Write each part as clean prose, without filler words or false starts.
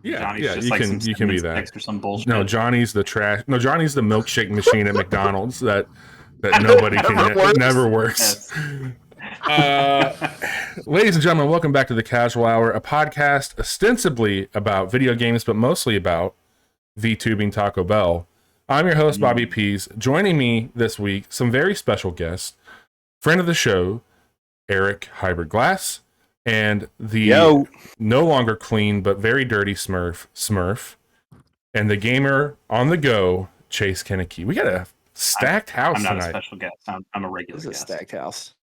Yeah, Johnny's yeah, just you like can some you can be sentence that. text or some bullshit. No, Johnny's the trash. No, Johnny's the milkshake machine at McDonald's that nobody can. It never works. Ladies and gentlemen, welcome back to the Casual Hour, a podcast ostensibly about video games, but mostly about VTubing Taco Bell. I'm your host, Bobby Pease. Joining me this week, some very special guests, friend of the show, Eric Hybrid Glass, and the no longer clean but very dirty Smurf, and the gamer on the go, Chase Kennedy. We got a stacked house tonight. I'm not a special guest. I'm a regular guest. This is a stacked house.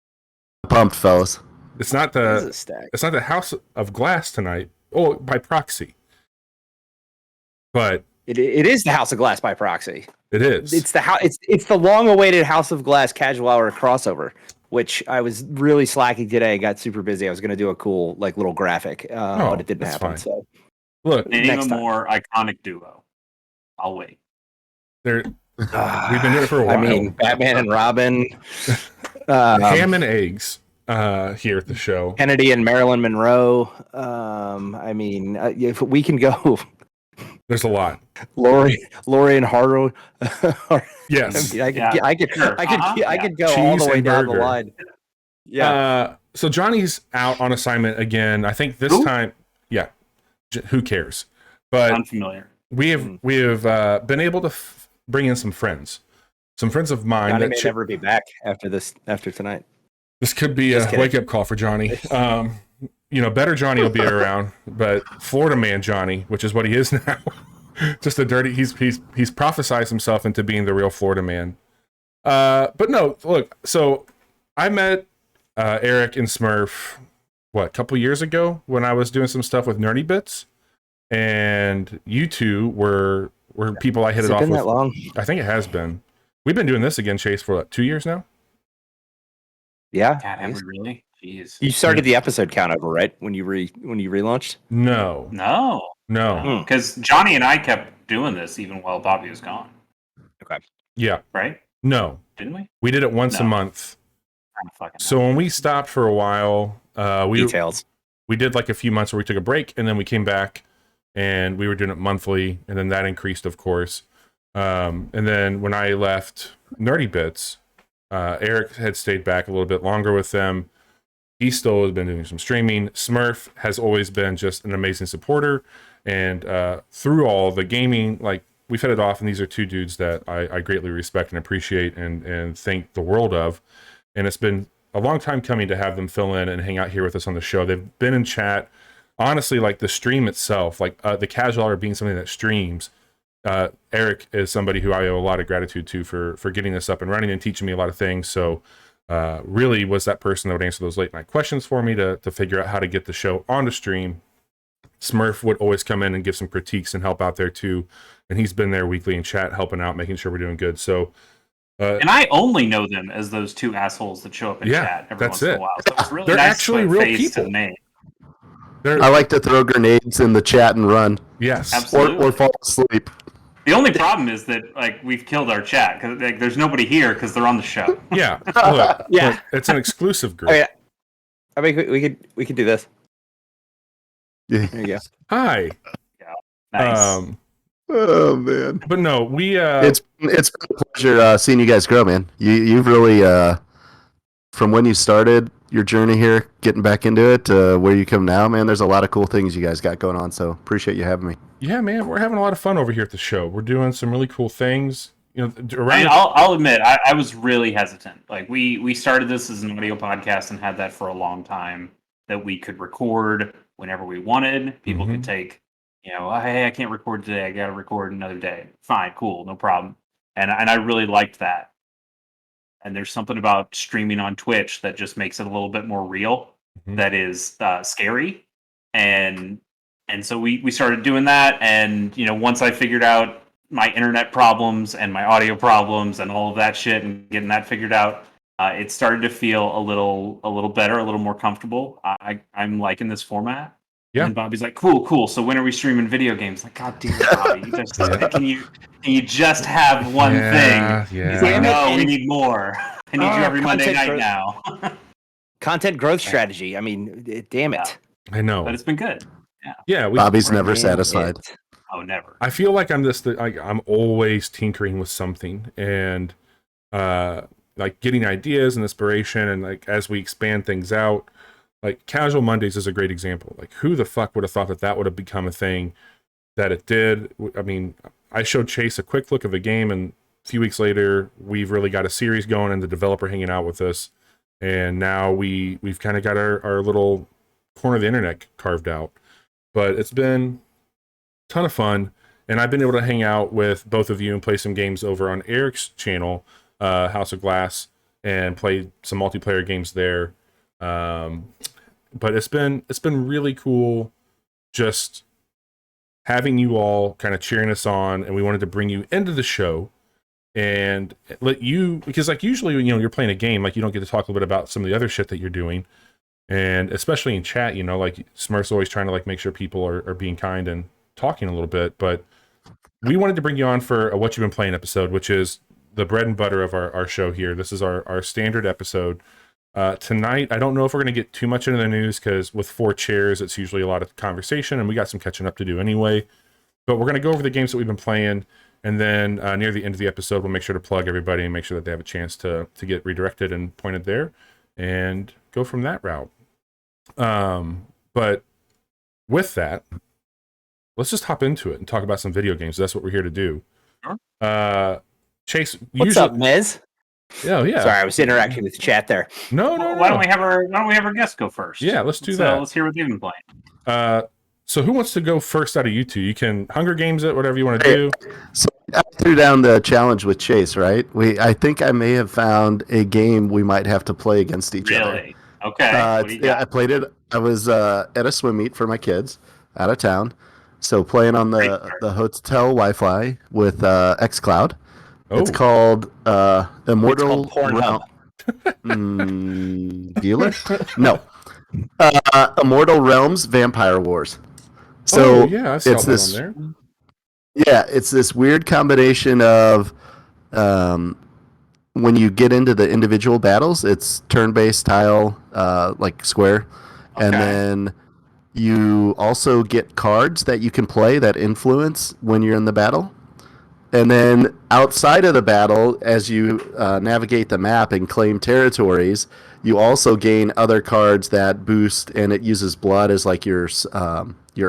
Pumped, fellas. It's not the house of glass tonight. Oh, by proxy. But It is the House of Glass by proxy. it is. It's the long-awaited House of Glass Casual Hour crossover, which I was really slacking today. I got super busy. I was going to do a cool little graphic, but it didn't happen. Fine. So Look, name a more iconic duo. I'll wait. we've been doing it for a while. I mean, Batman and Robin, ham and eggs here at the show. Kennedy and Marilyn Monroe. If we can go. There's a lot. Lori and Harrow. Yes. I could go all the way down the line. Yeah. So Johnny's out on assignment again. I think this time, yeah. Who cares? But Unfamiliar. we have been able to bring in some friends of mine. Johnny may never be back after tonight. This could be a wake-up call for Johnny. Better Johnny will be around, but Florida man Johnny, which is what he is now, just a dirty. He's prophesized himself into being the real Florida man. But no, look. So I met Eric and Smurf a couple years ago when I was doing some stuff with Nerdy Bits, and you two were people I hit it off with. Has it been that long? I think it has been. We've been doing this again, Chase, for 2 years now. Yeah. God, have we really? Jeez. You started the episode count over, right? When you relaunched? No. Because Johnny and I kept doing this even while Bobby was gone. Okay. Yeah. Right? No. Didn't we? We did it once a month. So when we stopped for a while, we did a few months where we took a break, and then we came back, and we were doing it monthly, and then that increased, of course. And then when I left Nerdy Bits, Eric had stayed back a little bit longer with them. He still has been doing some streaming. Smurf has always been just an amazing supporter. And through all the gaming, we've hit it off, and these are two dudes that I greatly respect and appreciate and think the world of. And it's been a long time coming to have them fill in and hang out here with us on the show. They've been in chat. Honestly, the stream itself, the Casual Hour being something that streams, Eric is somebody who I owe a lot of gratitude to for getting this up and running and teaching me a lot of things. So really was that person that would answer those late night questions for me to figure out how to get the show on the stream. Smurf would always come in and give some critiques and help out there too. And he's been there weekly in chat, helping out, making sure we're doing good. So, and I only know them as those two assholes that show up in chat every once in a while. So it's really They're nice actually to put real face people. to the name. I like to throw grenades in the chat and run. Yes. Absolutely. Or fall asleep. The only problem is that we've killed our chat because there's nobody here because they're on the show. Yeah. Look, it's an exclusive group. I mean, we could do this. Yeah. There you go. Hi. Yeah. Nice. Oh man. But no, we it's been a pleasure seeing you guys grow, man. You've really from when you started your journey here, getting back into it, where you come now, man, there's a lot of cool things you guys got going on, so appreciate you having me. Yeah, man, we're having a lot of fun over here at the show. We're doing some really cool things. I'll admit, I was really hesitant. We started this as an audio podcast and had that for a long time, that we could record whenever we wanted. People could take, hey, I can't record today. I got to record another day. Fine, cool, no problem. And I really liked that. And there's something about streaming on Twitch that just makes it a little bit more real. That is scary. And so we started doing that. And, once I figured out my internet problems and my audio problems and all of that shit and getting that figured out, it started to feel a little better, a little more comfortable. I'm liking this format. Yeah. And Bobby's like, cool. So when are we streaming video games? Like, God damn it, Bobby, can you just have one thing? Yeah. He's like, no, we need more. I need you every Monday night now. Content growth strategy. I mean, damn it. I know. But it's been good. Yeah, Bobby's never satisfied. Oh, never. I feel like I'm always tinkering with something, and like getting ideas and inspiration, and like as we expand things out, like Casual Mondays is a great example. Like, who the fuck would have thought that would have become a thing that it did? I mean, I showed Chase a quick look of a game, and a few weeks later, we've really got a series going, and the developer hanging out with us, and now we've kind of got our little corner of the internet carved out. But it's been a ton of fun, and I've been able to hang out with both of you and play some games over on Eric's channel, House of Glass, and play some multiplayer games there. But it's been really cool just having you all kind of cheering us on, and we wanted to bring you into the show and let you, because like usually, you know, you're playing a game, like you don't get to talk a little bit about some of the other shit that you're doing. And especially in chat, you know, like Smurf's always trying to like make sure people are being kind and talking a little bit, but we wanted to bring you on for a What You've Been Playing episode, which is the bread and butter of our show here. This is our standard episode. Tonight, I don't know if we're going to get too much into the news, because with 4 chairs, it's usually a lot of conversation, and we got some catching up to do anyway. But we're going to go over the games that we've been playing, and then near the end of the episode, we'll make sure to plug everybody and make sure that they have a chance to get redirected and pointed there, and go from that route. But with that, let's just hop into it and talk about some video games. That's what we're here to do. Sure. Chase, what's up, Miz? Yeah. Sorry, I was interacting with the chat there. No. Why don't we have our guest go first? Yeah, let's do that. Let's hear what they've been playing. So who wants to go first out of you two? You can Hunger Games it, whatever you want to do. So I threw down the challenge with Chase, right? I think I may have found a game we might have to play against each other. Really? Okay. Yeah, I played it. I was at a swim meet for my kids out of town. So playing on the hotel Wi-Fi with xCloud. Oh. It's called Immortal Dealer? No. Immortal Realms Vampire Wars. So I saw it's that on there. Yeah, it's this weird combination of when you get into the individual battles, it's turn-based tile, like square, and then you also get cards that you can play that influence when you're in the battle. And then outside of the battle, as you navigate the map and claim territories, you also gain other cards that boost, and it uses blood as like your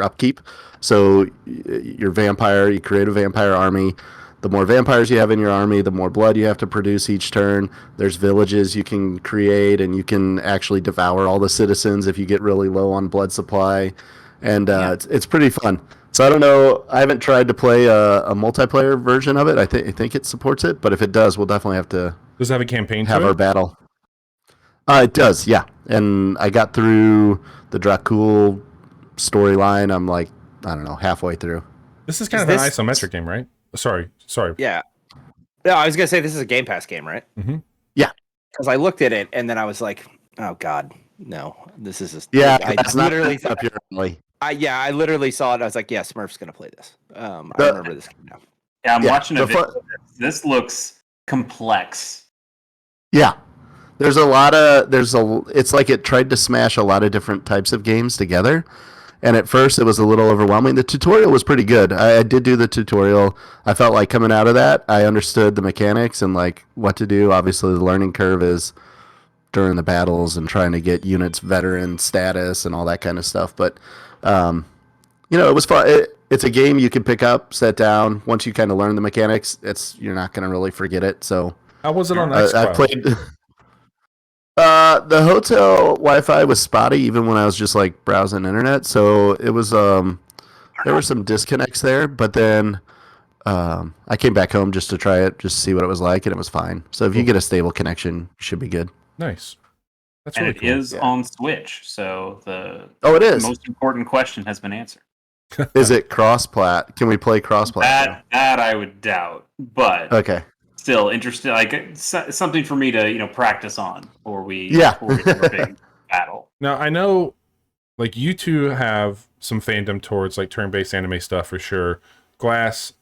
upkeep. So your vampire, you create a vampire army. The more vampires you have in your army, the more blood you have to produce each turn. There's villages you can create, and you can actually devour all the citizens if you get really low on blood supply. And it's pretty fun. So I don't know. I haven't tried to play a multiplayer version of it. I think it supports it, but if it does, we'll definitely have to. Does it have a campaign? Have our battle. It does, yeah. And I got through the Dracul storyline. I'm like, I don't know, halfway through. This is kind of an isometric game, right? Sorry. Yeah. No, I was gonna say this is a Game Pass game, right? Mm-hmm. Yeah. Because I looked at it and then I was like, oh God, no, this is that's not literally up your alley. I literally saw it. I was like, yeah, Smurf's gonna play this. I remember this game now. Yeah, I'm watching a video. This looks complex. Yeah. It's like it tried to smash a lot of different types of games together. And at first it was a little overwhelming. The tutorial was pretty good. I did do the tutorial. I felt like coming out of that, I understood the mechanics and like what to do. Obviously the learning curve is during the battles and trying to get units veteran status and all that kind of stuff. But, it was fun. It's a game you can pick up, set down. Once you kind of learn the mechanics, you're not going to really forget it. So how was it on xCloud? I played. The hotel Wi-Fi was spotty even when I was just like browsing internet. So it was there were some disconnects there, but then I came back home just to try it, just to see what it was like, and it was fine. So if you get a stable connection, you should be good. Nice. That's really cool. It is on Switch, so it is. Most important question has been answered. Is it cross-plat? Can we play cross-plat? That I would doubt, but okay. Still interested, like something for me to practice on before we do a big battle. Now I know, like you two have some fandom towards like turn-based anime stuff for sure. Glass,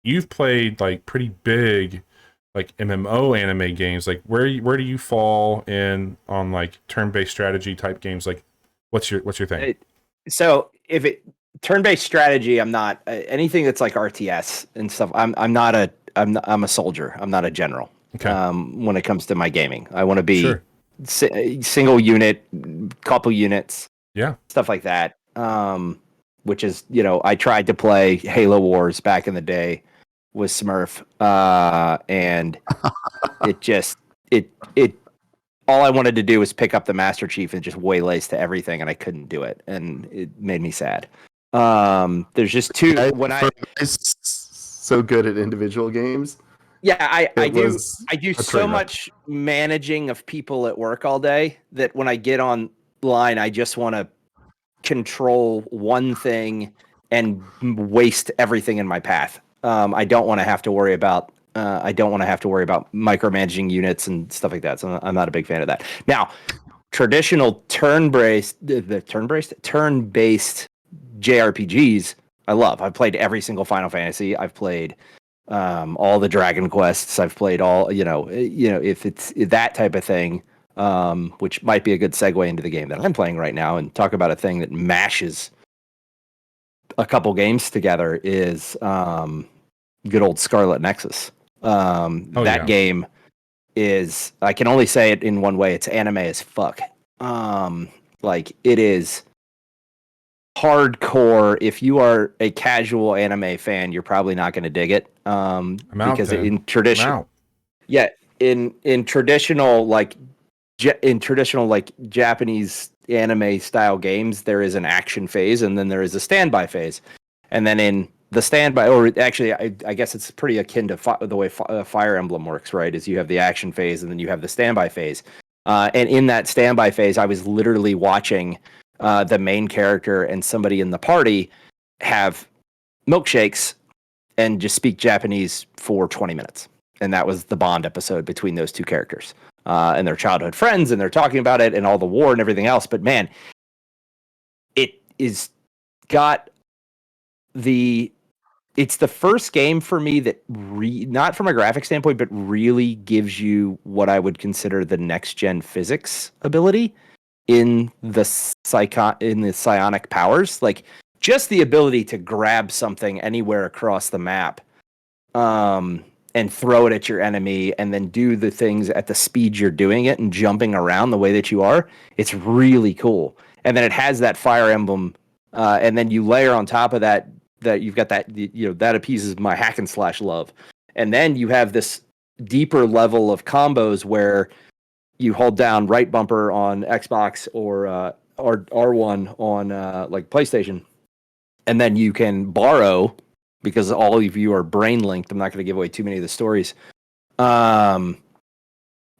you've played like pretty big, like MMO anime games. Like where do you fall in on like turn-based strategy type games? Like what's your thing? So if it turn-based strategy, I'm not anything that's like RTS and stuff. I'm a soldier. I'm not a general. Okay. When it comes to my gaming, I want to be Sure. single unit, couple units, stuff like that. Which is, I tried to play Halo Wars back in the day with Smurf, and it all I wanted to do was pick up the Master Chief and just waylays to everything, and I couldn't do it, and it made me sad. There's just two so good at individual games. Yeah, I do so much managing of people at work all day that when I get online, I just want to control one thing and waste everything in my path. I don't want to have to worry about micromanaging units and stuff like that. So I'm not a big fan of that. Now, traditional turn-based JRPGs, I love. I've played every single Final Fantasy. I've played all the Dragon Quests. I've played all, if it's that type of thing, which might be a good segue into the game that I'm playing right now, and talk about a thing that mashes a couple games together is good old Scarlet Nexus. Game is, I can only say it in one way, it's anime as fuck. It is hardcore. If you are a casual anime fan, you're probably not going to dig it. Because in traditional Japanese anime style games, there is an action phase and then there is a standby phase. And then in the standby, or actually, I guess it's pretty akin to the way Fire Emblem works, right? Is you have the action phase and then you have the standby phase. And in that standby phase, I was literally watching the main character and somebody in the party have milkshakes and just speak Japanese for 20 minutes. And that was the Bond episode between those two characters. And they're childhood friends, and they're talking about it and all the war and everything else. But man, it's the first game for me that not from a graphic standpoint, but really gives you what I would consider the next gen physics ability in the psionic powers. Like just the ability to grab something anywhere across the map, and throw it at your enemy and then do the things at the speed you're doing it and jumping around the way that you are. It's really cool. And then it has that Fire Emblem, and then you layer on top of that you've got that, that appeases my hack and slash love. And then you have this deeper level of combos where you hold down right bumper on Xbox or R1 on like PlayStation, and then you can borrow, because all of you are brain linked. I'm not going to give away too many of the stories.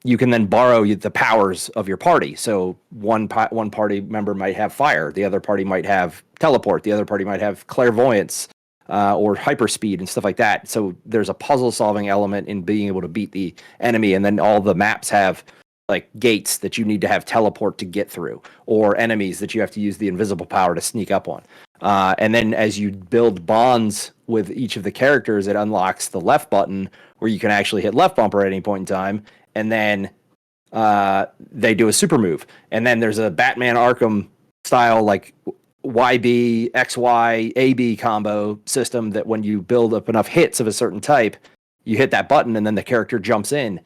You can then borrow the powers of your party. So one party member might have fire, the other party might have teleport, the other party might have clairvoyance, or hyperspeed and stuff like that. So there's a puzzle solving element in being able to beat the enemy, and then all the maps have like gates that you need to have teleport to get through, or enemies that you have to use the invisible power to sneak up on. And then as you build bonds with each of the characters, it unlocks the left button where you can actually hit left bumper at any point in time. And then they do a super move. And then there's a Batman Arkham style, like YB, XY, AB combo system that when you build up enough hits of a certain type, you hit that button and then the character jumps in.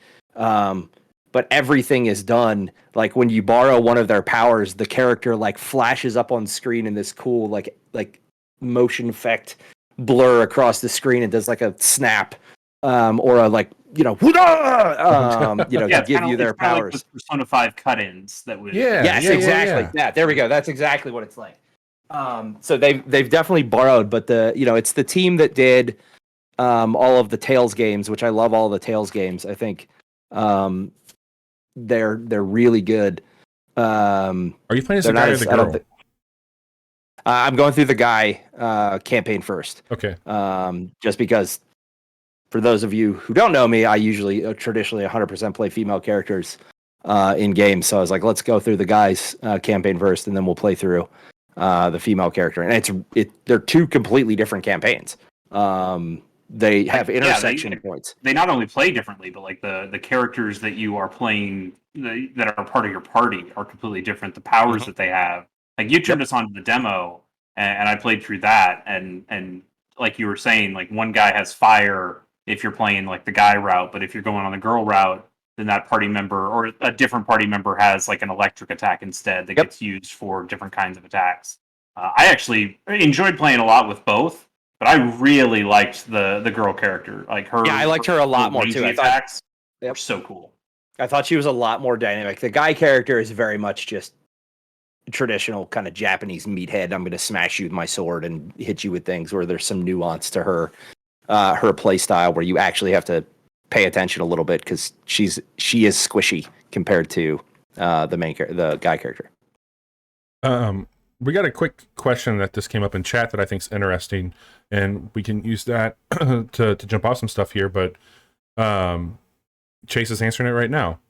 But everything is done, like when you borrow one of their powers, the character like flashes up on screen in this cool like motion effect blur across the screen and does like a snap, or a like to give you their powers. Like Persona 5 cut-ins that would exactly. Yeah, there we go. That's exactly what it's like. So they've definitely borrowed, but it's the team that did all of the Tales games, which I love all the Tales games. I think they're really good. Are you playing as the guy or the girl? I'm going through the guy campaign first. Okay. Just because, for those of you who don't know me, I usually traditionally 100% play female characters in games. So I was like, let's go through the guy's campaign first, and then we'll play through the female character. And they're two completely different campaigns. They have intersection points. They not only play differently, but like the characters that you are playing that are part of your party are completely different. The powers that they have Like you turned us on to the demo, and I played through that, and like you were saying, like one guy has fire if you're playing like the guy route, but if you're going on the girl route, then that party member or a different party member has like an electric attack instead that gets used for different kinds of attacks. I actually enjoyed playing a lot with both, but I really liked the girl character. Like her, I liked her a lot more too. Attacks were so cool. I thought she was a lot more dynamic. The guy character is very much just traditional kind of Japanese meathead. I'm going to smash you with my sword and hit you with things. Where there's some nuance to her play style where you actually have to pay attention a little bit because she is squishy compared to the guy character. We got a quick question that just came up in chat that I think is interesting, and we can use that to jump off some stuff here. But Chase is answering it right now.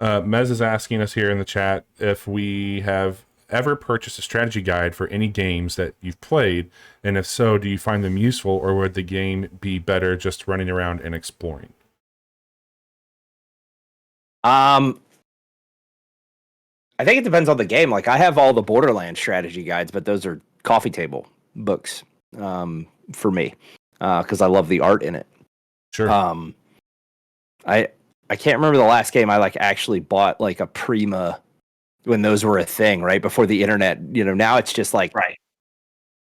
Mez is asking us here in the chat if we have ever purchased a strategy guide for any games that you've played, and if so, do you find them useful, or would the game be better just running around and exploring? I think it depends on the game. Like I have all the Borderlands strategy guides, but those are coffee table books for me because I love the art in it. Sure. I can't remember the last game I like actually bought like a Prima when those were a thing, right before the internet. Now it's just like right.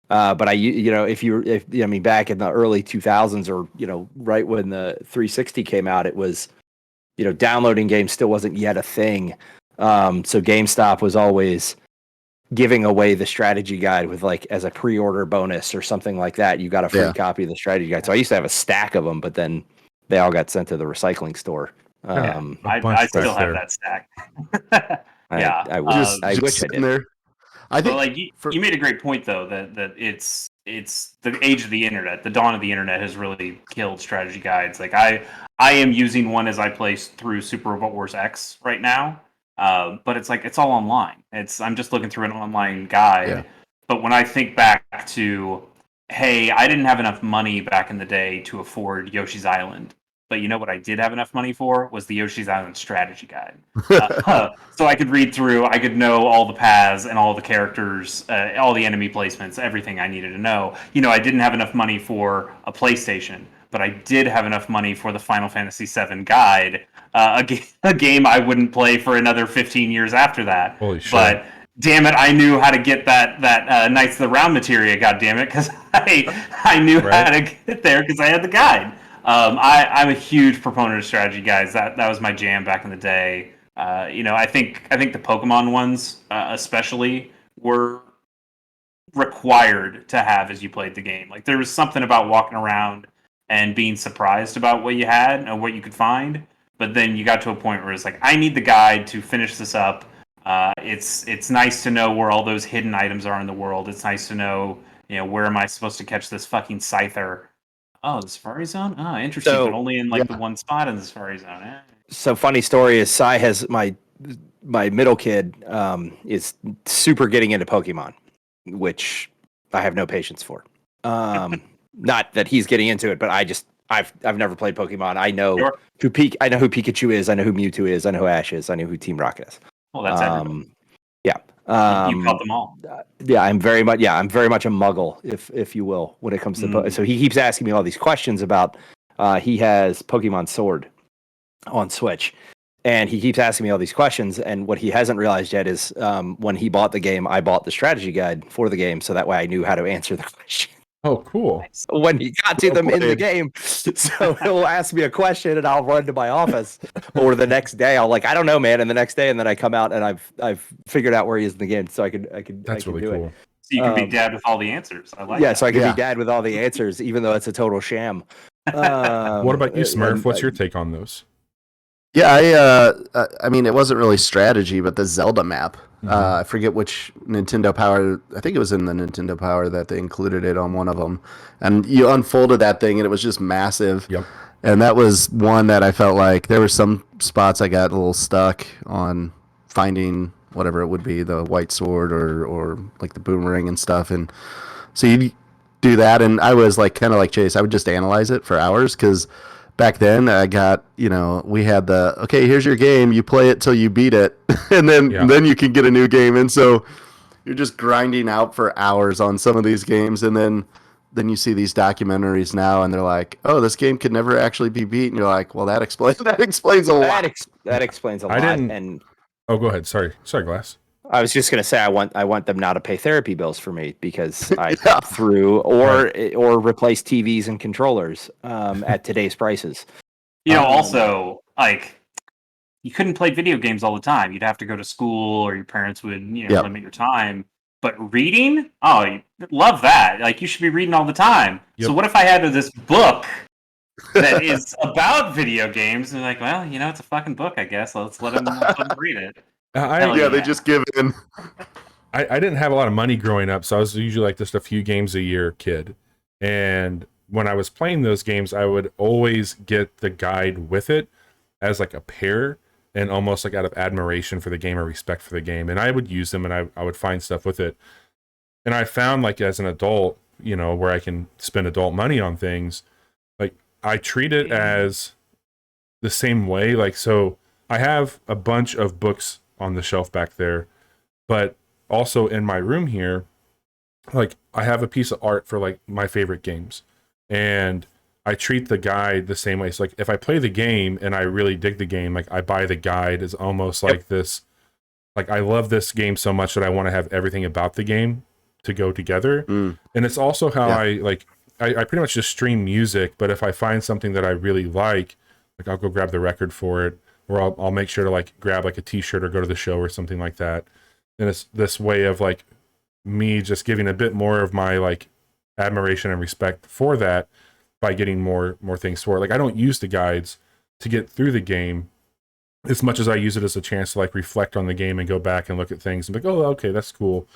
But if back in the early 2000s or right when the 360 came out, it was downloading games still wasn't yet a thing. So GameStop was always giving away the strategy guide with like as a pre-order bonus or something like that. You got a free copy of the strategy guide. So I used to have a stack of them, but then they all got sent to the recycling store. I still have that stack. I wish I did. There. I think like you made a great point though that it's the age of the internet, the dawn of the internet has really killed strategy guides. Like I am using one as I play through Super Robot Wars X right now. But it's like it's all online. I'm just looking through an online guide. Yeah. But when I think back to, hey, I didn't have enough money back in the day to afford Yoshi's Island. But you know what I did have enough money for was the Yoshi's Island strategy guide. So I could read through, I could know all the paths and all the characters, all the enemy placements, everything I needed to know. I didn't have enough money for a PlayStation, but I did have enough money for the Final Fantasy VII guide, a game I wouldn't play for another 15 years after that. Holy shit. But damn it, I knew how to get that Knights of the Round materia, goddammit, because I knew how to get there because I had the guide. I'm a huge proponent of strategy guides. That was my jam back in the day. I think the Pokemon ones especially were required to have as you played the game. Like there was something about walking around and being surprised about what you had and what you could find. But then you got to a point where it's like, I need the guide to finish this up. It's nice to know where all those hidden items are in the world. It's nice to know, where am I supposed to catch this fucking Scyther? Oh, the Safari Zone? Oh, interesting, but only in the one spot in the Safari Zone. So funny story is Sai has my middle kid is super getting into Pokemon, which I have no patience for. Not that he's getting into it, but I've never played Pokemon. I know who Pikachu is. I know who Mewtwo is. I know who Ash is. I know who Team Rocket is. Well, that's everyone. Yeah. You caught them all. I'm very much a muggle, if you will, when it comes to so he keeps asking me all these questions about he has Pokemon Sword on Switch, and he keeps asking me all these questions, and what he hasn't realized yet is when he bought the game, I bought the strategy guide for the game, so that way I knew how to answer the question. Oh, cool. When he got to them in the game. So he'll ask me a question and I'll run to my office. Or the next day I'll I don't know, man. And the next day, and then I come out and I've figured out where he is in the game. So I could That's really cool. It. So you can be dad with all the answers. I like that. So I can be dad with all the answers, even though it's a total sham. What about you, Smurf? What's your take on those? Yeah, I mean, it wasn't really strategy, but the Zelda map. I forget which Nintendo Power. I think it was in the Nintendo Power that they included it on one of them. And you unfolded that thing, and it was just massive. Yep. And that was one that I felt like there were some spots I got a little stuck on finding whatever it would be, the white sword or like the boomerang and stuff. And so you do that, and I was kind of like Chase. I would just analyze it for hours because back then I got, we had okay, here's your game. You play it till you beat it, and then you can get a new game. And so you're just grinding out for hours on some of these games, and then you see these documentaries now, and they're like, "Oh, this game could never actually be beat," and you're like, "Well, that explains a lot." That explains a I lot. didn't. And Oh, go ahead. Sorry, Glass. I was just gonna say I want them now to pay therapy bills for me because I Yeah. threw or replace TVs and controllers at today's prices. Also, like, you couldn't play video games all the time. You'd have to go to school, or your parents would, Yep. limit your time. But reading, love that. Like, you should be reading all the time. Yep. So what if I had this book that is about video games? And like, well, it's a fucking book, I guess. Let's let them read it. They just give in. I didn't have a lot of money growing up, so I was usually like just a few games a year kid. And when I was playing those games, I would always get the guide with it as like a pair, and almost like out of admiration for the game or respect for the game. And I would use them, and I would find stuff with it. And I found, like, as an adult, where I can spend adult money on things, like, I treat it as the same way. Like, so I have a bunch of books on the shelf back there, but also in my room here, like, I have a piece of art for like my favorite games, and I treat the guide the same way. So like, if I play the game and I really dig the game, like, I buy the guide as almost like this, like, I love this game so much that I want to have everything about the game to go together. And it's also how I pretty much just stream music, but if I find something that I really like I'll go grab the record for it, or I'll make sure to like grab like a t-shirt or go to the show or something like that. And it's this way of like me just giving a bit more of my like admiration and respect for that by getting more things for it. Like, I don't use the guides to get through the game as much as I use it as a chance to like reflect on the game and go back and look at things and be like, oh, okay, that's cool.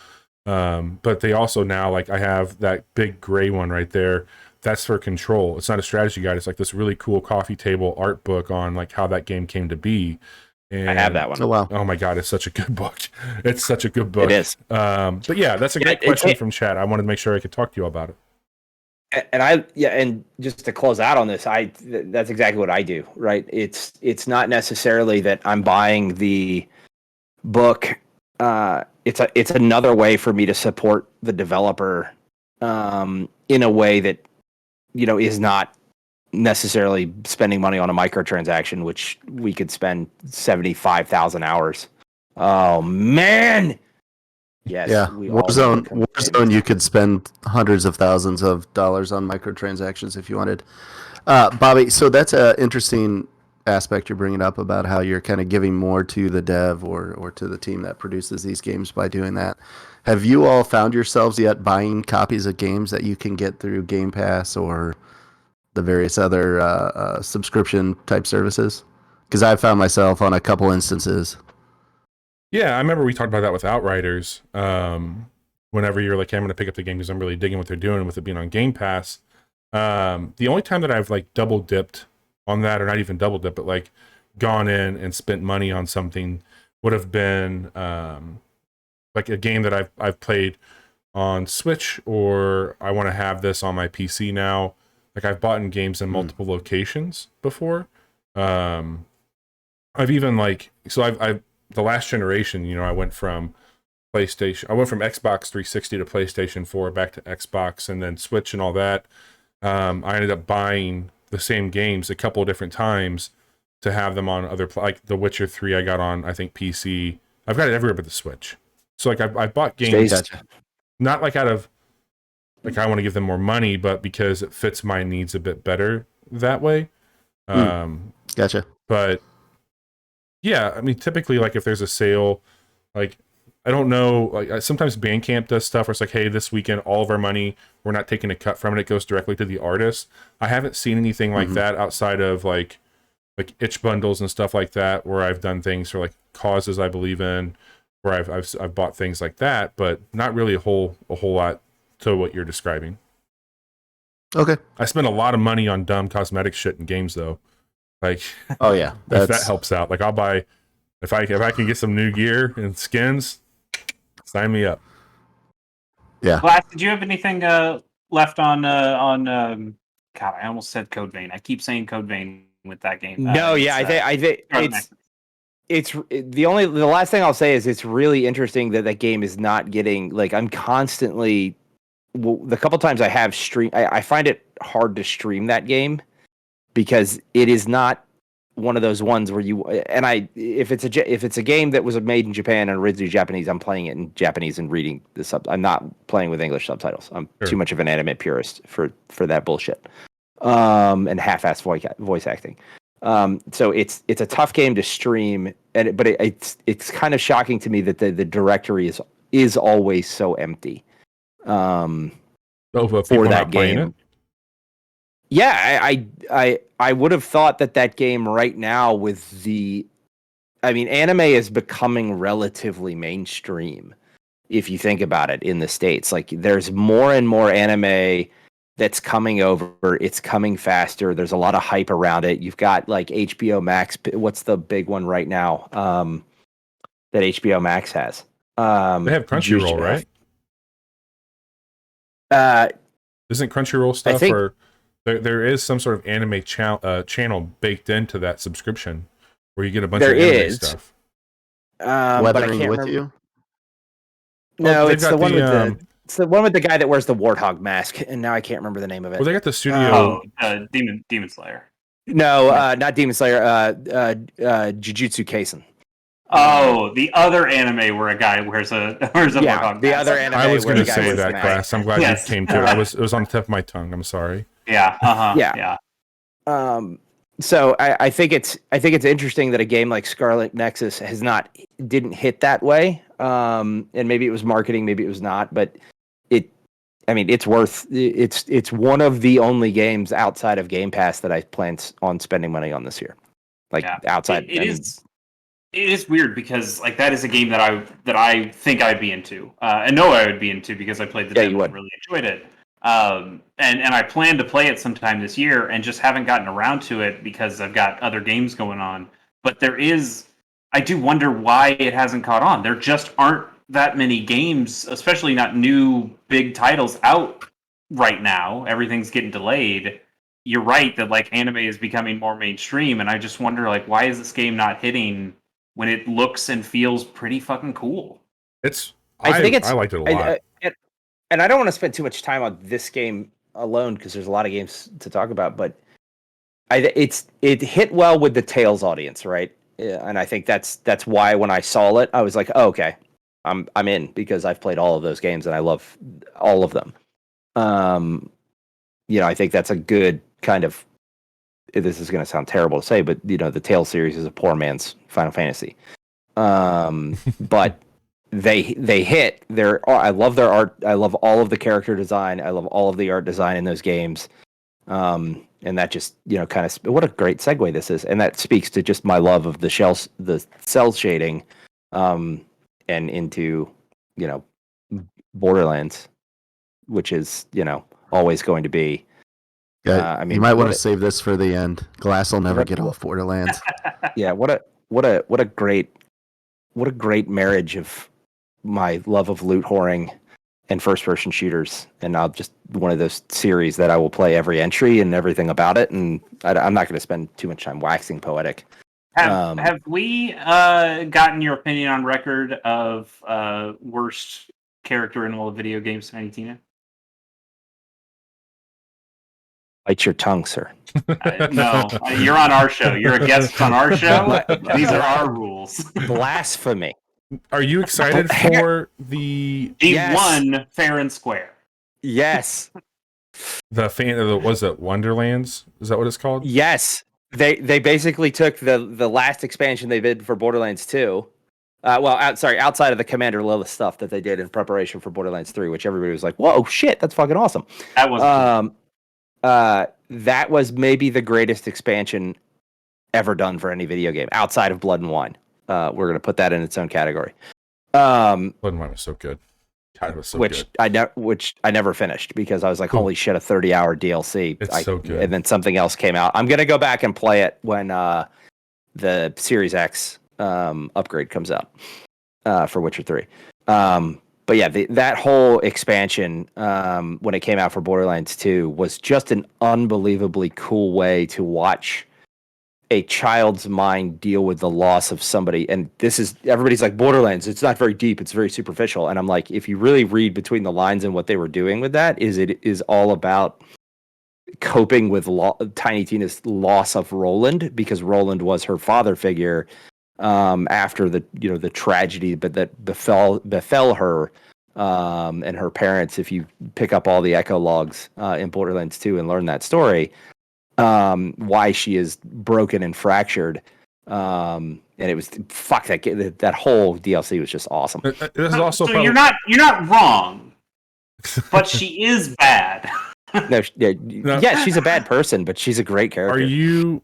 But they also now, like, I have that big gray one right there. That's for Control. It's not a strategy guide. It's like this really cool coffee table art book on like how that game came to be. And, I have that one. Oh, wow. Oh my God, it's such a good book. It's such a good book. It is. But yeah, that's a great question from chat. I wanted to make sure I could talk to you about it. And just to close out on this, that's exactly what I do, right? It's not necessarily that I'm buying the book. It's another way for me to support the developer in a way that is not necessarily spending money on a microtransaction, which we could spend 75,000 hours. Oh man. Yes. Yeah. Warzone, you could spend hundreds of thousands of dollars on microtransactions if you wanted. Bobby, so that's an interesting aspect you're bringing up about how you're kind of giving more to the dev or to the team that produces these games by doing that. Have you all found yourselves yet buying copies of games that you can get through Game Pass or the various other subscription type services? Because I've found myself on a couple instances. Yeah, I remember we talked about that with Outriders. Whenever you're like, hey, I'm going to pick up the game because I'm really digging what they're doing with it being on Game Pass. The only time that I've like double dipped on that, or not even double dip, but like gone in and spent money on something would have been like a game that I've played on Switch, or I want to have this on my PC now. Like, I've bought in games in multiple locations before. I've even like, so I've the last generation, I went from Xbox 360 to PlayStation 4 back to Xbox and then Switch and all that. I ended up buying the same games a couple of different times to have them on other, like The Witcher 3 I got on, I think, PC. I've got it everywhere but the Switch. So like I've bought games not like out of like I want to give them more money, but because it fits my needs a bit better that way. Gotcha. But yeah, I mean, typically, like if there's a sale, like I don't know, like sometimes Bandcamp does stuff where it's like, hey, this weekend all of our money, we're not taking a cut from it, it goes directly to the artist. I haven't seen anything like that outside of like itch bundles and stuff like that, where I've done things for like causes I believe in, where I've bought things like that, but not really a whole lot to what you're describing. Okay. I spend a lot of money on dumb cosmetic shit in games though. Like, oh yeah, if that helps out. Like, I'll buy if I can get some new gear and skins, sign me up. Yeah. Glass, did you have anything left on God, I almost said Code Vein. I keep saying Code Vein with that game. No, I think the last thing I'll say is it's really interesting that game is not getting, like, I'm constantly, the couple times I have streamed, I find it hard to stream that game because it is not one of those ones where if it's a game that was made in Japan and originally Japanese, I'm playing it in Japanese and reading the I'm not playing with English subtitles. I'm too much of an anime purist for that bullshit. And half-ass voice acting. So it's a tough game to stream, but it's kind of shocking to me that the directory is always so empty. For that game. Yeah, I would have thought that game right now with anime is becoming relatively mainstream if you think about it in the States. Like, there's more and more anime that's coming over. It's coming faster. There's a lot of hype around it. You've got like HBO Max. What's the big one right now that HBO Max has? They have Crunchyroll, right? Isn't Crunchyroll stuff, or there is some sort of anime channel baked into that subscription where you get a bunch of anime stuff. But I can't remember. You? No, it's the one with it's the one with the guy that wears the warthog mask, and now I can't remember the name of it. Well, they got the studio. Demon Slayer. No, not Demon Slayer. Jujutsu Kaisen. Oh, the other anime where a guy wears a warthog mask. The other anime. I was going to say that, Class. I'm glad you came to it. It was on the tip of my tongue. I'm sorry. Yeah. Yeah. So I think it's interesting that a game like Scarlet Nexus didn't hit that way. And maybe it was marketing, maybe it was not, but it's one of the only games outside of Game Pass that I plan on spending money on this year. Outside. It is weird because that is a game that I think I'd be into. I know I would be into because I played the demo and really enjoyed it. And I plan to play it sometime this year and just haven't gotten around to it because I've got other games going on. But I do wonder why it hasn't caught on. There just aren't that many games, especially not new big titles out right now. Everything's getting delayed. You're right that anime is becoming more mainstream, and I just wonder why is this game not hitting when it looks and feels pretty fucking cool? I liked it a lot. And I don't want to spend too much time on this game alone because there's a lot of games to talk about, but it hit well with the Tales audience, right? And I think that's why when I saw it, I was like, oh, okay, I'm in because I've played all of those games and I love all of them. I think that's a good kind of. This is going to sound terrible to say, but the Tales series is a poor man's Final Fantasy. But they hit I love their art. I love all of the character design. I love all of the art design in those games. And that just, kind of, what a great segue this is. And that speaks to just my love of the cell shading, and into, Borderlands, which is, always going to be. Yeah, you might want to save this for the end. Glass will never get off Borderlands. Yeah, what a great marriage of my love of loot whoring and first-person shooters, and I'll just one of those series that I will play every entry and everything about it, and I'm not going to spend too much time waxing poetic. Have we gotten your opinion on record of worst character in all the video games, Tiny Tina? Bite your tongue, sir. No, you're on our show. You're a guest on our show. These are our rules. Blasphemy. Are you excited for the G1 fair and square? Yes. Was it Wonderlands? Is that what it's called? Yes. They basically took the last expansion they did for Borderlands 2. Outside of the Commander Lilith stuff that they did in preparation for Borderlands 3, which everybody was like, "Whoa, shit, that's fucking awesome." That was that was maybe the greatest expansion ever done for any video game outside of Blood and Wine. We're going to put that in its own category. Blood and Wine was so good. God, it was so good. Which I never finished because I was like, holy shit, a 30-hour DLC. It's so good. And then something else came out. I'm going to go back and play it when the Series X upgrade comes out for Witcher 3. But yeah, that whole expansion, when it came out for Borderlands 2, was just an unbelievably cool way to watch a child's mind deal with the loss of somebody. And this is, everybody's like, Borderlands, it's not very deep, it's very superficial. And I'm like, if you really read between the lines and what they were doing with that, it is all about coping with Tiny Tina's loss of Roland, because Roland was her father figure after the tragedy that befell her and her parents. If you pick up all the echo logs in Borderlands 2 and learn that story, why she is broken and fractured, and it was that whole DLC was just awesome. This is also so you're not wrong, but she is bad. No, yeah, she's a bad person, but she's a great character. Are you?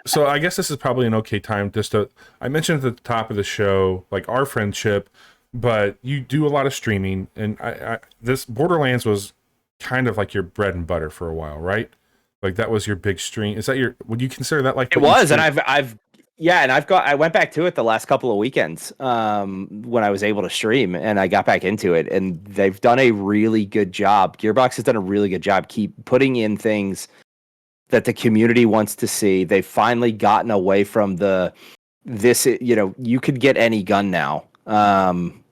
So I guess this is probably an okay time just to. I mentioned at the top of the show, like our friendship, but you do a lot of streaming, and this Borderlands was kind of like your bread and butter for a while, right? Like that was your big stream. Is that your? Would you consider that like? It was, and I went back to it the last couple of weekends when I was able to stream, and I got back into it, and they've done a really good job. Gearbox has done a really good job keep putting in things that the community wants to see. They've finally gotten away from you could get any gun now, and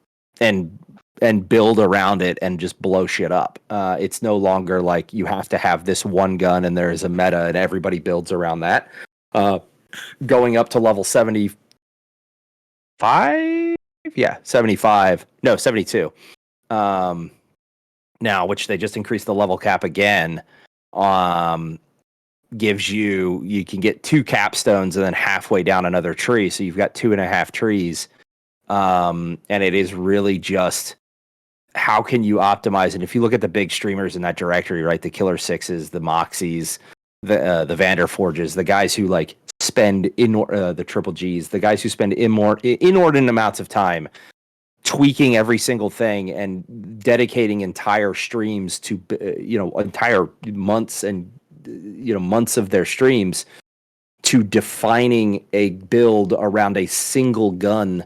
build around it and just blow shit up. It's no longer like you have to have this one gun and there is a meta and everybody builds around that. Going up to level 75? Yeah, 75. No, 72. Now, which they just increased the level cap again, gives you can get 2 capstones and then halfway down another tree. So you've got 2.5 trees. And it is really just how can you optimize? And if you look at the big streamers in that directory, right, the Killer Sixes, the Moxies, the Vanderforges, the guys who like spend the Triple Gs, the guys who spend inordinate amounts of time tweaking every single thing and dedicating entire streams to entire months and months of their streams to defining a build around a single gun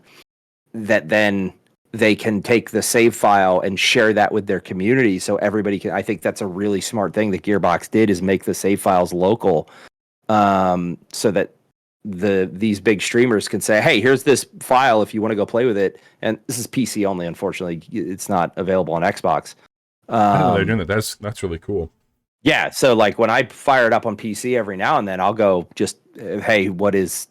that then they can take the save file and share that with their community so everybody can. I think that's a really smart thing that Gearbox did, is make the save files local, so that these big streamers can say, hey, here's this file if you want to go play with it. And this is PC only, unfortunately. It's not available on Xbox. I didn't know they're doing that. That's really cool. Yeah, so like when I fire it up on PC every now and then, I'll go just, hey, what's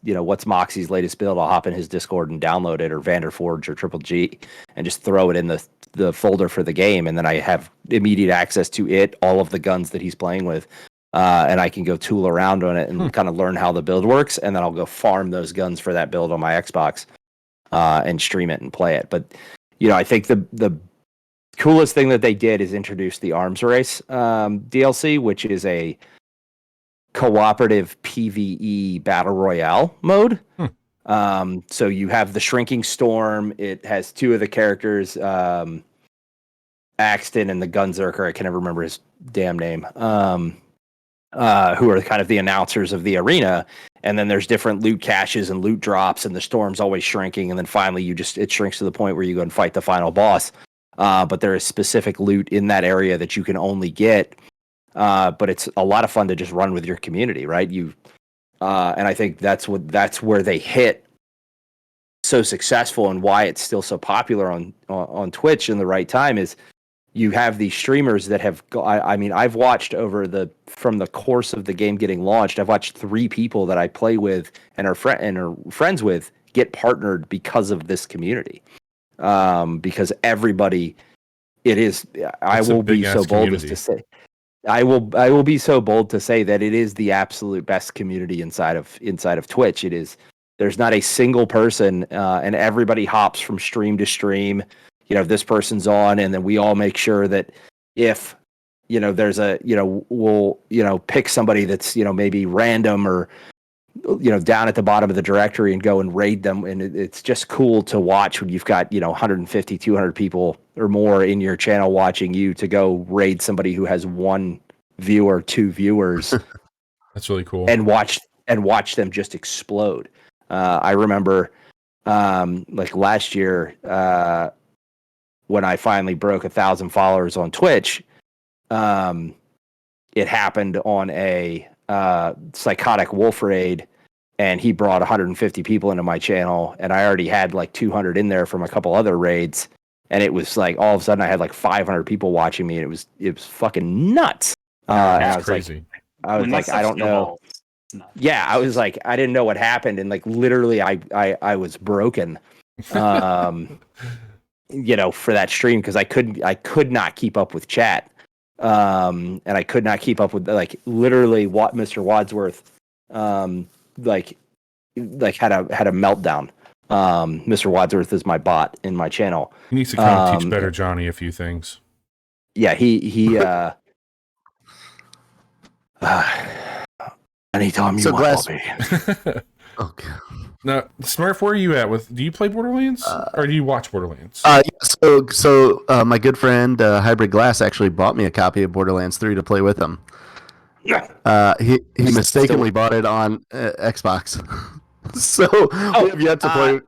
Moxie's latest build? I'll hop in his Discord and download it, or Vanderforge or Triple G, and just throw it in the folder for the game, and then I have immediate access to it, all of the guns that he's playing with, and I can go tool around on it and kind of learn how the build works, and then I'll go farm those guns for that build on my Xbox and stream it and play it. But I think the coolest thing that they did is introduce the Arms Race DLC, which is a cooperative PvE battle royale mode. So you have the Shrinking Storm. It has 2 of the characters, Axton and the Gunzerker. I can never remember his damn name. Who are kind of the announcers of the arena. And then there's different loot caches and loot drops, and the storm's always shrinking. And then finally it shrinks to the point where you go and fight the final boss. But there is specific loot in that area that you can only get. But it's a lot of fun to just run with your community, right? And I think that's where they hit so successful, and why it's still so popular on Twitch in the right time is you have these streamers that have. I've watched from the course of the game getting launched. I've watched 3 people that I play with and are friends with get partnered because of this community. Because everybody, it is. I will be so bold as to say. I will be so bold to say that it is the absolute best community inside of Twitch. It is. There's not a single person, and everybody hops from stream to stream. This person's on, and then we all make sure that if there's we'll pick somebody that's maybe random or down at the bottom of the directory and go and raid them. And it's just cool to watch when you've got 150, 200 people or more in your channel watching you, to go raid somebody who has 1 viewer, 2 viewers. That's really cool. And watch them just explode. I remember like last year when I finally broke 1,000 followers on Twitch. It happened on a Psychotic Wolf raid and he brought 150 people into my channel, and I already had like 200 in there from a couple other raids, and it was like all of a sudden I had like 500 people watching me, and it was fucking nuts. And I was crazy. I don't know. Yeah, I was like, I didn't know what happened, and like literally, I was broken, you know, for that stream because I could not keep up with chat, and I could not keep up with like literally what Mr. Wadsworth, like had a meltdown. Mr. Wadsworth is my bot in my channel. He needs to come and teach better Johnny a few things. Yeah, he anytime you want me. Okay. Now, Smurf, where are you at with? Do you play Borderlands or do you watch Borderlands? Yeah, so my good friend Hybrid Glass actually bought me a copy of Borderlands 3 to play with him. He mistakenly bought it on Xbox. So we have yet to play.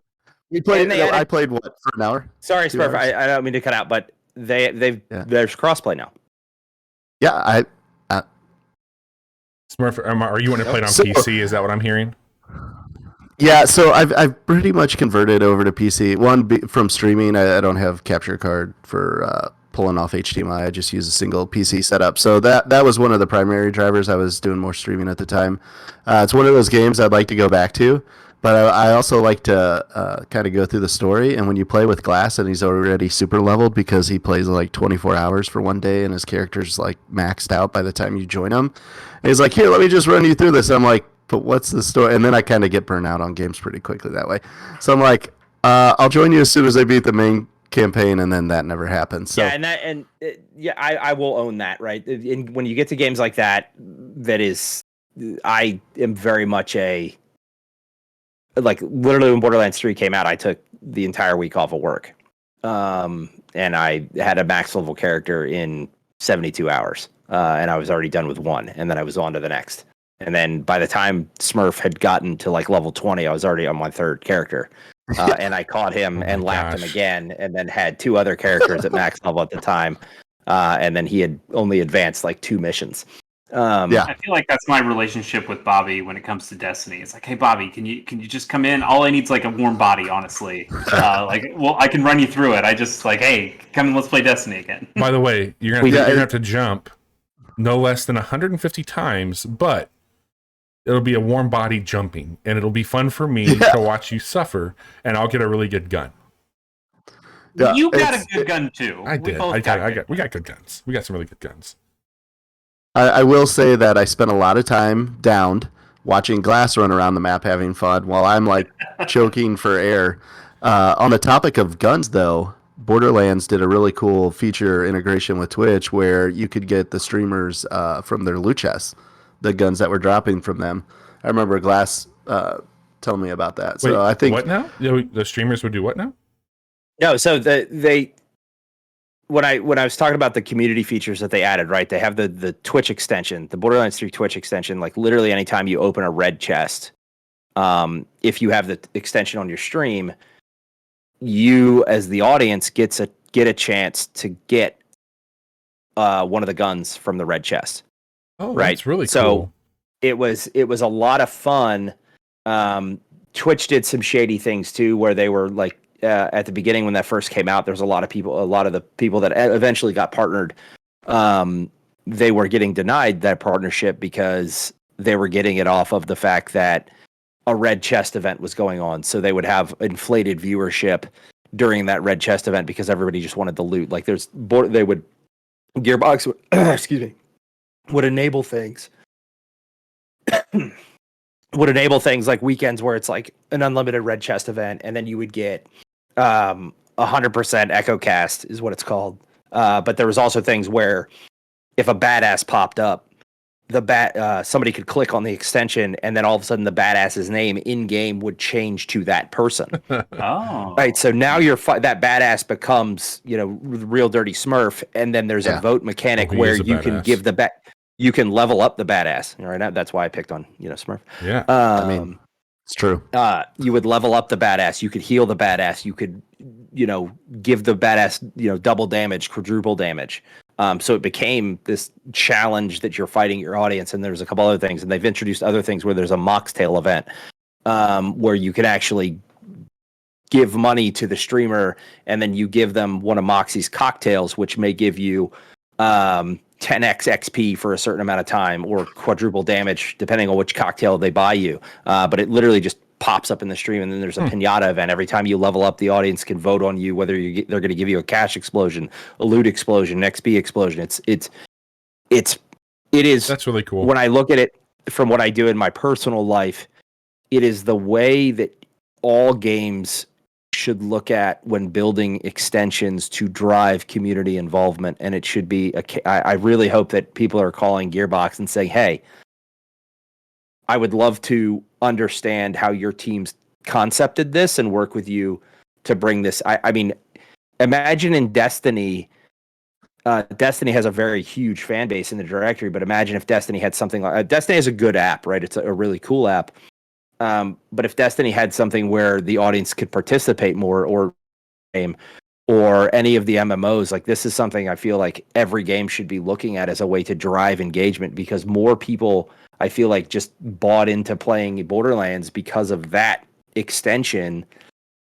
We played. I played what for an hour? Sorry, Smurf. I don't mean to cut out, but there's crossplay now. Yeah, Smurf, are you want to play it on PC? Is that what I'm hearing? Yeah, so I've pretty much converted over to PC. From streaming, I don't have capture card for pulling off HDMI. I just use a single PC setup. So that was one of the primary drivers. I was doing more streaming at the time. It's one of those games I'd like to go back to, but I also like to kind of go through the story. And when you play with Glass and he's already super leveled because he plays like 24 hours for one day and his character's like maxed out by the time you join him. And he's like, here, let me just run you through this. I'm like, but what's the story? And then I kind of get burnt out on games pretty quickly that way. So I'm like, I'll join you as soon as I beat the main campaign, and then that never happens. So yeah, I will own that, right? When you get to games like that, I am very much like literally when Borderlands 3 came out, I took the entire week off of work, and I had a max level character in 72 hours, and I was already done with one, and then I was on to the next. And then by the time Smurf had gotten to like level 20, I was already on my third character. And I caught him and lapped him again, and then had two other characters at max level at the time. And then he had only advanced like 2 missions. I feel like that's my relationship with Bobby when it comes to Destiny. It's like, hey, Bobby, can you just come in? All I need is like a warm body, honestly. I can run you through it. I just like, hey, come and let's play Destiny again. By the way, you're gonna have to jump no less than 150 times, but it'll be a warm body jumping, and it'll be fun for me to watch you suffer, and I'll get a really good gun. Yeah, you got a good gun too. I did. We got good guns. We got some really good guns. I will say that I spent a lot of time downed watching Glass run around the map having fun while I'm like choking for air. On the topic of guns, though, Borderlands did a really cool feature integration with Twitch where you could get the streamers from their loot chests, the guns that were dropping from them. I remember Glass telling me about that. So I think what now? The streamers would do what now? No, so when I was talking about the community features that they added, right? They have the Twitch extension, the Borderlands 3 Twitch extension. Like literally anytime you open a red chest, if you have the extension on your stream, you as the audience get a chance to get one of the guns from the red chest. Oh, right. That's really cool. So it was a lot of fun. Twitch did some shady things too, where they were like at the beginning when that first came out, there's a lot of the people that eventually got partnered. They were getting denied that partnership because they were getting it off of the fact that a red chest event was going on. So they would have inflated viewership during that red chest event because everybody just wanted the loot. Like Gearbox excuse me, would enable things like weekends where it's like an unlimited red chest event, and then you would get 100% echo cast is what it's called. But there was also things where if a badass popped up, somebody could click on the extension, and then all of a sudden the badass's name in game would change to that person. Oh, right. So now that badass becomes, real dirty Smurf, and then there's a vote mechanic where you can give you can level up the badass. Right. That's why I picked on Smurf. Yeah. I mean, it's true. You would level up the badass. You could heal the badass. You could, give the badass, double damage, quadruple damage. So it became this challenge that you're fighting your audience, and there's a couple other things, and they've introduced other things where there's a Moxtail event where you can actually give money to the streamer, and then you give them one of Moxie's cocktails, which may give you 10x XP for a certain amount of time, or quadruple damage depending on which cocktail they buy you. But it literally just pops up in the stream, and then there's a pinata event. Every time you level up, the audience can vote on you whether they're going to give you a cash explosion, a loot explosion, an XP explosion. It is. That's really cool. When I look at it from what I do in my personal life, it is the way that all games should look at when building extensions to drive community involvement. And it should be, I really hope that people are calling Gearbox and saying, hey, I would love to understand how your team's concepted this and work with you to bring this. I mean, imagine in Destiny, Destiny has a very huge fan base in the directory, but imagine if Destiny had something like Destiny is a good app, right? It's a really cool app. But if Destiny had something where the audience could participate more, or any of the MMOs, like this is something I feel like every game should be looking at as a way to drive engagement, because more people, I feel like, just bought into playing Borderlands because of that extension.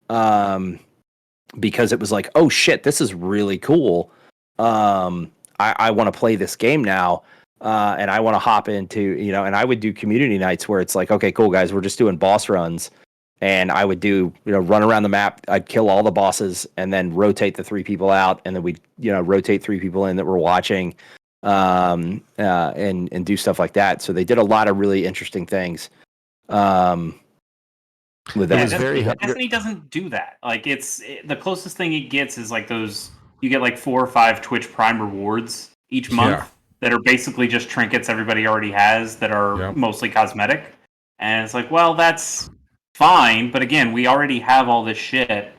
Because it was like, oh shit, this is really cool. I want to play this game now. And I want to hop into, and I would do community nights where it's like, okay, cool guys, we're just doing boss runs. And I would do, run around the map. I'd kill all the bosses and then rotate the 3 people out. And then we'd, rotate 3 people in that were watching, and do stuff like that. So they did a lot of really interesting things. With that. Destiny doesn't do that. Like the closest thing it gets is like those, you get like 4 or 5 Twitch Prime rewards each month that are basically just trinkets everybody already has that are mostly cosmetic. And it's like, well, that's fine, but again, we already have all this shit,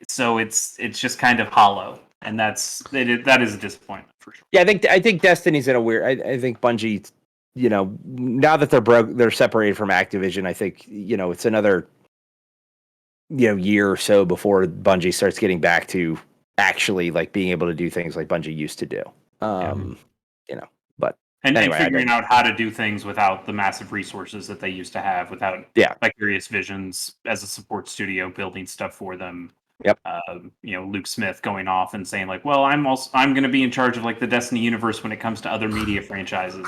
so it's just kind of hollow, and that is a disappointment for sure. Yeah, I think Destiny's in a weird. I think Bungie, now that they're separated from Activision, I think it's another year or so before Bungie starts getting back to actually like being able to do things like Bungie used to do. But anyway, and figuring out how to do things without the massive resources that they used to have, without Vicarious Visions as a support studio building stuff for them. Yep. Luke Smith going off and saying like, well, I'm going to be in charge of like the Destiny universe when it comes to other media franchises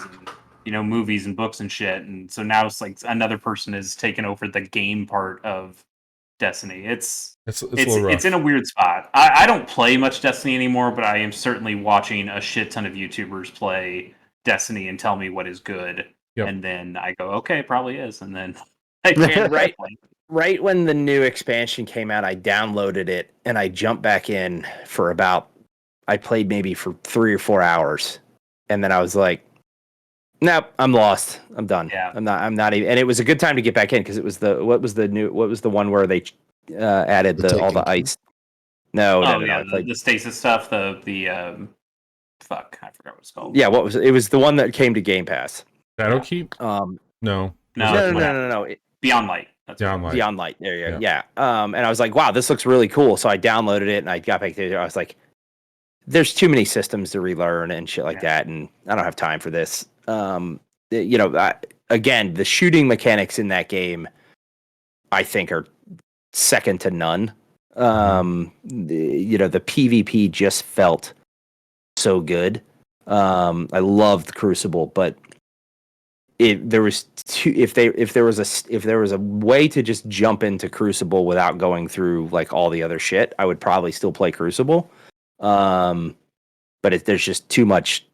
and movies and books and shit. And so now it's like another person is taking over the game part of Destiny. It's in a weird spot. I don't play much Destiny anymore, but I am certainly watching a shit ton of YouTubers play Destiny and tell me what is good. Yep. And then I go, okay, it probably is. And then I can't right when the new expansion came out, I downloaded it and I jumped back in for I played maybe for 3 or 4 hours. And then I was like, nope, I'm lost. I'm done. Yeah. I'm not even, and it was a good time to get back in because it was what was the one where they added all the ice? No. The stasis stuff, fuck, I forgot what it's called. Yeah, it was the one that came to Game Pass. Shadowkeep? No. Beyond Light. That's Beyond Light. Beyond Light. There you go. Yeah. And I was like, wow, this looks really cool. So I downloaded it and I got back there. I was like, there's too many systems to relearn and shit like that, and I don't have time for this. Again, the shooting mechanics in that game, I think, are second to none. The PvP just felt so good. I loved Crucible, but if there was a way to just jump into Crucible without going through like all the other shit, I would probably still play Crucible. But there's just too much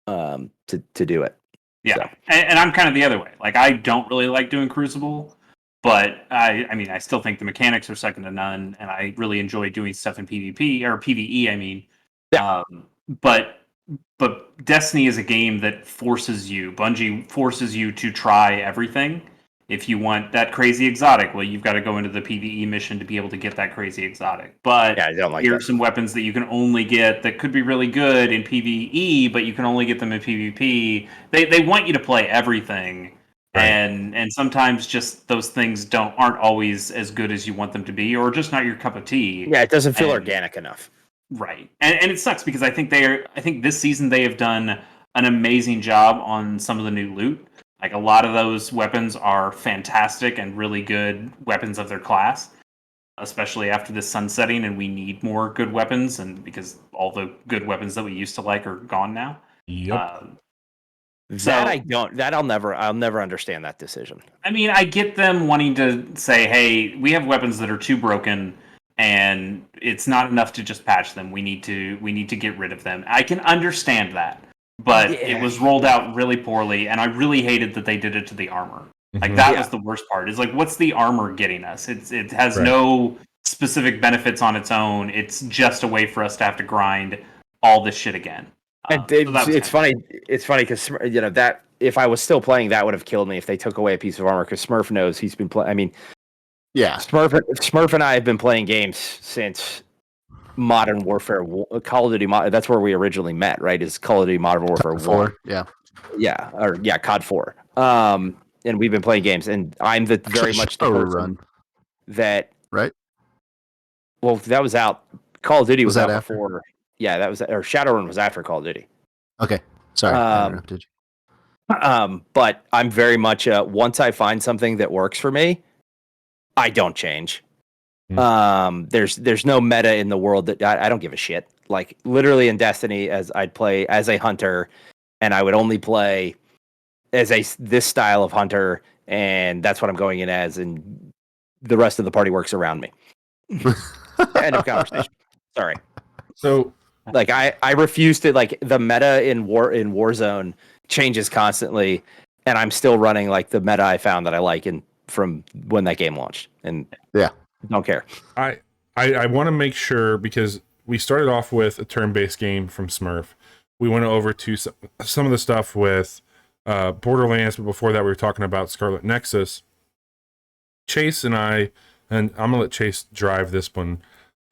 to do it. Yeah, so. And I'm kind of the other way. Like, I don't really like doing Crucible, but I still think the mechanics are second to none, and I really enjoy doing stuff in PvP or PvE. I mean, but Destiny is a game that Bungie forces you to try everything. If you want that crazy exotic, well, you've got to go into the PvE mission to be able to get that crazy exotic. But here are some weapons that you can only get that could be really good in PvE, but you can only get them in PvP. They want you to play everything, right. And sometimes just those things aren't always as good as you want them to be, or just not your cup of tea. Yeah, it doesn't feel organic enough. Right, and it sucks because I think this season they have done an amazing job on some of the new loot. Like a lot of those weapons are fantastic and really good weapons of their class, especially after this sunsetting, and we need more good weapons, and because all the good weapons that we used to like are gone now. Yep. I'll never understand that decision. I mean, I get them wanting to say, hey, we have weapons that are too broken and it's not enough to just patch them. We need to get rid of them. I can understand that. But it was rolled out really poorly, and I really hated that they did it to the armor. Like that was the worst part. Is like, what's the armor getting us? It has no specific benefits on its own. It's just a way for us to have to grind all this shit again. It's funny. It's funny because that if I was still playing, that would have killed me if they took away a piece of armor. Because Smurf knows he's been playing. I mean, yeah, Smurf and I have been playing games since Modern Warfare, Call of Duty. That's where we originally met, right? Is Call of Duty Modern Warfare 1? COD 4. And we've been playing games, and I'm very much the person that right. Well, that was out. Call of Duty was out before. Yeah, that was, or Shadowrun was after Call of Duty. Okay, sorry, I interrupted you. But I'm very much once I find something that works for me, I don't change. There's no meta in the world that I don't give a shit. Like literally in Destiny, as I'd play as a hunter, and I would only play as this style of hunter, and that's what I'm going in as, and the rest of the party works around me. End of conversation. Sorry. So, like I refuse to, like, the meta in Warzone changes constantly, and I'm still running like the meta I found that I like from when that game launched, and don't care. I want to make sure, because we started off with a turn-based game from Smurf. We went over to some of the stuff with Borderlands, but before that we were talking about Scarlet Nexus. Chase and I, and I'm gonna let Chase drive this one,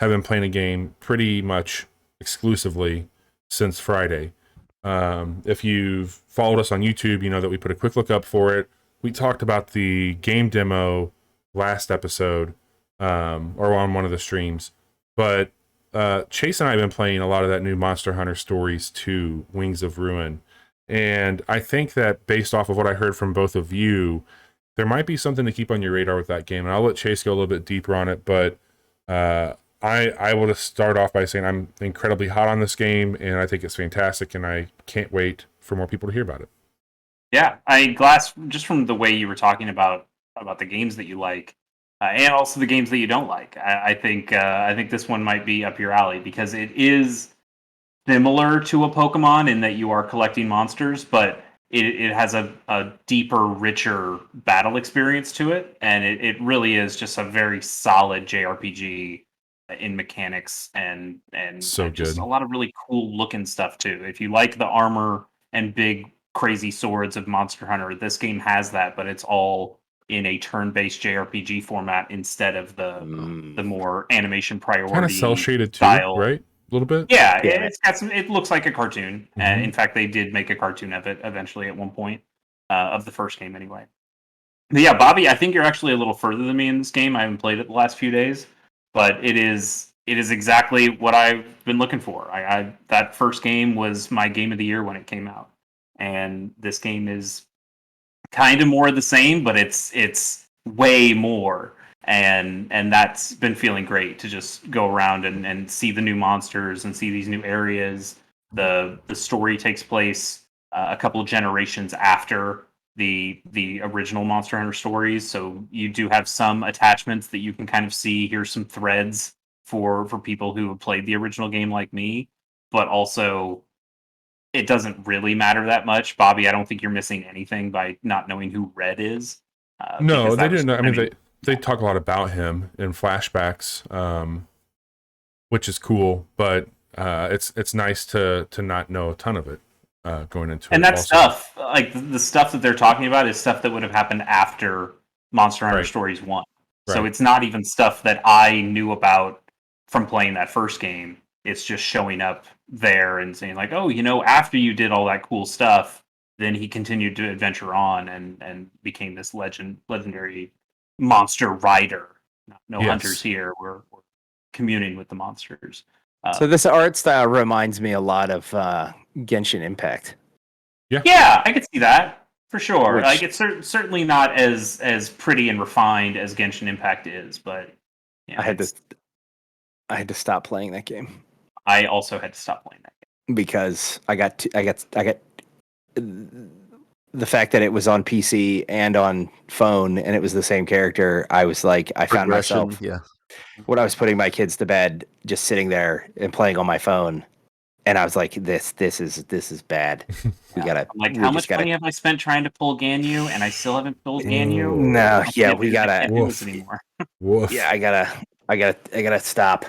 have been playing a game pretty much exclusively since Friday. If you've followed us on YouTube, you know that we put a quick look up for it. We talked about the game demo last episode, or on one of the streams. But Chase and I have been playing a lot of that new Monster Hunter Stories 2, Wings of Ruin. And I think that based off of what I heard from both of you, there might be something to keep on your radar with that game. And I'll let Chase go a little bit deeper on it. But I will just start off by saying I'm incredibly hot on this game, and I think it's fantastic, and I can't wait for more people to hear about it. Yeah, Glass, just from the way you were talking about the games that you like, and also the games that you don't like, I think this one might be up your alley, because it is similar to a Pokemon in that you are collecting monsters, but it has a deeper, richer battle experience to it, and it really is just a very solid JRPG in mechanics and so just good. A lot of really cool looking stuff too. If you like the armor and big crazy swords of Monster Hunter, this game has that, but it's all in a turn-based JRPG format instead of the more animation priority kind of cell shaded style. Too, right? A little bit. Yeah, it's got some. It looks like a cartoon. And in fact, they did make a cartoon of it eventually at one point of the first game, anyway. But yeah, Bobby, I think you're actually a little further than me in this game. I haven't played it the last few days, but it is exactly what I've been looking for. That first game was my game of the year when it came out, and this game is kind of more of the same, but it's way more. And that's been feeling great to just go around and see the new monsters and see these new areas. The story takes place a couple of generations after the original Monster Hunter stories, so you do have some attachments that you can kind of see. Here's some threads for people who have played the original game like me, but also it doesn't really matter that much. Bobby, I don't think you're missing anything by not knowing who Red is. No, they didn't know. I mean, they talk a lot about him in flashbacks, which is cool, but it's nice to not know a ton of it going into it. And that stuff, like the stuff that they're talking about, is stuff that would have happened after Monster Hunter Stories 1. Right. So it's not even stuff that I knew about from playing that first game. It's just showing up there and saying like, oh, after you did all that cool stuff, then he continued to adventure on and became this legendary monster rider. No hunters here. We're communing with the monsters. So this art style reminds me a lot of Genshin Impact. Yeah, I could see that. For sure. Which- Like it's certainly not as pretty and refined as Genshin Impact is, but I had to stop playing that game. I also had to stop playing that game because I got the fact that it was on PC and on phone and it was the same character. I was like, I found myself when I was putting my kids to bed, just sitting there and playing on my phone, and I was like, this is bad. We gotta. I'm like, how much money have I spent trying to pull Ganyu, and I still haven't pulled Ganyu? No, yeah, we gotta. I can't do this anymore. Woof. Yeah, I gotta stop.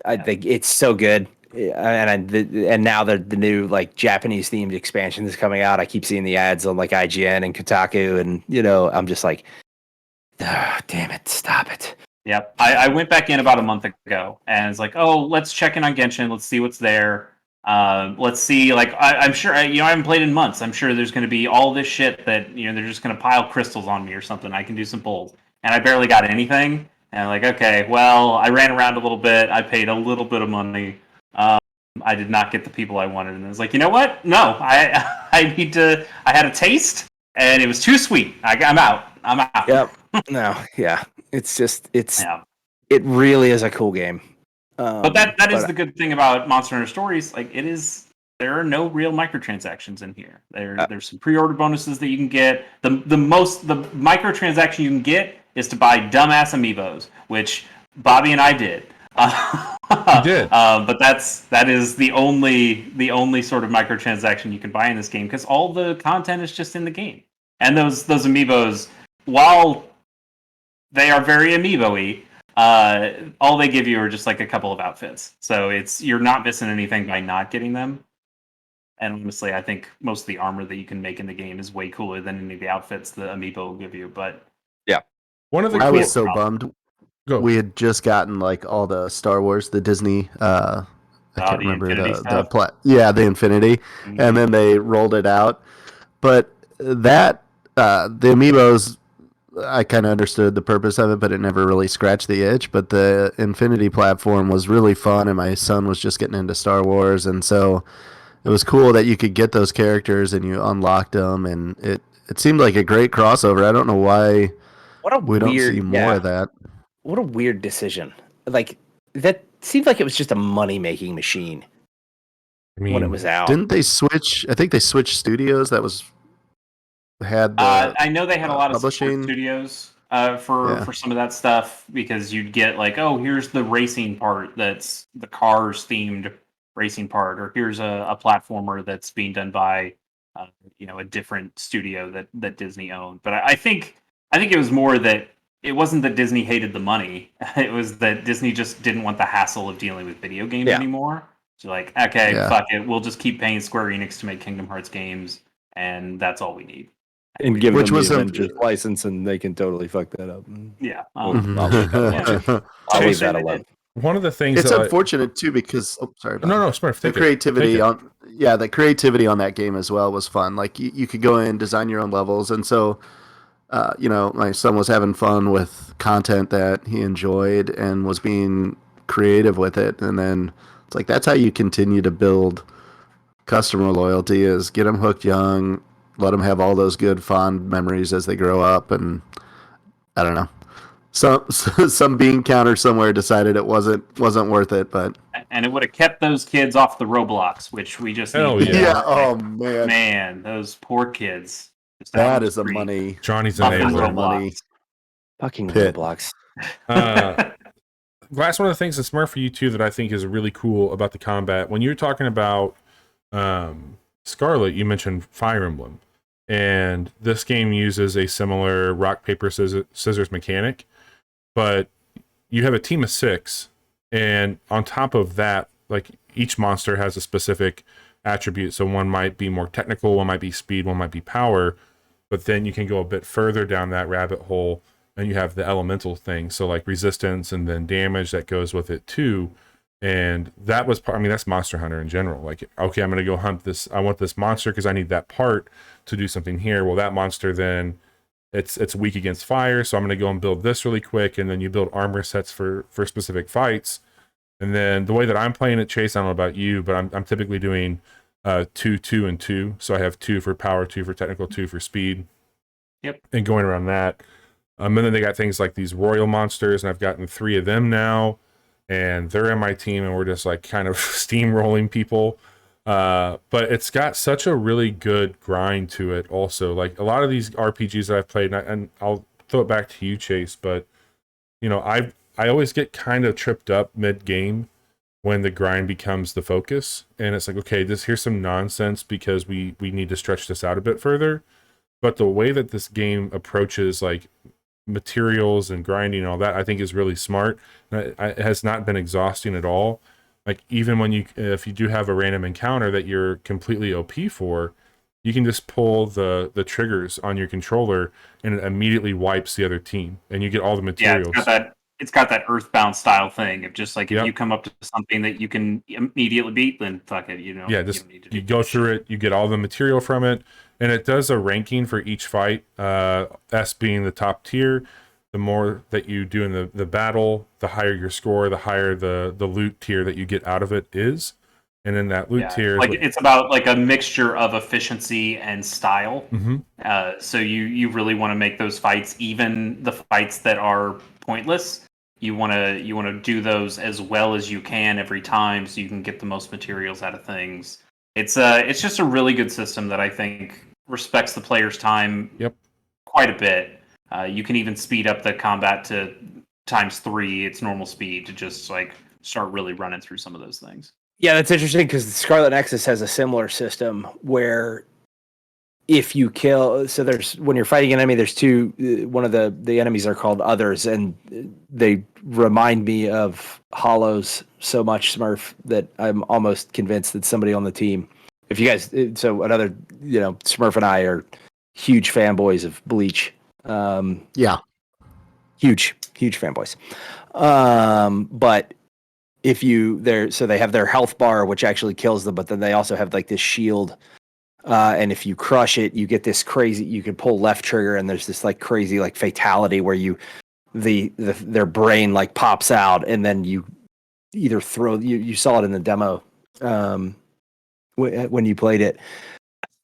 I think it's so good. And now the new like Japanese themed expansion is coming out. I keep seeing the ads on like IGN and Kotaku, and I'm just like, damn it, stop it. Yep, I went back in about a month ago, and it's like, oh, let's check in on Genshin. Let's see what's there. Let's see. Like, I'm sure I haven't played in months. I'm sure there's going to be all this shit that they're just going to pile crystals on me or something. I can do some pulls, and I barely got anything. And I'm like, okay, well, I ran around a little bit. I paid a little bit of money. I did not get the people I wanted, and I was like, you know what? No, I need to. I had a taste, and it was too sweet. I'm out. Yep. No. Yeah. It's just it really is a cool game. But that is the good thing about Monster Hunter Stories. Like there are no real microtransactions in here. There's some pre-order bonuses that you can get. The microtransaction you can get is to buy dumbass amiibos, which Bobby and I did. You did. But that is the only sort of microtransaction you can buy in this game, because all the content is just in the game. And those amiibos, while they are very amiibo-y, all they give you are just like a couple of outfits. So you're not missing anything by not getting them. And honestly, I think most of the armor that you can make in the game is way cooler than any of the outfits the amiibo will give you. But yeah, I was so bummed. We had just gotten like all the Star Wars, the Disney. I can't remember the Infinity, mm-hmm. And then they rolled it out. But that the amiibos, I kind of understood the purpose of it, but it never really scratched the itch. But the Infinity platform was really fun, and my son was just getting into Star Wars, and so it was cool that you could get those characters and you unlocked them, and it seemed like a great crossover. I don't know why we don't see more of that. What a weird decision. Like, that seemed like it was just a money-making machine when it was out. Didn't they switch? I think they switched studios. I know they had a lot of publishing studios for some of that stuff, because you'd get like, oh, here's the racing part that's the cars themed racing part, or here's a platformer that's being done by a different studio that Disney owned. But I think it was more that it wasn't that Disney hated the money. It was that Disney just didn't want the hassle of dealing with video games anymore. So like, okay, fuck it, we'll just keep paying Square Enix to make Kingdom Hearts games, and that's all we need. And give them the Avengers license, and they can totally fuck that up. Yeah. I'll leave that alone. One of the things it's unfortunate too, because sorry about no Smurf, the creativity on that game as well was fun. Like you could go in, design your own levels, and so my son was having fun with content that he enjoyed and was being creative with it, and then it's like that's how you continue to build customer loyalty, is get them hooked young, let them have all those good fond memories as they grow up. And I don't know, some bean counter somewhere decided it wasn't worth it, but and it would have kept those kids off the Roblox, which we just oh man, those poor kids. That is a money. Johnny's enabler. Money. Fucking Roblox. Last one of the things that's smart for you too that I think is really cool about the combat. When you're talking about Scarlet, you mentioned Fire Emblem, and this game uses a similar rock paper scissors mechanic, but you have a team of 6, and on top of that, like each monster has a specific attribute. So one might be more technical, one might be speed, one might be power. But then you can go a bit further down that rabbit hole, and you have the elemental thing. So like resistance and then damage that goes with it too. And that was that's Monster Hunter in general. Like, okay, I'm going to go hunt this. I want this monster because I need that part to do something here. Well, that monster then it's weak against fire. So I'm going to go and build this really quick. And then you build armor sets for specific fights. And then the way that I'm playing it, Chase, I don't know about you, but I'm typically doing 2, 2, and 2. So I have 2 for power, 2 for technical, 2 for speed. Yep. And going around that. And then they got things like these royal monsters, and I've gotten 3 of them now. And they're in my team, and we're just like kind of steamrolling people. But it's got such a really good grind to it also. Like a lot of these RPGs that I've played, and I'll throw it back to you, Chase, but I always get kind of tripped up mid-game when the grind becomes the focus, and it's like, okay, here's some nonsense because we need to stretch this out a bit further. But the way that this game approaches like materials and grinding and all that, I think is really smart. It has not been exhausting at all. Like even when if you do have a random encounter that you're completely OP for, you can just pull the triggers on your controller and it immediately wipes the other team, and you get all the materials. Yeah, it's got that Earthbound style thing of just like if you come up to something that you can immediately beat, then fuck it, Yeah, just you go through it, you get all the material from it, and it does a ranking for each fight. S being the top tier. The more that you do in the battle, the higher your score, the higher the loot tier that you get out of it is. And then that loot tier, like it's about like a mixture of efficiency and style. Mm-hmm. So you really want to make those fights, even the fights that are pointless. You want to do those as well as you can every time, so you can get the most materials out of things. It's just a really good system that I think respects the player's time. Quite a bit. You can even speed up the combat to ×3 its normal speed to just like start really running through some of those things. Yeah, that's interesting because the Scarlet Nexus has a similar system where if you kill, so there's when you're fighting an enemy, there's 2. One of the enemies are called others, and they remind me of Hollows so much, Smurf, that I'm almost convinced that somebody on the team. If you guys, so another, Smurf and I are huge fanboys of Bleach. Huge fanboys. But if so they have their health bar, which actually kills them, but then they also have like this shield. And if you crush it, you get this crazy, you can pull left trigger and there's this like crazy, like fatality where their brain like pops out and then you either you saw it in the demo, when you played it.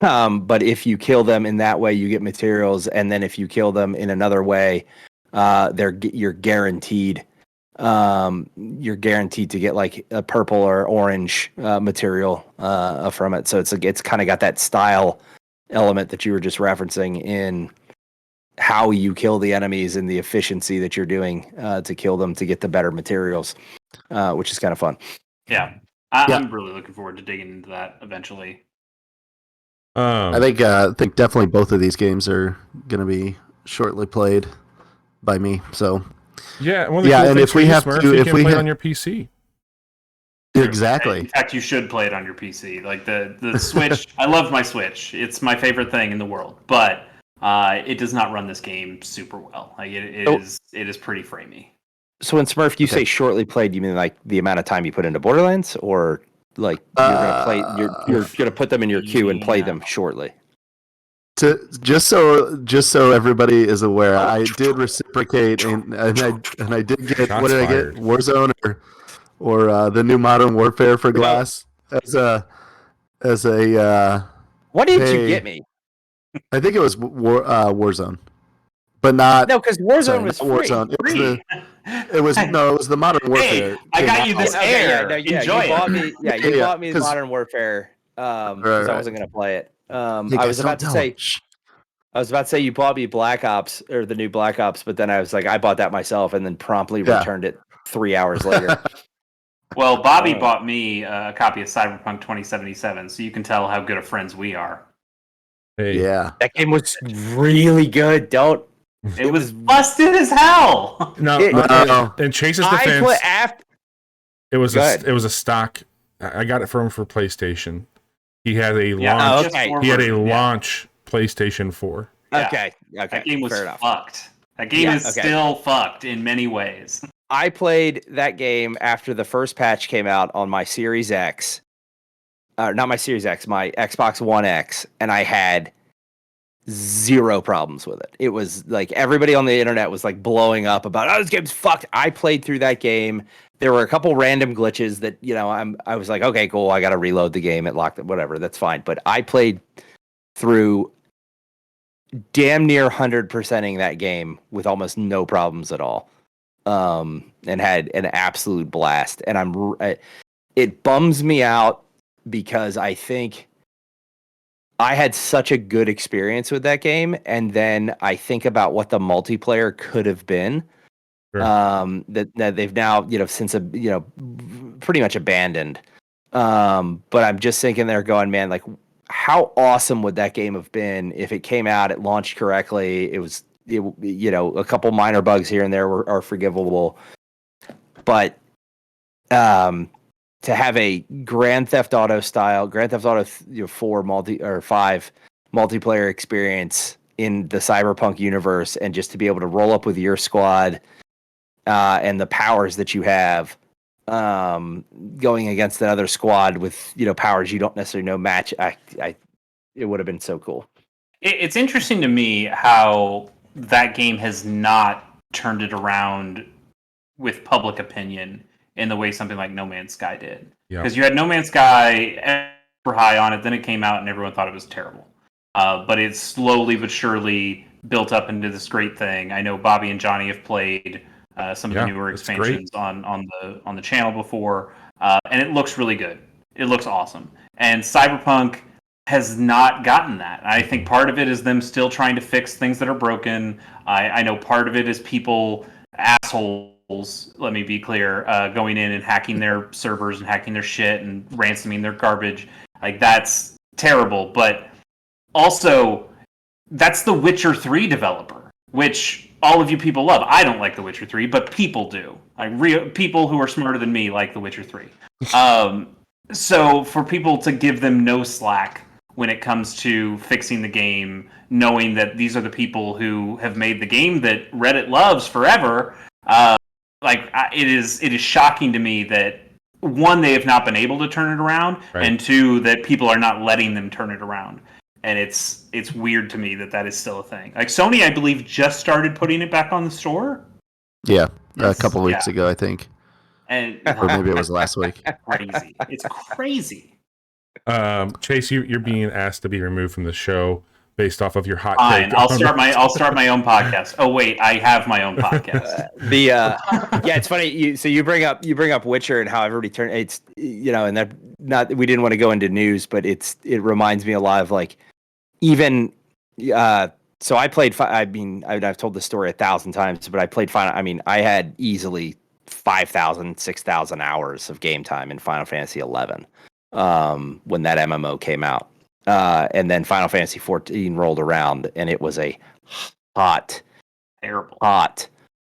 But if you kill them in that way, you get materials. And then if you kill them in another way, you're guaranteed to get like a purple or orange material from it. So it's kind of got that style element that you were just referencing in how you kill the enemies and the efficiency that you're doing to kill them to get the better materials, which is kind of fun. Yeah. I'm really looking forward to digging into that eventually. I think definitely both of these games are going to be shortly played by me. So yeah, cool and if we have Smurf, to, if we play it on your PC, exactly. In fact, you should play it on your PC. Like the Switch, I love my Switch. It's my favorite thing in the world, but it does not run this game super well. Like it is pretty framey. So when Smurf, you say shortly played, you mean like the amount of time you put into Borderlands, or like you're gonna play, you're gonna put them in your queue and play them shortly? Just so everybody is aware, I did reciprocate and I did get Shots what did fired. I get? Warzone or the new Modern Warfare for Glass as a What did you get me? I think it was Warzone, but not because Warzone was free. Warzone. It was the Modern Warfare. Hey, I got you this air. Enjoy it. You bought me Modern Warfare because I wasn't going to play it. I was about to say you bought me Black Ops or the new Black Ops, but then I was like, I bought that myself and then promptly returned it 3 hours later. Well, Bobby bought me a copy of Cyberpunk 2077, so you can tell how good of friends we are. Hey. Yeah, that game was really good. It was busted as hell. No. In Chase's defense, it was a stock. I got it from for PlayStation. He had a launch. He had a launch PlayStation 4. Okay. That game was fucked. That game is still fucked in many ways. I played that game after the first patch came out on my Series X. Not my Series X, my Xbox One X, and I had zero problems with it. It was like everybody on the internet was like blowing up about, oh, this game's fucked. I played through that game. There were a couple random glitches that, I was like, okay, cool. I got to reload the game. It locked it, whatever. That's fine. But I played through damn near 100%ing that game with almost no problems at all. And had an absolute blast. And it bums me out because I think I had such a good experience with that game, and then I think about what the multiplayer could have been. Sure. That they've now, since pretty much abandoned. But I'm just thinking there, going, man, like, how awesome would that game have been if it came out, it launched correctly, a couple minor bugs here and there are forgivable, but to have a Grand Theft Auto 4 or 5 multiplayer experience in the Cyberpunk universe, and just to be able to roll up with your squad and the powers that you have, going against another squad with powers you don't necessarily know match, it would have been so cool. It's interesting to me how that game has not turned it around with public opinion in the way something like No Man's Sky did. Because you had No Man's Sky super high on it, then it came out and everyone thought it was terrible. But it slowly but surely built up into this great thing. I know Bobby and Johnny have played some of the newer expansions on the channel before, and it looks really good. It looks awesome. And Cyberpunk has not gotten that. I think part of it is them still trying to fix things that are broken. I know part of it is people, assholes, let me be clear, going in and hacking their servers and hacking their shit and ransoming their garbage. Like, that's terrible. But also, that's the Witcher 3 developer, which all of you people love. I don't like The Witcher 3, but people do. Like, real people who are smarter than me like The Witcher 3. So for people to give them no slack when it comes to fixing the game, knowing that these are the people who have made the game that Reddit loves forever, it is shocking to me that, one, they have not been able to turn it around, and two, that people are not letting them turn it around. And it's weird to me that is still a thing. Like, Sony, I believe, just started putting it back on the store. Yeah, a couple weeks ago, I think. And or maybe it was last week. Crazy. It's crazy. Chase, you're being asked to be removed from the show based off of your hot take. I'll start my own podcast. Oh wait, I have my own podcast. It's funny. You bring up Witcher and how everybody turned. It's and that not we didn't want to go into news, but it reminds me a lot of, like, even. So I played. I've told this story 1,000 times, but I played Final. I mean, I had easily 5,000, 6,000 hours of game time in Final Fantasy 11 when that MMO came out. And then Final Fantasy 14 rolled around, and it was a terrible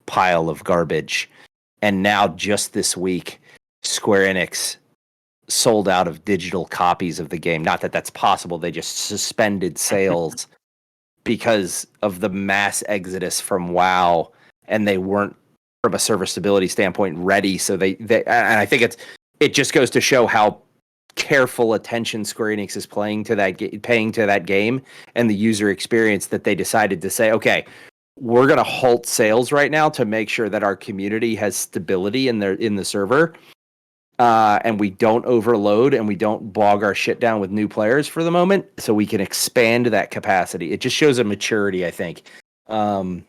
pile of garbage. And now, just this week, Square Enix sold out of digital copies of the game. Not that that's possible. They just suspended sales because of the mass exodus from WoW, and they weren't, from a serviceability standpoint, ready. So they and I think it just goes to show how careful attention Square Enix is paying to that game and the user experience, that they decided to say, okay, we're going to halt sales right now to make sure that our community has stability in the server, and we don't overload and we don't bog our shit down with new players for the moment, so we can expand that capacity. It just shows a maturity, I think, in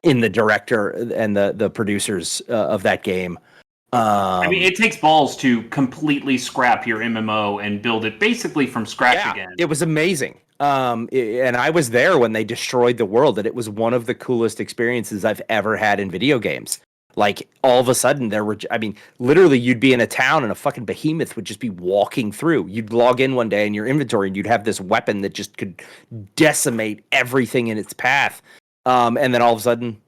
the director and the producers of that game. I mean, it takes balls to completely scrap your MMO and build it basically from scratch again. It was amazing. And I was there when they destroyed the world, and it was one of the coolest experiences I've ever had in video games. Like, all of a sudden, literally, you'd be in a town and a fucking behemoth would just be walking through. You'd log in one day in your inventory and you'd have this weapon that just could decimate everything in its path. And then all of a sudden,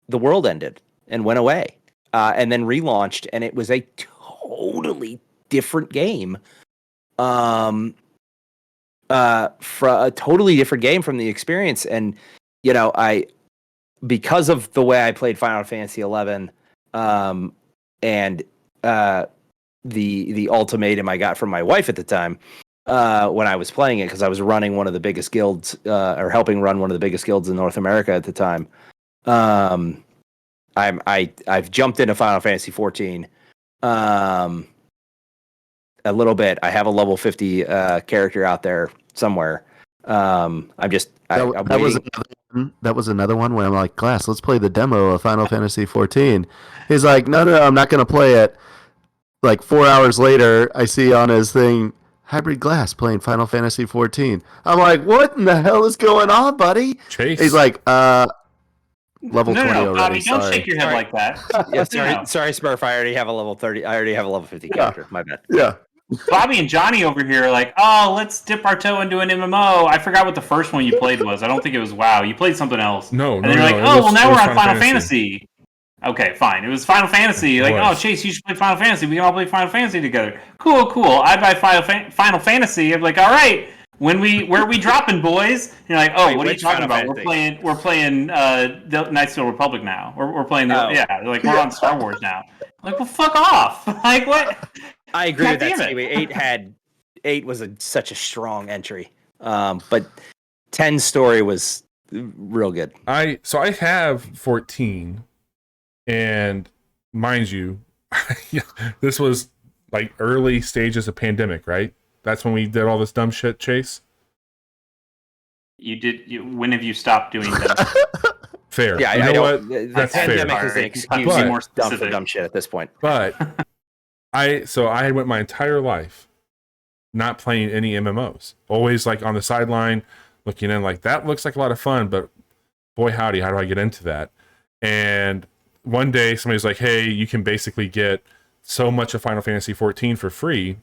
the world ended and went away. And then relaunched, and it was a totally different game. For a totally different game from the experience. And, because of the way I played Final Fantasy 11, and the ultimatum I got from my wife at the time, when I was playing it because I was running one of the biggest guilds or helping run one of the biggest guilds in North America at the time. I've jumped into Final Fantasy 14 a little bit. I have a level 50 character out there somewhere. That was another one where I'm like, Glass, let's play the demo of Final Fantasy 14. He's like, no, I'm not going to play it. Like 4 hours later, I see on his thing, Hybrid Glass playing Final Fantasy 14. I'm like, what in the hell is going on, buddy? Chase. He's like, level 20 Bobby, already. don't Sorry. shake your head like that. Sorry, Smurf. I already have a level 30. I already have a level 50 character. My bad. Yeah. Bobby and Johnny over here are like, oh, let's dip our toe into an MMO. I forgot what the first one you played was. I don't think it was WoW. You played something else. No, and then you're like, oh, well, now we're on Final Fantasy. Okay, fine. It was Final Fantasy. Like, oh, Chase, you should play Final Fantasy. We can all play Final Fantasy together. Cool. I buy Final Fantasy. I'm like, all right. Where are we dropping, boys? And you're like, oh, what are you talking about? Fantasy? We're playing the Knights of the Republic now. We're playing like we're on Star Wars now. I'm like, well, fuck off. Like, what? I agree with that. 8 was such a strong entry. But 10's story was real good. I have 14, and mind you, this was like early stages of pandemic, right? That's when we did all this dumb shit, Chase. When have you stopped doing that? Fair. Yeah, you know what? That's pandemic fair. Is an excuse for dumb shit at this point. But I had went my entire life not playing any MMOs. Always like on the sideline, looking in like, that looks like a lot of fun, but boy howdy, how do I get into that? And one day somebody's like, hey, you can basically get so much of Final Fantasy 14 for free.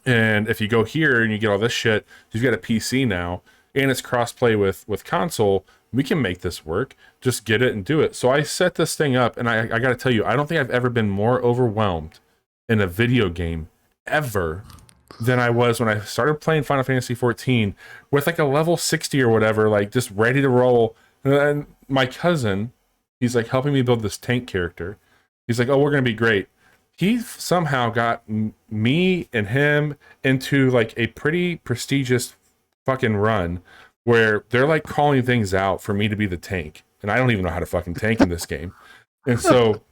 And if you go here and you get all this shit, you've got a PC now, and it's cross-play with console, we can make this work. Just get it and do it. So I set this thing up, and I got to tell you, I don't think I've ever been more overwhelmed in a video game ever than I was when I started playing Final Fantasy 14 with like a level 60 or whatever, like just ready to roll. And my cousin, he's like helping me build this tank character. He's like, oh, we're going to be great. He somehow got me and him into like a pretty prestigious fucking run where they're like calling things out for me to be the tank. And I don't even know how to fucking tank in this game. And so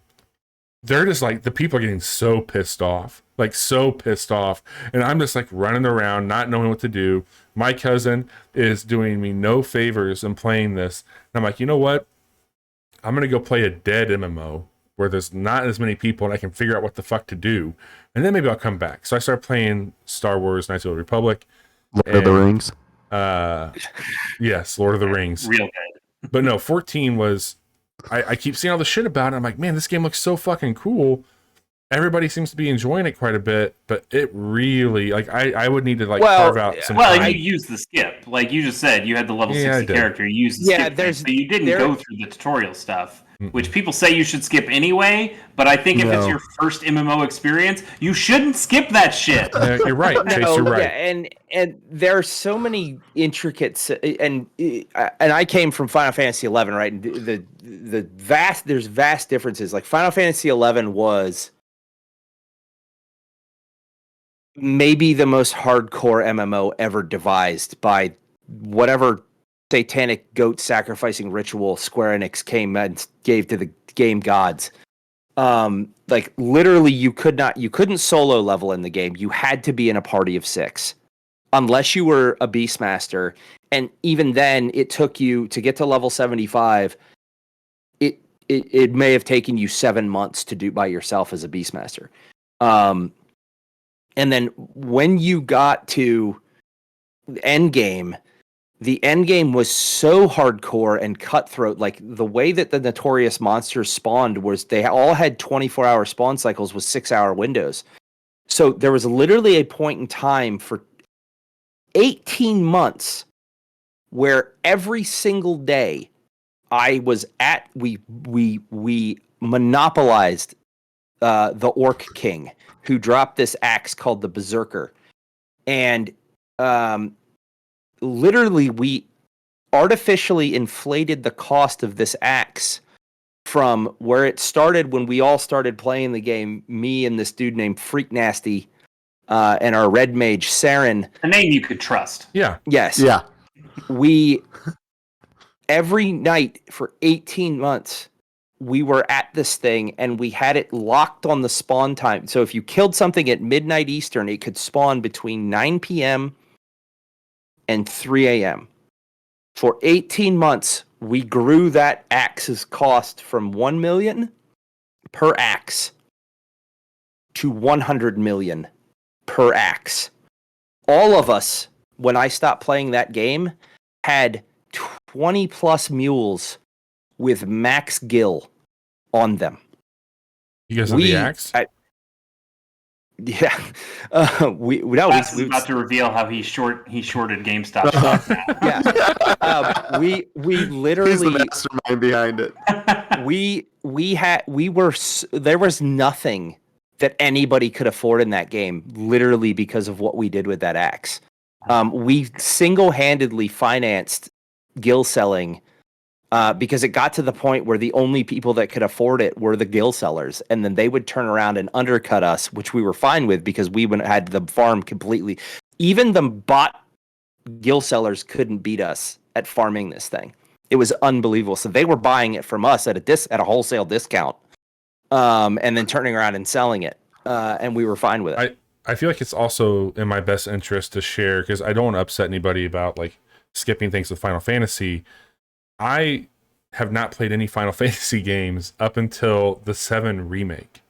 they're just like, the people are getting so pissed off. And I'm just like running around, not knowing what to do. My cousin is doing me no favors in playing this. And I'm like, you know what? I'm going to go play a dead MMO where there's not as many people and I can figure out what the fuck to do. And then maybe I'll come back. So I started playing Star Wars Knights of the Republic. Lord of the Rings. Yes, Lord of the Rings. Real good. But no, 14 was... I keep seeing all the shit about it. I'm like, man, this game looks so fucking cool. Everybody seems to be enjoying it quite a bit, but it really, like, I would need to like carve out some time. You used the skip. Like you just said, you had the level 60 character. You used the skip thing, but you didn't go through the tutorial stuff, which people say you should skip anyway, but I think if it's your first MMO experience, you shouldn't skip that shit. You're right, Chase, you're right. Yeah, and there are so many intricate, and I came from Final Fantasy 11, right? And there's vast differences. Like Final Fantasy 11 was maybe the most hardcore MMO ever devised by whatever satanic goat sacrificing ritual Square Enix came and gave to the game gods. Like literally you couldn't solo level in the game. You had to be in a party of 6 unless you were a Beastmaster. And even then it took you to get to level 75. It may have taken you 7 months to do by yourself as a Beastmaster. And then when you got to the end game was so hardcore and cutthroat. Like the way that the notorious monsters spawned was they all had 24-hour spawn cycles with 6-hour windows. So there was literally a point in time for 18 months where every single day I was we monopolized the Orc King, who dropped this axe called the Berserker. And literally, we artificially inflated the cost of this axe from where it started when we all started playing the game, me and this dude named Freak Nasty. and our red mage Saren. A name you could trust. Yeah. Yes. Yeah. We every night for 18 months we were at this thing and we had it locked on the spawn time. So if you killed something at midnight Eastern, it could spawn between 9 p.m. and 3 a.m. For 18 months, we grew that axe's cost from 1 million per axe to 100 million per axe. All of us, when I stopped playing that game, had 20 plus mules with max gil on them. Because of the axe? Yeah. We Max is about to reveal how he shorted GameStop stock now. Yeah. We literally. He's the mastermind behind it. There was nothing that anybody could afford in that game, literally because of what we did with that axe. We single-handedly financed gil selling because it got to the point where the only people that could afford it were the gil sellers, and then they would turn around and undercut us, which we were fine with because we had the farm completely. Even the bot gil sellers couldn't beat us at farming this thing. It was unbelievable. So they were buying it from us at a wholesale discount, and then turning around and selling it, and we were fine with it. I feel like it's also in my best interest to share, because I don't want to upset anybody about like skipping things with Final Fantasy. I have not played any Final Fantasy games up until the 7 remake.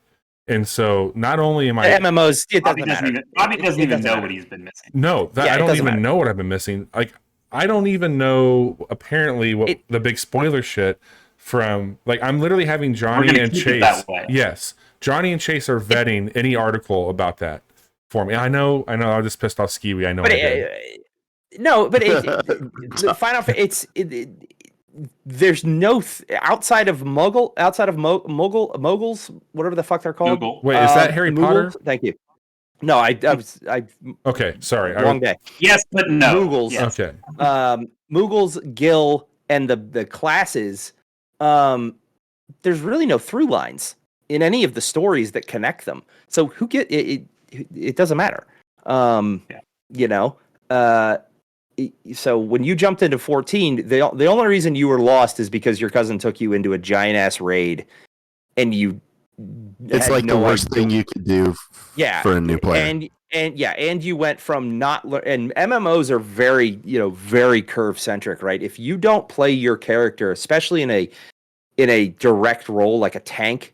And so not only am I... MMOs, it Bobby doesn't doesn't even know what he's been missing. No, I don't even know what I've been missing. Like, I don't even know, apparently, what the big spoiler shit from... Like, I'm literally having Johnny and Chase... Yes. Johnny and Chase are vetting any article about that for me. I know, I just pissed off Skiwi. I know but I did. No, but Final Fantasy, there's no outside of moguls, whatever the fuck they're called. Moogle. Wait, is that Harry Potter? Thank you. No, I okay, sorry. Wrong day. Yes, but no. Moogles. Yes. Okay. Moogles, Gil, and the classes. There's really no through lines in any of the stories that connect them. So who get it? It doesn't matter. You know. So when you jumped into 14, the only reason you were lost is because your cousin took you into a giant ass raid, and you. It's like the worst thing you could do. For a new player. And you went from and MMOs are very very curve centric, right? If you don't play your character, especially in a direct role like a tank,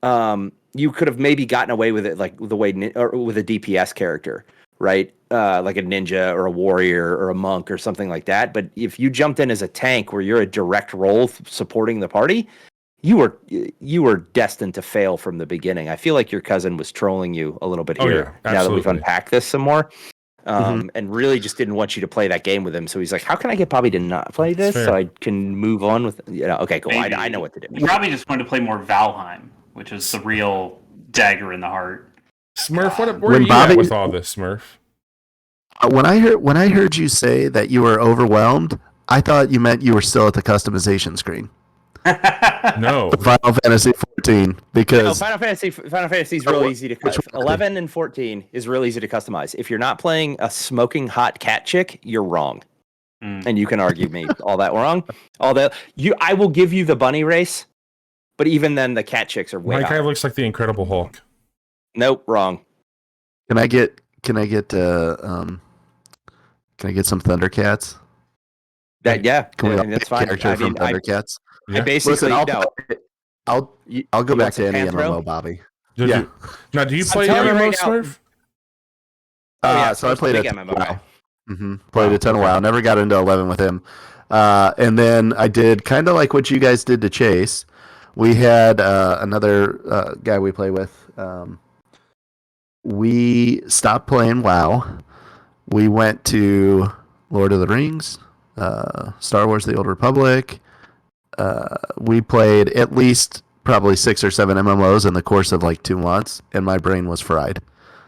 you could have maybe gotten away with it like the way or with a DPS character. Right, like a ninja or a warrior or a monk or something like that. But if you jumped in as a tank where you're a direct role supporting the party, you were destined to fail from the beginning. I feel like your cousin was trolling you a little bit here. Yeah, now that we've unpacked this some more, and really just didn't want you to play that game with him. So he's like, "How can I get Bobby to not play this so I can move on with?" Okay, cool. I know what to do. He probably just wanted to play more Valheim, which is the real dagger in the heart. Smurf, where are you at with all this, Smurf? When I heard you say that you were overwhelmed, I thought you meant you were still at the customization screen. No. Final Fantasy 14, because Final Fantasy is real easy to customize. 11 and 14 is real easy to customize. If you're not playing a smoking hot cat chick, you're wrong. And you can argue me all that wrong. I will give you the bunny race, but even then the cat chicks are way My guy higher. looks like the Incredible Hulk. Nope, wrong. Can I get some Thundercats? That's fine. Character from Thundercats. I basically I'll go back to any MMO, Bobby. Do you play MMO, Smurf? So I played a MMO. WoW. Played a ton of WoW. Never got into 11 with him. And then I did kind of like what you guys did to Chase. We had another guy we play with. We stopped playing WoW. We went to Lord of the Rings, Star Wars: The Old Republic. We played at least probably 6 or 7 MMOs in the course of like 2 months, and my brain was fried.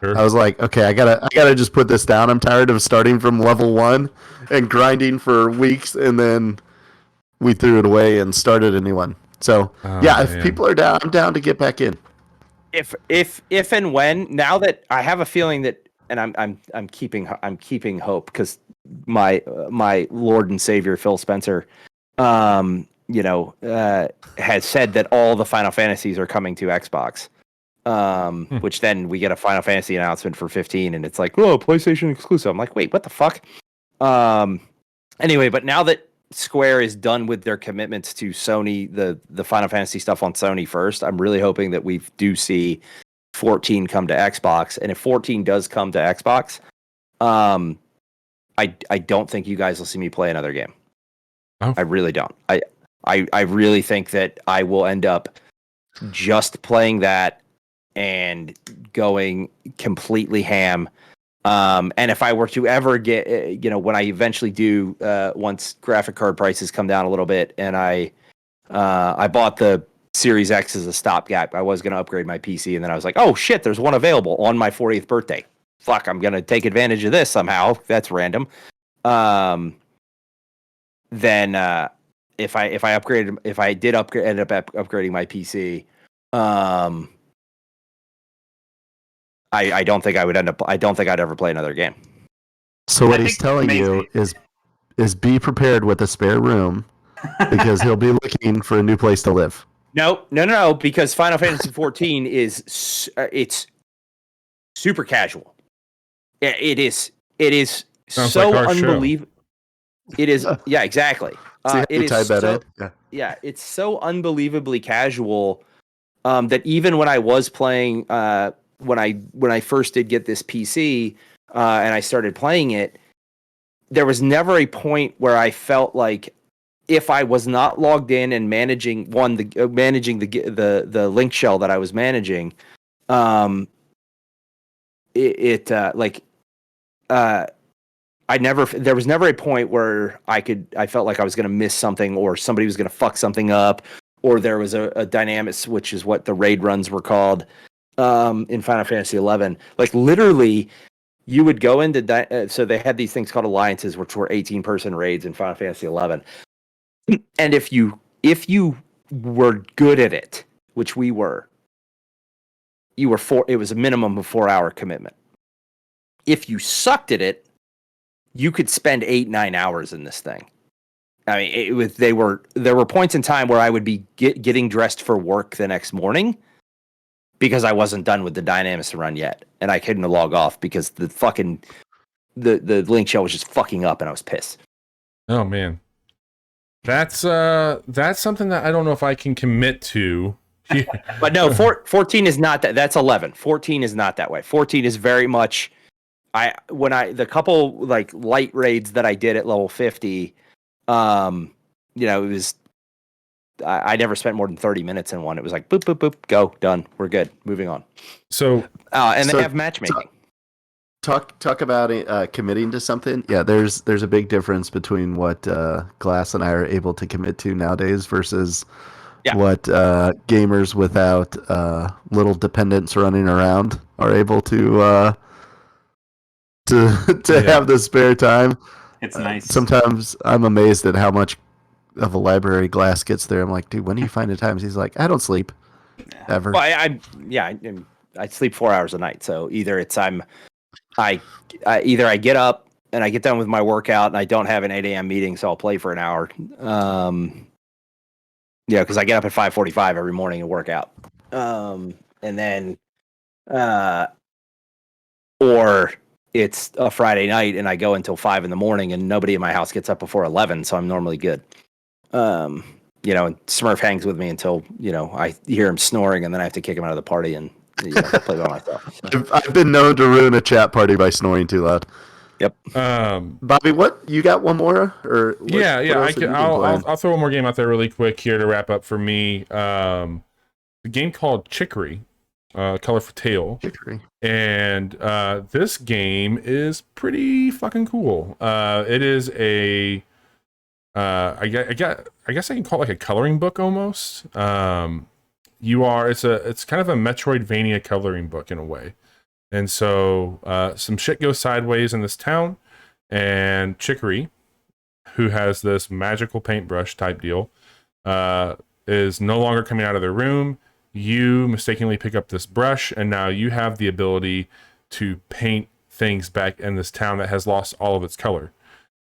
Sure. I was like, okay, I gotta just put this down. I'm tired of starting from level 1 and grinding for weeks, and then we threw it away and started a new one. So if people are down, I'm down to get back in. If and when, now that I have a feeling that I'm keeping hope because my Lord and Savior Phil Spencer, has said that all the Final Fantasies are coming to Xbox. Which then we get a Final Fantasy announcement for 15, and it's like, oh, PlayStation exclusive. I'm like, wait, what the fuck? Anyway, but now that Square is done with their commitments to Sony, the Final Fantasy stuff on Sony first, I'm really hoping that we do see 14 come to Xbox. And if 14 does come to Xbox, I don't think you guys will see me play another game. Oh. I really don't. I really think that I will end up just playing that and going completely ham. And if I were to ever get, when I eventually do, once graphic card prices come down a little bit, and I bought the Series X as a stopgap, I was going to upgrade my PC, and then I was like, oh shit, there's one available on my 40th birthday. Fuck, I'm going to take advantage of this somehow. That's random. Then if I did end up upgrading my PC, I don't think I would I don't think I'd ever play another game. So what he's telling you is be prepared with a spare room because he'll be looking for a new place to live. No, because Final Fantasy 14 it's super casual. It is Sounds so like unbelievable. It is, yeah, exactly. It is so, yeah, it's so unbelievably casual that even when I was playing, when I first did get this PC and I started playing it, there was never a point where I felt like if I was not logged in and managing the link shell that I was managing, there was never a point where I felt like I was going to miss something or somebody was going to fuck something up, or there was a dynamics, which is what the raid runs were called in Final Fantasy 11. Like literally, you would go into so they had these things called alliances, which were 18-person raids in Final Fantasy 11. And if you were good at it, which we were, it was a minimum of 4-hour commitment. If you sucked at it, you could spend 8-9 hours in this thing. I mean, there were points in time where I would be getting dressed for work the next morning because I wasn't done with the Dynamis run yet, and I couldn't log off because the fucking the link shell was just fucking up, and I was pissed. Oh man, that's something that I don't know if I can commit to. But no, 14 is not that. That's 11. 14 is not that way. 14 is very much. The couple like light raids that I did at level 50, it was. I never spent more than 30 minutes in one. It was like boop boop boop, go, done, we're good, moving on. So they have matchmaking. Talk about committing to something. Yeah, there's a big difference between what Glass and I are able to commit to nowadays versus what gamers without little dependents running around are able to have the spare time. It's nice. Sometimes I'm amazed at how much of a library Glass gets there. I'm like, dude, when do you find the times? He's like, I don't sleep ever. Well, I sleep 4 hours a night. So either I get up and I get done with my workout and I don't have an 8 a.m. meeting, so I'll play for an hour. Because I get up at 5:45 every morning and work out. And then, or it's a Friday night and I go until 5 a.m. and nobody in my house gets up before 11, so I'm normally good. And Smurf hangs with me until I hear him snoring, and then I have to kick him out of the party and play by myself. So. I've been known to ruin a chat party by snoring too loud. Yep. Bobby, what you got? One more? Or I'll throw one more game out there really quick here to wrap up for me. The game called Chicory, Colorful Tale. Chicory. And this game is pretty fucking cool. It is a I guess I can call it like a coloring book almost. It's kind of a Metroidvania coloring book in a way. And so some shit goes sideways in this town, and Chicory, who has this magical paintbrush type deal, is no longer coming out of their room. You mistakenly pick up this brush, and now you have the ability to paint things back in this town that has lost all of its color.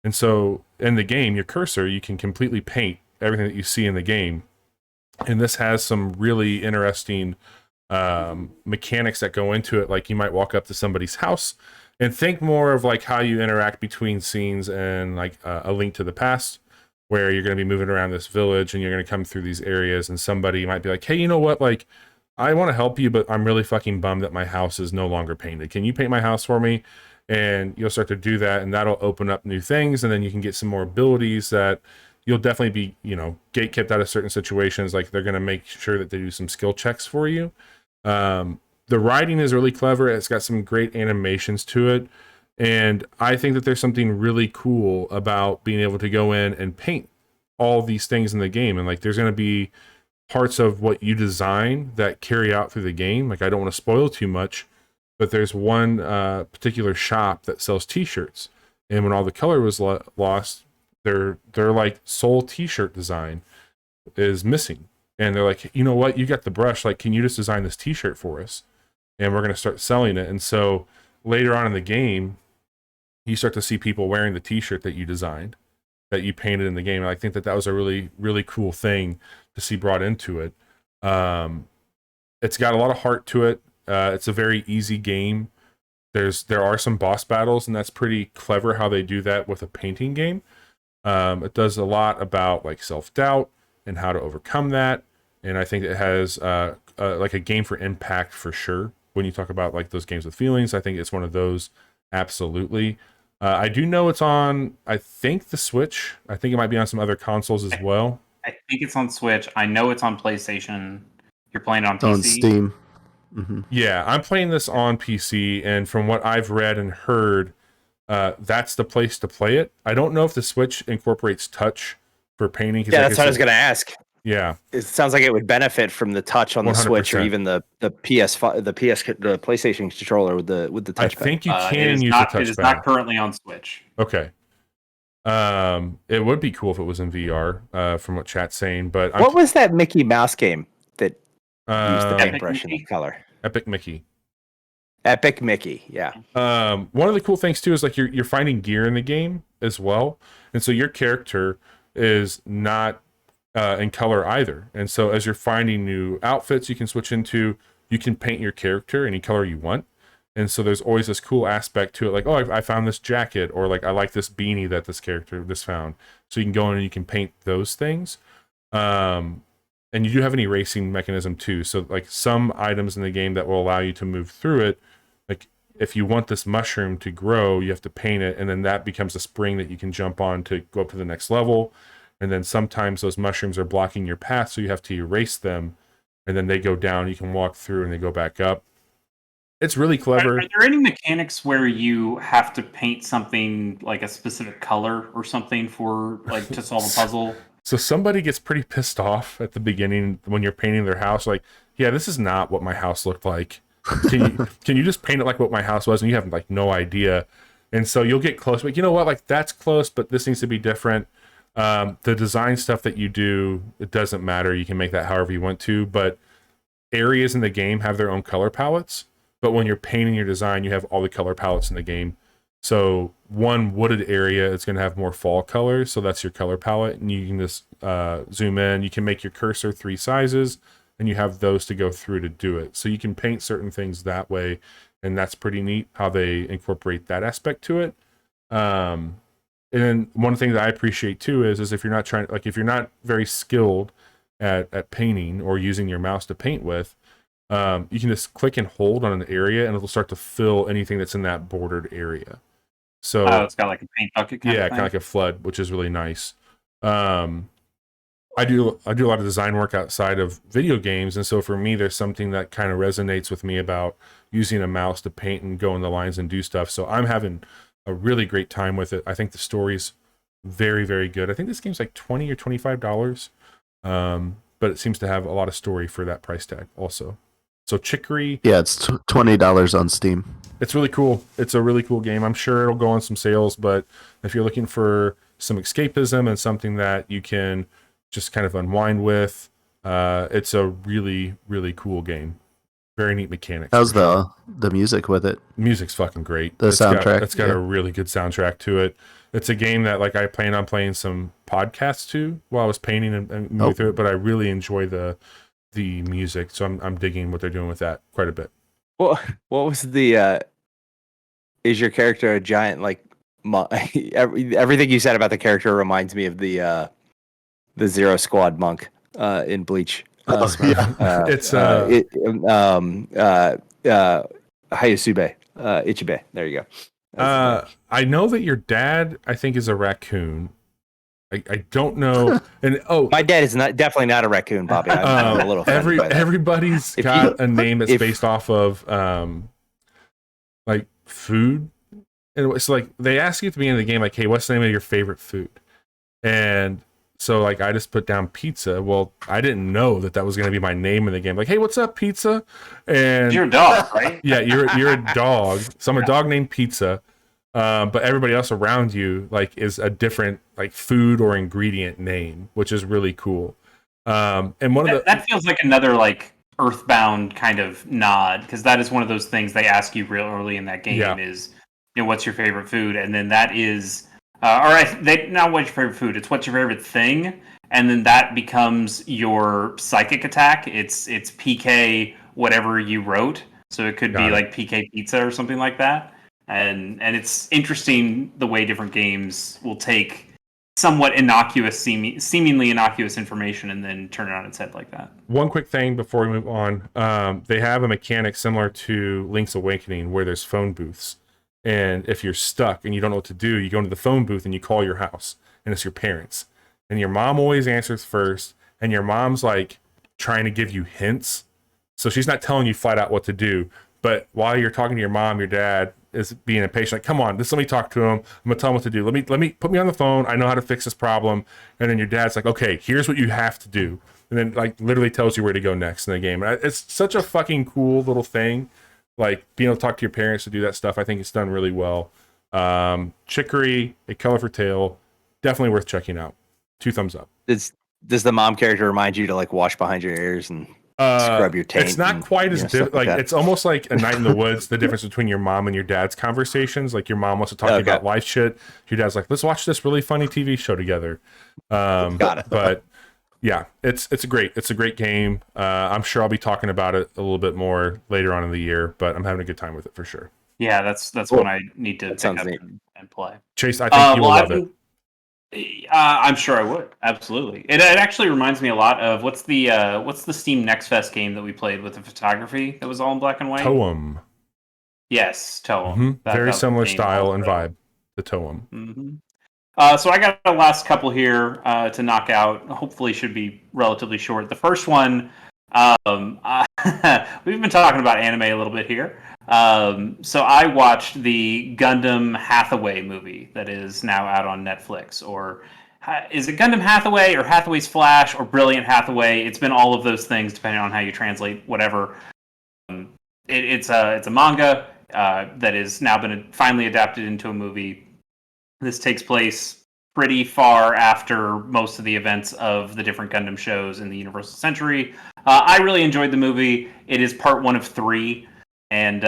And so in the game, your cursor, you can completely paint everything that you see in the game. And this has some really interesting mechanics that go into it. Like you might walk up to somebody's house and think more of like how you interact between scenes and like A Link to the Past, where you're going to be moving around this village and you're going to come through these areas and somebody might be like, hey, you know what? Like, I want to help you, but I'm really fucking bummed that my house is no longer painted. Can you paint my house for me? And you'll start to do that, and that'll open up new things, and then you can get some more abilities that you'll definitely be, gate kept out of certain situations. Like they're going to make sure that they do some skill checks for you. The writing is really clever. It's got some great animations to it. And I think that there's something really cool about being able to go in and paint all these things in the game. And like, there's going to be parts of what you design that carry out through the game. Like, I don't want to spoil too much, but there's one particular shop that sells t-shirts. And when all the color was lost, their like sole t-shirt design is missing. And they're like, you know what? You got the brush. Like, can you just design this t-shirt for us? And we're going to start selling it. And so later on in the game, you start to see people wearing the t-shirt that you designed, that you painted in the game. And I think that was a really, really cool thing to see brought into it. It's got a lot of heart to it. It's a very easy game. There are some boss battles, and that's pretty clever how they do that with a painting game. It does a lot about like self-doubt and how to overcome that. And I think it has like a game for impact for sure. When you talk about like those games with feelings, I think it's one of those. Absolutely. I do know it's on, I think, the Switch. I think it might be on some other consoles as well. I think it's on Switch. I know it's on PlayStation. You're playing it on PC? On Steam. Mm-hmm. Yeah, I'm playing this on PC, and from what I've read and heard, that's the place to play it. I don't know if the Switch incorporates touch for painting. Yeah, that's what I was going to ask. Yeah, it sounds like it would benefit from the touch on the 100%. Switch, or even the PS5, the PlayStation controller with the touchpad. I think you can use the touchpad. It is not currently on Switch. Okay. It would be cool if it was in VR, from what chat's saying. But what was that Mickey Mouse game that used the paintbrush and the color? Epic Mickey. Epic Mickey, yeah. One of the cool things too is like you're finding gear in the game as well, and so your character is not in color either. And so as you're finding new outfits you can switch into, you can paint your character any color you want. And so there's always this cool aspect to it, like, oh, I found this jacket, or like I like this beanie that this character found. So you can go in and you can paint those things. And you do have an erasing mechanism too. So like some items in the game that will allow you to move through it, like if you want this mushroom to grow, you have to paint it, and then that becomes a spring that you can jump on to go up to the next level. And then sometimes those mushrooms are blocking your path, so you have to erase them, and then they go down, you can walk through, and they go back up. It's really clever. Are there any mechanics where you have to paint something like a specific color or something for like to solve a puzzle? So somebody gets pretty pissed off at the beginning when you're painting their house, like, yeah, this is not what my house looked like. Can you just paint it like what my house was? And you have like no idea. And so you'll get close, but you know what? Like, that's close, but this needs to be different. The design stuff that you do, it doesn't matter. You can make that however you want to, but areas in the game have their own color palettes. But when you're painting your design, you have all the color palettes in the game. So one wooded area is going to have more fall colors, so that's your color palette, and you can just zoom in. You can make your cursor 3 sizes, and you have those to go through to do it. So you can paint certain things that way, and that's pretty neat how they incorporate that aspect to it. And then one thing that I appreciate too is if you're not if you're not very skilled at painting or using your mouse to paint with, you can just click and hold on an area, and it'll start to fill anything that's in that bordered area. So it's got like a paint bucket kind of thing. Kind of like a flood, which is really nice. I do a lot of design work outside of video games, and so for me, there's something that kind of resonates with me about using a mouse to paint and go in the lines and do stuff. So I'm having a really great time with it. I think the story's very, very good. I think this game's like $20 or $25, but it seems to have a lot of story for that price tag also. So Chicory, yeah, it's $20 on Steam. It's really cool. It's a really cool game. I'm sure it'll go on some sales, but if you're looking for some escapism and something that you can just kind of unwind with, it's a really, really cool game. Very neat mechanics. How's the music with it? Music's fucking great. The soundtrack. It's got a really good soundtrack to it. It's a game that like I plan on playing some podcasts to while I was painting and moving through it, but I really enjoy the music, so I'm digging what they're doing with that quite a bit. Well, what was the? Is your character a giant like? Everything you said about the character reminds me of the Zero Squad monk in Bleach. It's Hayasube, Ichibe. There you go. I know that your dad, I think, is a raccoon. I don't know. And my dad is definitely not a raccoon, Bobby. I'm a little everybody's got a name that's based off of like food, and it's like they ask you at the beginning of the game, like, "Hey, what's the name of your favorite food?" And so like I just put down pizza. Well, I didn't know that was going to be my name in the game. Like, "Hey, what's up, pizza?" And you're a dog, right? Yeah, you're a dog. So I'm a dog named Pizza. But everybody else around you like is a different like food or ingredient name, which is really cool. And that feels like another like Earthbound kind of nod, because that is one of those things they ask you real early in that game is, what's your favorite food, and then that is not what's your favorite food, it's what's your favorite thing, and then that becomes your psychic attack. It's PK whatever you wrote, so it could be like PK pizza or something like that. And it's interesting the way different games will take somewhat innocuous, seemingly innocuous information and then turn it on its head like that. One quick thing before we move on. They have a mechanic similar to Link's Awakening where there's phone booths. And if you're stuck and you don't know what to do, you go into the phone booth and you call your house. And it's your parents. And your mom always answers first. And your mom's like trying to give you hints. So she's not telling you flat out what to do. But while you're talking to your mom, your dad is being impatient. Like, come on, let me talk to him. I'm gonna tell him what to do. Let me put me on the phone. I know how to fix this problem. And then your dad's like, okay, here's what you have to do. And then like literally tells you where to go next in the game. It's such a fucking cool little thing. Like being able to talk to your parents to do that stuff. I think it's done really well. Chicory, A Color for Tale, definitely worth checking out. 2 thumbs up. Does the mom character remind you to like wash behind your ears and scrub your taint? It's not quite as like it's almost like A Night in the Woods. The difference between your mom and your dad's conversations, like your mom wants to talk to you about life shit, your dad's like, let's watch this really funny TV show together. Got it. But yeah, it's a great game. I'm sure I'll be talking about it a little bit more later on in the year, but I'm having a good time with it for sure. Yeah, that's one I need to pick up and play. Chase, I think you will love it. I'm sure I would. Absolutely. It actually reminds me a lot of what's the Steam Next Fest game that we played with the photography that was all in black and white? Toem. Yes, Toem. Mm-hmm. Very similar style and vibe. The Toem. Mm-hmm. So I got the last couple here to knock out. Hopefully should be relatively short. The first one, we've been talking about anime a little bit here. So I watched the Gundam Hathaway movie that is now out on Netflix. Or is it Gundam Hathaway or Hathaway's Flash or Brilliant Hathaway? It's been all of those things depending on how you translate whatever. It's a manga that has now been finally adapted into a movie. This takes place pretty far after most of the events of the different Gundam shows in the Universal Century. I really enjoyed the movie. It is part 1 of 3. And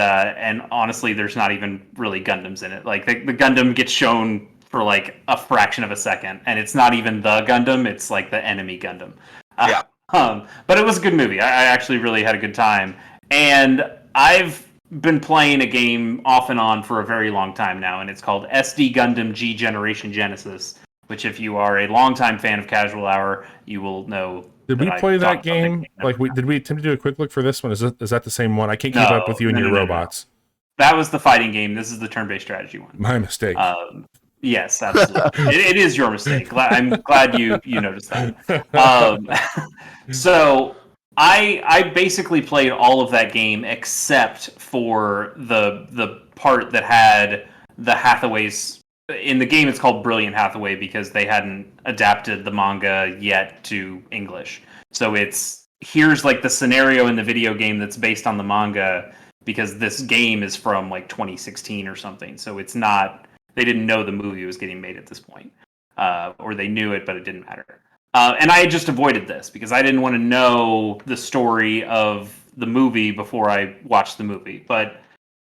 honestly, there's not even really Gundams in it. Like the Gundam gets shown for like a fraction of a second, and it's not even the Gundam; it's like the enemy Gundam. But it was a good movie. I actually really had a good time, and I've been playing a game off and on for a very long time now, and it's called SD Gundam G Generation Genesis. Which, if you are a longtime fan of Casual Hour, you will know. Did we play that game? Like, did we attempt to do a quick look for this one? Is that the same one? I can't keep up with you and your robots. No. That was the fighting game. This is the turn-based strategy one. My mistake. Yes, absolutely. it is your mistake. I'm glad you noticed that. So I basically played all of that game except for the part that had the Hathaways. In the game, it's called Brilliant Hathaway because they hadn't adapted the manga yet to English. So here's like the scenario in the video game that's based on the manga, because this game is from like 2016 or something. So it's not, they didn't know the movie was getting made at this point. Or they knew it, but it didn't matter. And I had just avoided this because I didn't want to know the story of the movie before I watched the movie. But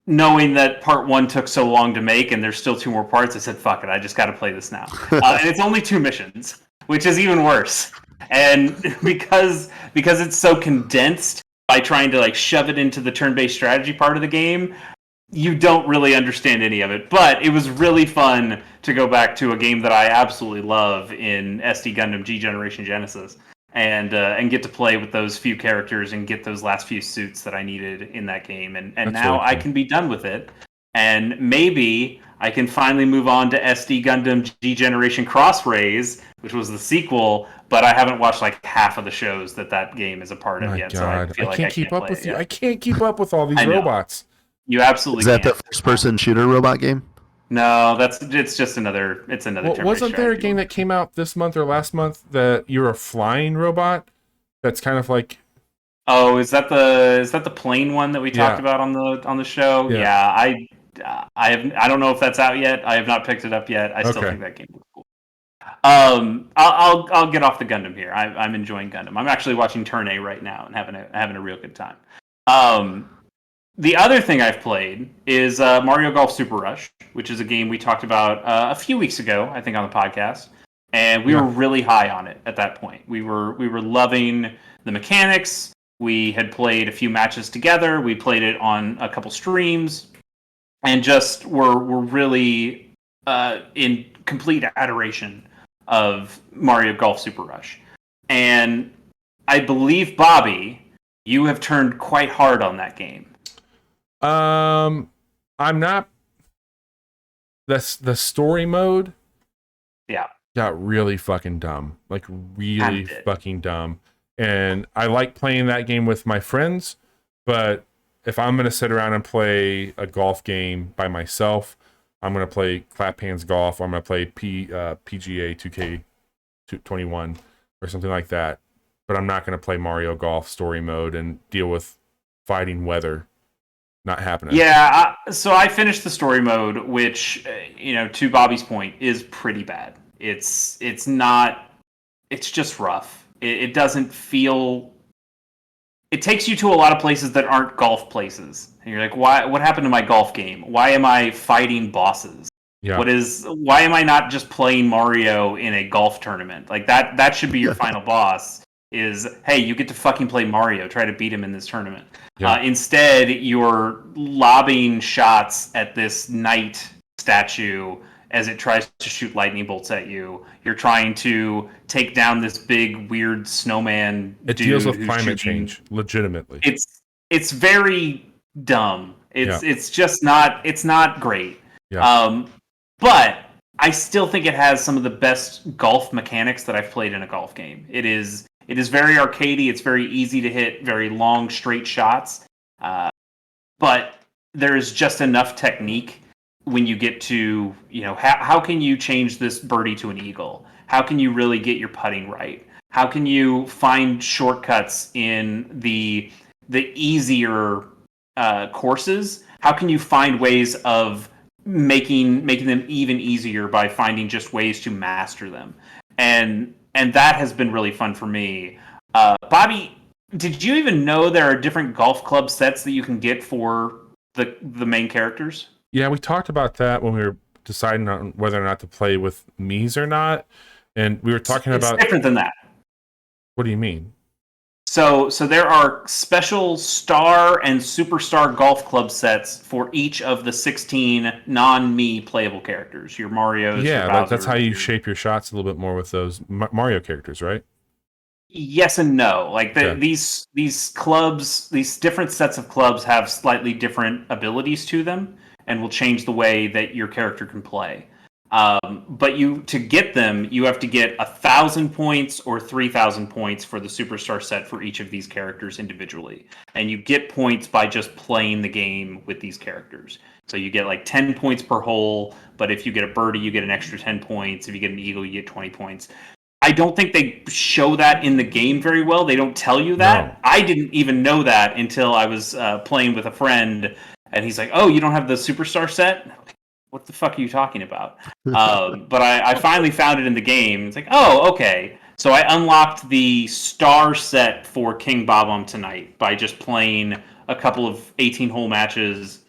knowing that part 1 took so long to make and there's still 2 more parts, I said, fuck it, I just got to play this now. And it's only 2 missions, which is even worse. And because it's so condensed by trying to like shove it into the turn-based strategy part of the game, you don't really understand any of it. But it was really fun to go back to a game that I absolutely love in SD Gundam G Generation Genesis and get to play with those few characters and get those last few suits that I needed in that game. And now really I can be done with it. And maybe I can finally move on to SD Gundam G Generation Cross Rays, which was the sequel, but I haven't watched like half of the shows that game is a part of yet. God. So I feel like I can't keep up with you. Yet. I can't keep up with all these robots. You absolutely Is that can't. the first-person shooter robot game? No, it's just another. It's another. Well, wasn't there a game that came out this month or last month that you're a flying robot? That's kind of like. Oh, is that the plane one that we talked about on the show? Yeah, I don't know if that's out yet. I have not picked it up yet. I still think that game was cool. I'll get off the Gundam here. I'm enjoying Gundam. I'm actually watching Turn A right now and having a real good time. The other thing I've played is Mario Golf Super Rush, which is a game we talked about a few weeks ago, I think, on the podcast, and we were really high on it at that point. We were loving the mechanics. We had played a few matches together. We played it on a couple streams, and just were really in complete adoration of Mario Golf Super Rush. And I believe, Bobby, you have turned quite hard on that game. I'm not. The story mode. Yeah. Got really fucking dumb. Like really fucking dumb. And I like playing that game with my friends, but if I'm gonna sit around and play a golf game by myself, I'm gonna play Clap Hands Golf, or I'm gonna play PGA 2K21 or something like that. But I'm not gonna play Mario Golf story mode and deal with fighting weather. Not happening. Yeah, so I finished the story mode, which, to Bobby's point, is pretty bad. It's just rough. It doesn't feel. It takes you to a lot of places that aren't golf places, and you're like, why? What happened to my golf game? Why am I fighting bosses? Yeah. Why am I not just playing Mario in a golf tournament? Like that should be your final boss. Is, hey, you get to fucking play Mario. Try to beat him in this tournament. Yeah. Instead, you're lobbing shots at this knight statue as it tries to shoot lightning bolts at you. You're trying to take down this big, weird snowman dude. It deals with climate change, legitimately. It's very dumb. It's just not. It's not great. Yeah. But I still think it has some of the best golf mechanics that I've played in a golf game. It is very arcadey. It's very easy to hit very long, straight shots. But there's just enough technique when you get to, how can you change this birdie to an eagle? How can you really get your putting right? How can you find shortcuts in the easier courses? How can you find ways of making them even easier by finding just ways to master them? And that has been really fun for me. Bobby, did you even know there are different golf club sets that you can get for the main characters? Yeah, we talked about that when we were deciding on whether or not to play with Mii's or not. And we were talking about... It's different than that. What do you mean? So there are special star and superstar golf club sets for each of the 16 non-Mii playable characters. Your Marios. Yeah, your that's how you shape your shots a little bit more with those Mario characters, right? Yes and no. Like these clubs, these different sets of clubs have slightly different abilities to them, and will change the way that your character can play. But to get them, you have to get 1,000 points or 3,000 points for the superstar set for each of these characters individually. And you get points by just playing the game with these characters. So you get like 10 points per hole, but if you get a birdie, you get an extra 10 points. If you get an eagle, you get 20 points. I don't think they show that in the game very well. They don't tell you that. No. I didn't even know that until I was playing with a friend, and he's like, "Oh, you don't have the superstar set?" What the fuck are you talking about? But I finally found it in the game. It's like, oh, okay. So I unlocked the star set for King Bob-omb tonight by just playing a couple of 18-hole matches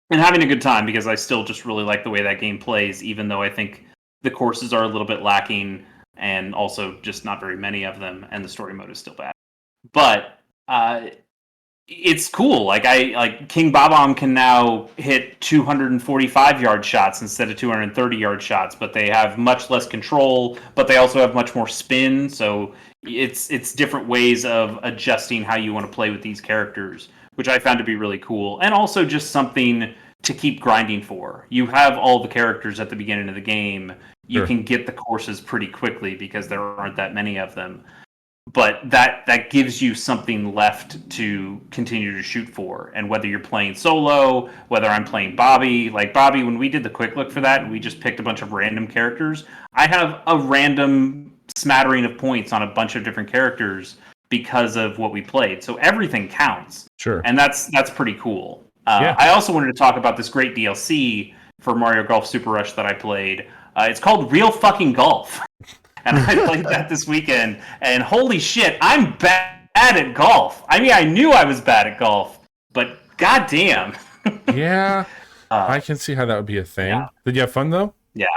and having a good time, because I still just really like the way that game plays, even though I think the courses are a little bit lacking and also just not very many of them, and the story mode is still bad. But it's cool. Like King Bob-omb can now hit 245-yard shots instead of 230-yard shots, but they have much less control, but they also have much more spin. So it's different ways of adjusting how you want to play with these characters, which I found to be really cool, and also just something to keep grinding for. You have all the characters at the beginning of the game. You can get the courses pretty quickly because there aren't that many of them. But that gives you something left to continue to shoot for. And whether you're playing solo, whether I'm playing Bobby, like Bobby, when we did the quick look for that and we just picked a bunch of random characters, I have a random smattering of points on a bunch of different characters because of what we played. So everything counts. Sure. And that's pretty cool. I also wanted to talk about this great DLC for Mario Golf Super Rush that I played. It's called Real Fucking Golf. And I played that this weekend, and holy shit, I'm bad at golf. I mean, I knew I was bad at golf, but goddamn. Yeah, I can see how that would be a thing. Yeah. Did you have fun, though? Yeah,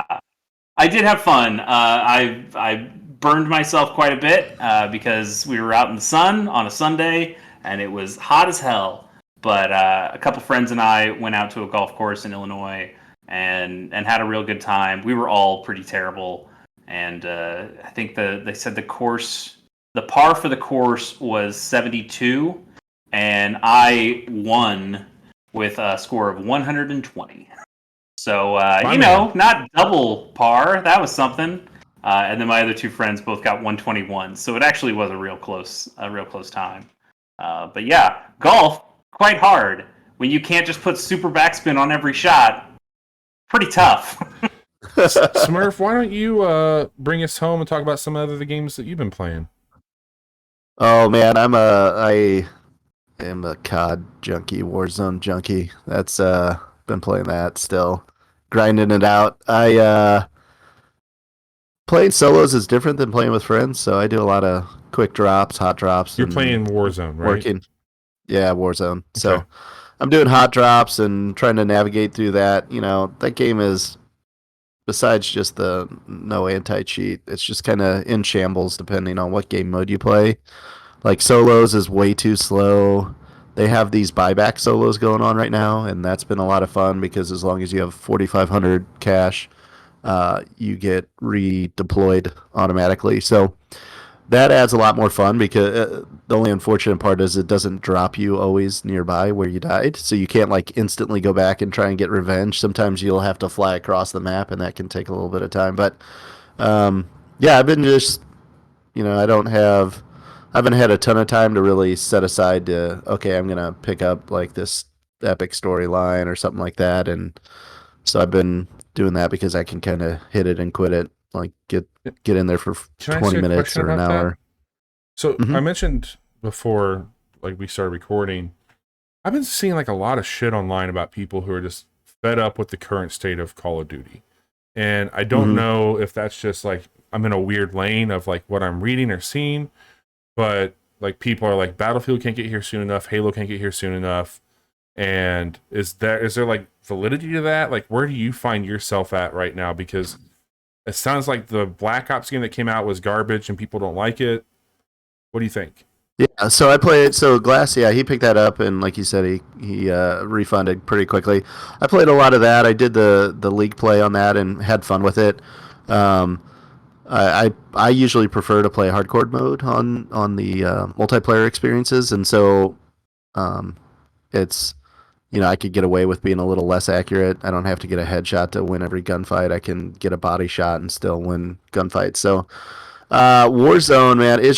I did have fun. I burned myself quite a bit because we were out in the sun on a Sunday, and it was hot as hell. But a couple friends and I went out to a golf course in Illinois and had a real good time. We were all pretty terrible. And I think they said the par for the course was 72, and I won with a score of 120. So, not double par. That was something. And then my other two friends both got 121. So it actually was a real close time. But yeah, golf, quite hard. When you can't just put super backspin on every shot, pretty tough. Smurf, why don't you bring us home and talk about some other the games that you've been playing? Oh man, I am a COD junkie, Warzone junkie. That's been playing that still, grinding it out. I playing solos is different than playing with friends, so I do a lot of quick drops, hot drops. You're playing Warzone, right? Working, yeah, Warzone. Okay. So I'm doing hot drops and trying to navigate through that. You know, that game is, besides just the no anti-cheat, it's just kind of in shambles depending on what game mode you play. Like solos is way too slow. They have these buyback solos going on right now, and that's been a lot of fun because as long as you have 4,500 cash, you get redeployed automatically. So that adds a lot more fun because the only unfortunate part is it doesn't drop you always nearby where you died. So you can't like instantly go back and try and get revenge. Sometimes you'll have to fly across the map, and that can take a little bit of time. But yeah, I've been just, I haven't had a ton of time to really set aside to, okay, I'm going to pick up like this epic storyline or something like that. And so I've been doing that because I can kind of hit it and quit it. Like get in there for 20 minutes or an hour. That? So I mentioned before, like we started recording, I've been seeing like a lot of shit online about people who are just fed up with the current state of Call of Duty. And I don't know if that's just like, I'm in a weird lane of like what I'm reading or seeing, but like people are like, Battlefield can't get here soon enough, Halo can't get here soon enough. And is there like validity to that? Like, where do you find yourself at right now? Because it sounds like the Black Ops game that came out was garbage and people don't like it. What do you think? Yeah, so I played. So Glass, yeah, he picked that up, and like you said, he refunded pretty quickly. I played a lot of that. I did the league play on that and had fun with it. I usually prefer to play hardcore mode on the multiplayer experiences, and so it's, I could get away with being a little less accurate. I don't have to get a headshot to win every gunfight. I can get a body shot and still win gunfights. So Warzone, man, it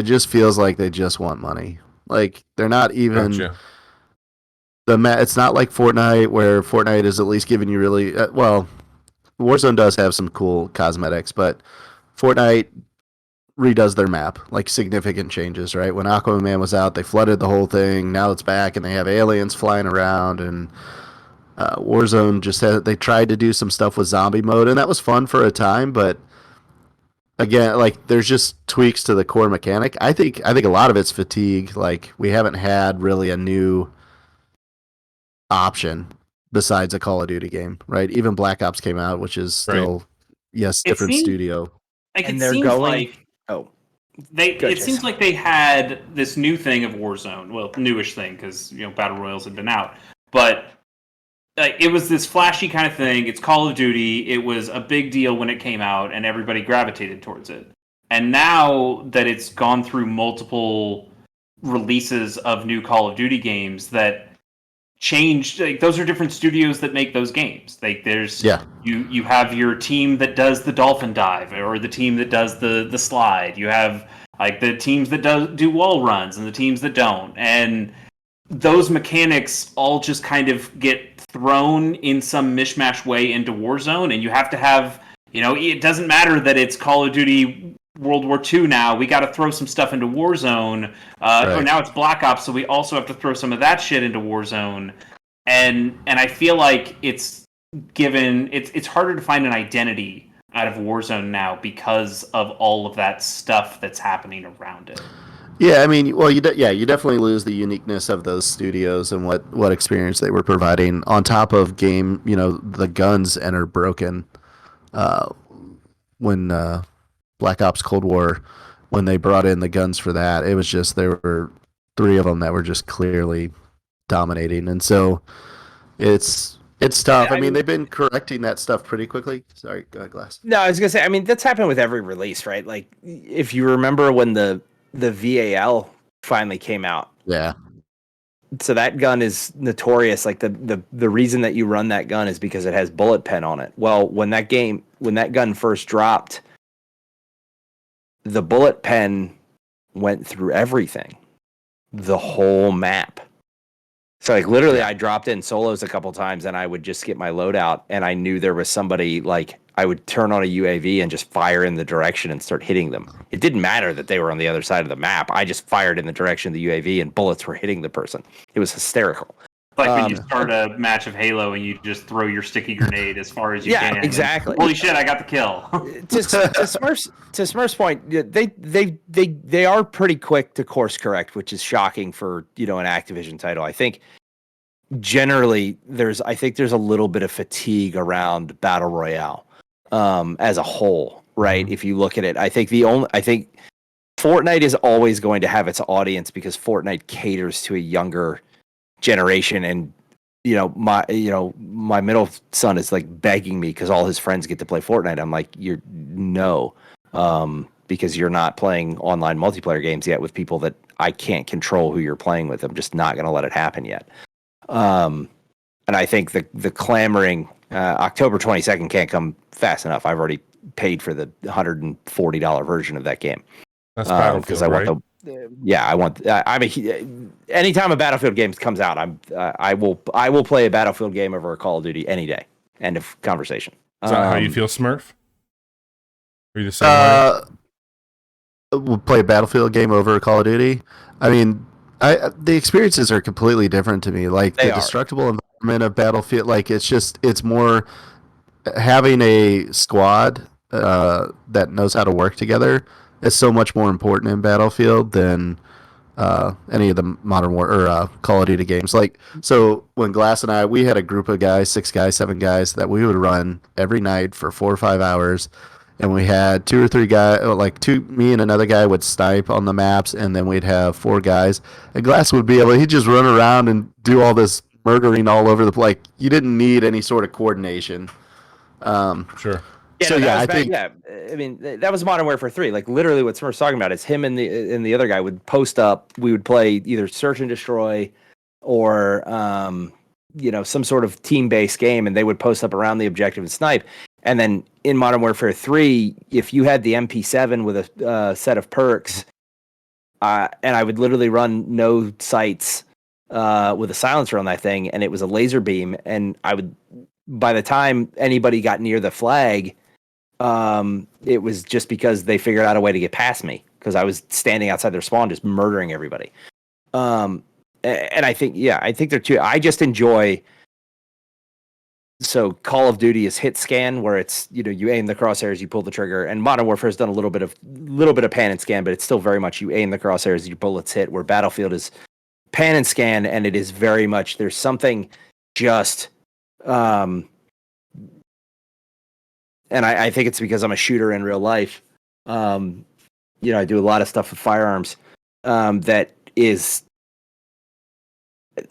just feels like they just want money. Like they're not even it's not like Fortnite, where Fortnite is at least giving you really Warzone does have some cool cosmetics, but Fortnite redoes their map, like significant changes, right? When Aquaman was out, they flooded the whole thing. Now it's back and they have aliens flying around, and Warzone they tried to do some stuff with zombie mode, and that was fun for a time, but again, like there's just tweaks to the core mechanic. I think a lot of it's fatigue. Like we haven't had really a new option besides a Call of Duty game, right? Even Black Ops came out, which is still different studio. Like And it they're seems going. like it seems like they had this new thing of Warzone, well, newish thing because battle royals had been out, but it was this flashy kind of thing. It's Call of Duty. It was a big deal when it came out, and everybody gravitated towards it. And now that it's gone through multiple releases of new Call of Duty games that changed, like those are different studios that make those games. Like there's you have your team that does the dolphin dive or the team that does the slide. You have like the teams that do wall runs and the teams that don't. And those mechanics all just kind of get thrown in some mishmash way into Warzone, and you have to have, it doesn't matter that it's Call of Duty World War II now. We got to throw some stuff into Warzone. Or now it's Black Ops, so we also have to throw some of that shit into Warzone. And I feel like it's harder to find an identity out of Warzone now because of all of that stuff that's happening around it. Yeah, I mean, well, you definitely lose the uniqueness of those studios and what experience they were providing. On top of game, the guns enter broken. When Black Ops Cold War, when they brought in the guns for that, it was just there were 3 of them that were just clearly dominating, and so it's tough. I mean, they've been correcting that stuff pretty quickly. Sorry, go ahead, Glass. No, I was gonna say. I mean, that's happened with every release, right? Like, if you remember when the VAL finally came out. Yeah. So that gun is notorious. Like the reason that you run that gun is because it has bullet pen on it. Well, when that gun first dropped, the bullet pen went through everything, the whole map. So like literally I dropped in solos a couple times and I would just get my loadout and I knew there was somebody, like I would turn on a UAV and just fire in the direction and start hitting them. It didn't matter that they were on the other side of the map. I just fired in the direction of the UAV and bullets were hitting the person. It was hysterical. Like when you start a match of Halo and you just throw your sticky grenade as far as you can. Yeah, exactly. Holy shit, I got the kill. to Smurf's point, they are pretty quick to course correct, which is shocking for an Activision title. I think generally there's a little bit of fatigue around Battle Royale as a whole, right? If you look at it, I think Fortnite is always going to have its audience because Fortnite caters to a younger generation, and my middle son is like begging me because all his friends get to play Fortnite. I'm like, because you're not playing online multiplayer games yet with people that I can't control who you're playing with. I'm just not going to let it happen yet. And I think the clamoring October 22nd can't come fast enough. I've already paid for the $140 version of that game. That's Battlefield, right? Anytime a Battlefield game comes out, I will play a Battlefield game over a Call of Duty any day. End of conversation. Is that how you feel, Smurf? Are you the same way? We'll play a Battlefield game over a Call of Duty. I mean, the experiences are completely different to me. Like the destructible environment of Battlefield, like it's more having a squad that knows how to work together is so much more important in Battlefield than any of the Modern War or Call of Duty games. Like, so when Glass and we had a group of guys, 6 guys, 7 guys that we would run every night for 4 or 5 hours. And we had 2 or 3 guys, me and another guy would snipe on the maps, and then we'd have 4 guys. And Glass would be he'd just run around and do all this murdering all over the place. Like, you didn't need any sort of coordination. Sure. I think. Yeah, I mean, that was Modern Warfare 3. Like, literally what Smurf's talking about is him and the other guy would post up. We would play either Search and Destroy or, some sort of team-based game, and they would post up around the objective and snipe. And then in Modern Warfare 3, if you had the MP7 with a set of perks, and I would literally run no sights with a silencer on that thing, and it was a laser beam, and by the time anybody got near the flag, it was just because they figured out a way to get past me because I was standing outside their spawn just murdering everybody. And I think they're too. I just enjoy so Call of Duty is hit scan, where it's you aim the crosshairs, you pull the trigger, and Modern Warfare has done a little bit of pan and scan, but it's still very much you aim the crosshairs, your bullets hit. Where Battlefield is pan and scan, and it is very much there's something just, and I think it's because I'm a shooter in real life. I do a lot of stuff with firearms. That is.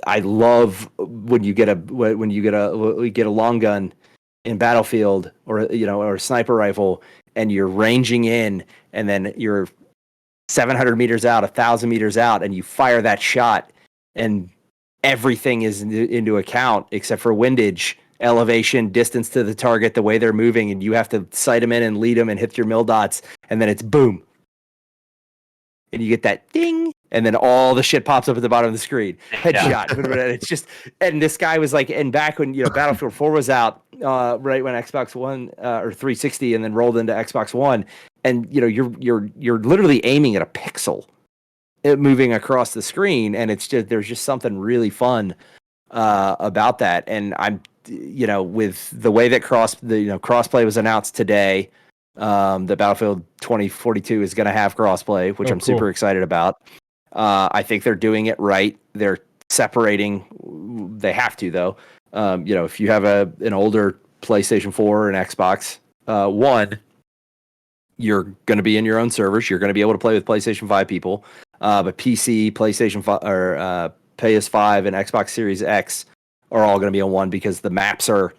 I love when you get a long gun in Battlefield or a sniper rifle, and you're ranging in, and then you're 700 meters out, 1,000 meters out, and you fire that shot, and everything is into account except for windage, elevation, distance to the target, the way they're moving, and you have to sight them in and lead them and hit your mil dots, and then it's boom. And you get that ding, and then all the shit pops up at the bottom of the screen. Headshot. It's just, and this guy was like, and back when Battlefield 4 was out, right when Xbox One or 360, and then rolled into Xbox One, and you're literally aiming at a pixel, moving across the screen, and it's just there's just something really fun about that. And I'm with the way that crossplay was announced today. The Battlefield 2042 is going to have crossplay, which I'm super excited about. I think they're doing it right. They're separating. They have to, though. If you have an older PlayStation 4 or an Xbox One, you're going to be in your own servers. You're going to be able to play with PlayStation 5 people. But PC, PlayStation 5, or PS5 and Xbox Series X are all going to be on one because the maps are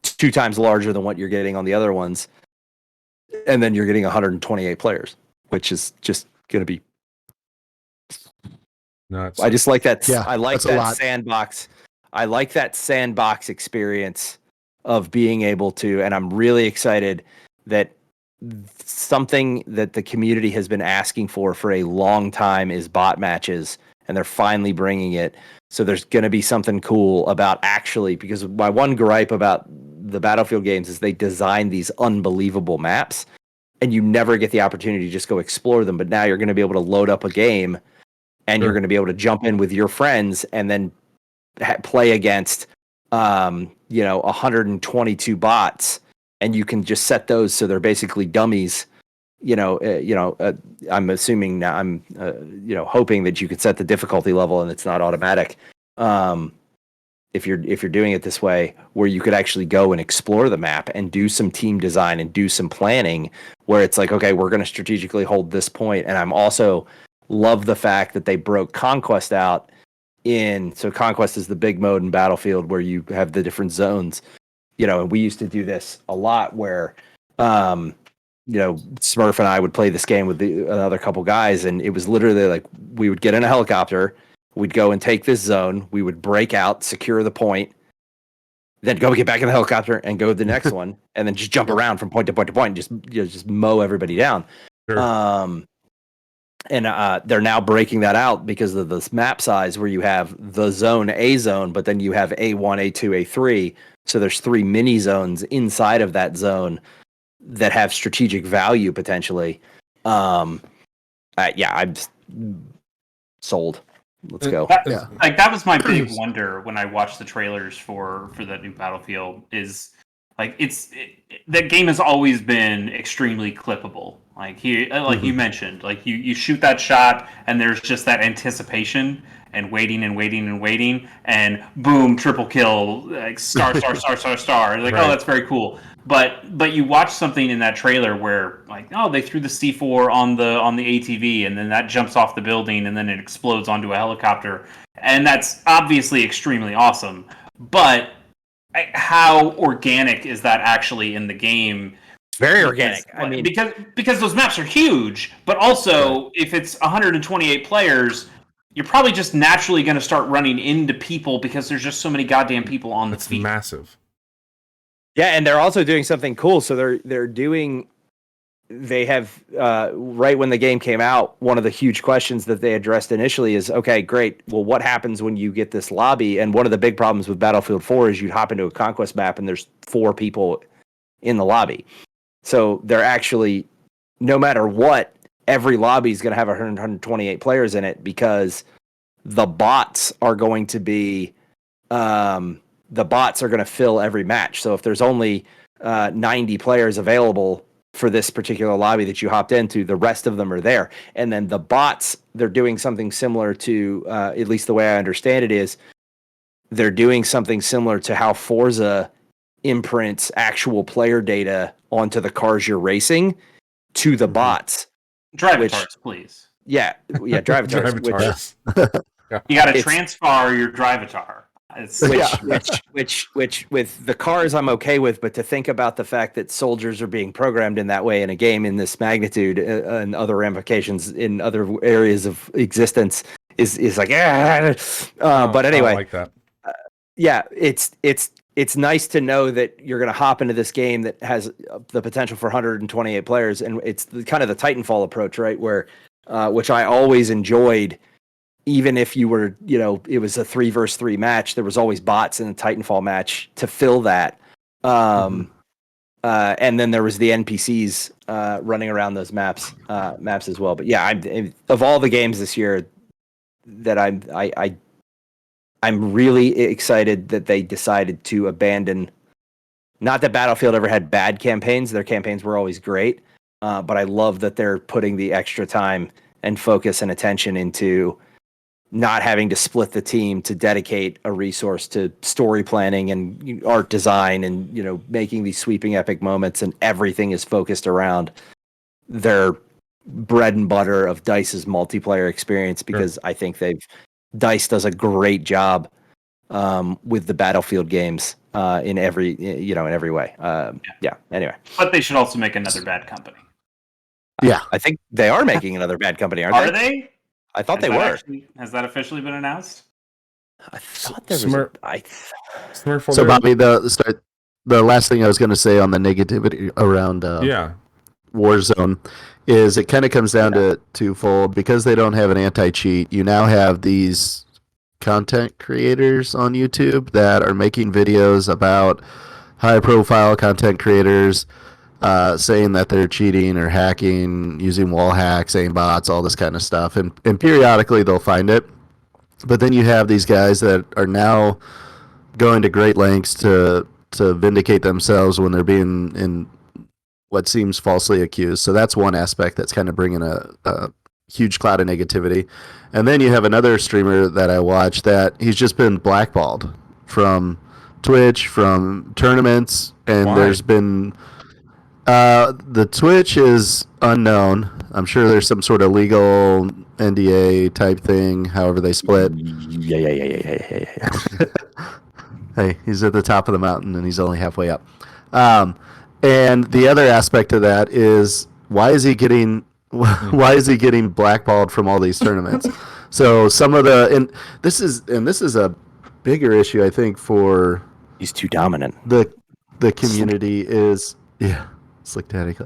2 times larger than what you're getting on the other ones. And then you're getting 128 players, which is just going to be nuts. I just like that. Yeah, I like that sandbox. I like that sandbox experience of being able to, and I'm really excited that something that the community has been asking for a long time is bot matches, and they're finally bringing it. So there's going to be something cool about actually, because my one gripe about the Battlefield games is they design these unbelievable maps, and you never get the opportunity to just go explore them. But now you're going to be able to load up a game, and you're going to be able to jump in with your friends and then play against 122 bots, and you can just set those so they're basically dummies. I'm assuming now, I'm hoping that you could set the difficulty level and it's not automatic. If you're doing it this way, where you could actually go and explore the map and do some team design and do some planning, where it's like, okay, we're going to strategically hold this point. And I'm also love the fact that they broke Conquest out so Conquest is the big mode in Battlefield where you have the different zones. And we used to do this a lot where, Smurf and I would play this game with the other couple guys, and it was literally like we would get in a helicopter, we'd go and take this zone, we would break out, secure the point, then go get back in the helicopter and go to the next one, and then just jump around from point to point to point and just mow everybody down. Sure. They're now breaking that out because of this map size where you have the zone, A zone, but then you have A1, A2, A3. So there's 3 mini zones inside of that zone that have strategic value potentially. I'm just sold. Let's go. That was my big wonder when I watched the trailers for that new Battlefield. Is like that game has always been extremely clippable. Like you mentioned, like you shoot that shot and there's just that anticipation and waiting and waiting and waiting, and boom, triple kill, like star. Like, right. Oh, that's very cool. But you watch something in that trailer where like, oh, they threw the C4 on the ATV, and then that jumps off the building, and then it explodes onto a helicopter, and that's obviously extremely awesome. But how organic is that actually in the game? Very organic. I mean, because those maps are huge, but also if it's 128 players, you're probably just naturally going to start running into people because there's just so many goddamn people on the field. Massive. Yeah, and they're also doing something cool. So they have right when the game came out, one of the huge questions that they addressed initially is, okay, great. Well, what happens when you get this lobby? And one of the big problems with Battlefield 4 is you'd hop into a Conquest map and there's 4 people in the lobby. So they're actually, no matter what, every lobby is going to have 128 players in it because the bots are going to be the bots are going to fill every match. So if there's only 90 players available for this particular lobby that you hopped into, the rest of them are there. And then the bots, they're doing something similar to, at least the way I understand it is, they're doing something similar to how Forza imprints actual player data onto the cars you're racing to the bots. Drivatars, please. Yeah, Drivatars. You got to transfer your Drivatar. Which with the cars I'm okay with, but to think about the fact that soldiers are being programmed in that way in a game in this magnitude and other ramifications in other areas of existence is like, but anyway, I like that. Yeah, it's nice to know that you're going to hop into this game that has the potential for 128 players, and it's kind of the Titanfall approach, right? Where, which I always enjoyed. Even if you were, it was a 3-versus-3 match, there was always bots in a Titanfall match to fill that. And then there was the NPCs running around those maps as well. But yeah, of all the games this year that I'm really excited that they decided to abandon. Not that Battlefield ever had bad campaigns; their campaigns were always great. But I love that they're putting the extra time and focus and attention into not having to split the team to dedicate a resource to story planning and art design and, making these sweeping epic moments, and everything is focused around their bread and butter of DICE's multiplayer experience, because I think DICE does a great job with the Battlefield games in every way. Anyway. But they should also make another Bad Company. Yeah. I think they are making another Bad Company, aren't they? Are they? I thought they were. Has that officially been announced? I thought there was. So, Bobby, the last thing I was going to say on the negativity around Warzone is it kind of comes down to twofold. Because they don't have an anti-cheat, you now have these content creators on YouTube that are making videos about high-profile content creators saying that they're cheating or hacking, using wall hacks, aimbots, all this kind of stuff. And periodically they'll find it. But then you have these guys that are now going to great lengths to vindicate themselves when they're being in what seems falsely accused. So that's one aspect that's kind of bringing a huge cloud of negativity. And then you have another streamer that I watch that he's just been blackballed from Twitch, from tournaments, and Why? There's been... the Twitch is unknown. I'm sure there's some sort of legal NDA type thing, however they split. Yeah. Hey, he's at the top of the mountain and he's only halfway up. And the other aspect of that is why is he getting blackballed from all these tournaments? So some of and this is a bigger issue, I think, for he's too dominant. The community is Slick Daddy,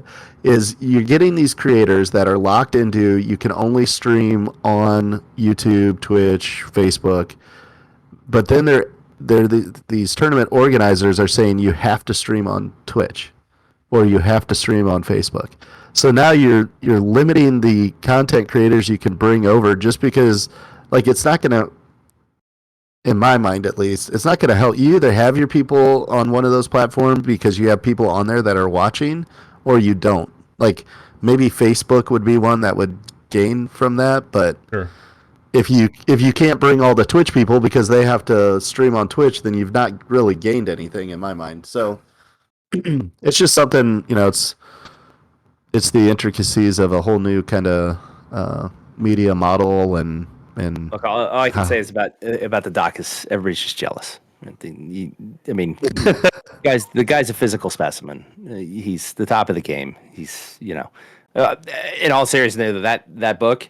is you're getting these creators that are locked into, you can only stream on YouTube, Twitch, Facebook, but then these tournament organizers are saying you have to stream on Twitch or you have to stream on Facebook. So now you're limiting the content creators you can bring over, just because, like, it's not going to, in my mind at least, it's not going to help. You either have your people on one of those platforms because you have people on there that are watching, or you don't. Like, maybe Facebook would be one that would gain from that, but if you can't bring all the Twitch people because they have to stream on Twitch, then you've not really gained anything in my mind. So it's just something, it's the intricacies of a whole new kind of media model and Look, all I can say is about the doc is everybody's just jealous. I mean, the guy's a physical specimen. He's the top of the game. He's, in all seriousness, that book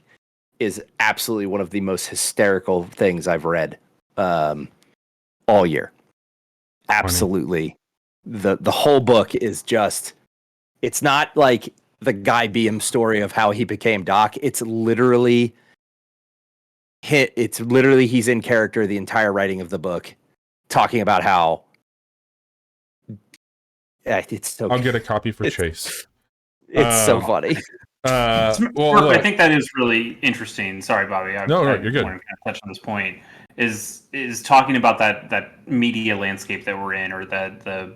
is absolutely one of the most hysterical things I've read all year. Absolutely. The whole book is just, it's not like the Guy Beam story of how he became Doc. It's literally he's in character the entire writing of the book, talking about how it's so. I'll get a copy for Chase. It's so funny. I think that is really interesting. Sorry, Bobby. You're good. I want to kind of touch on this point. Is talking about that media landscape that we're in, or the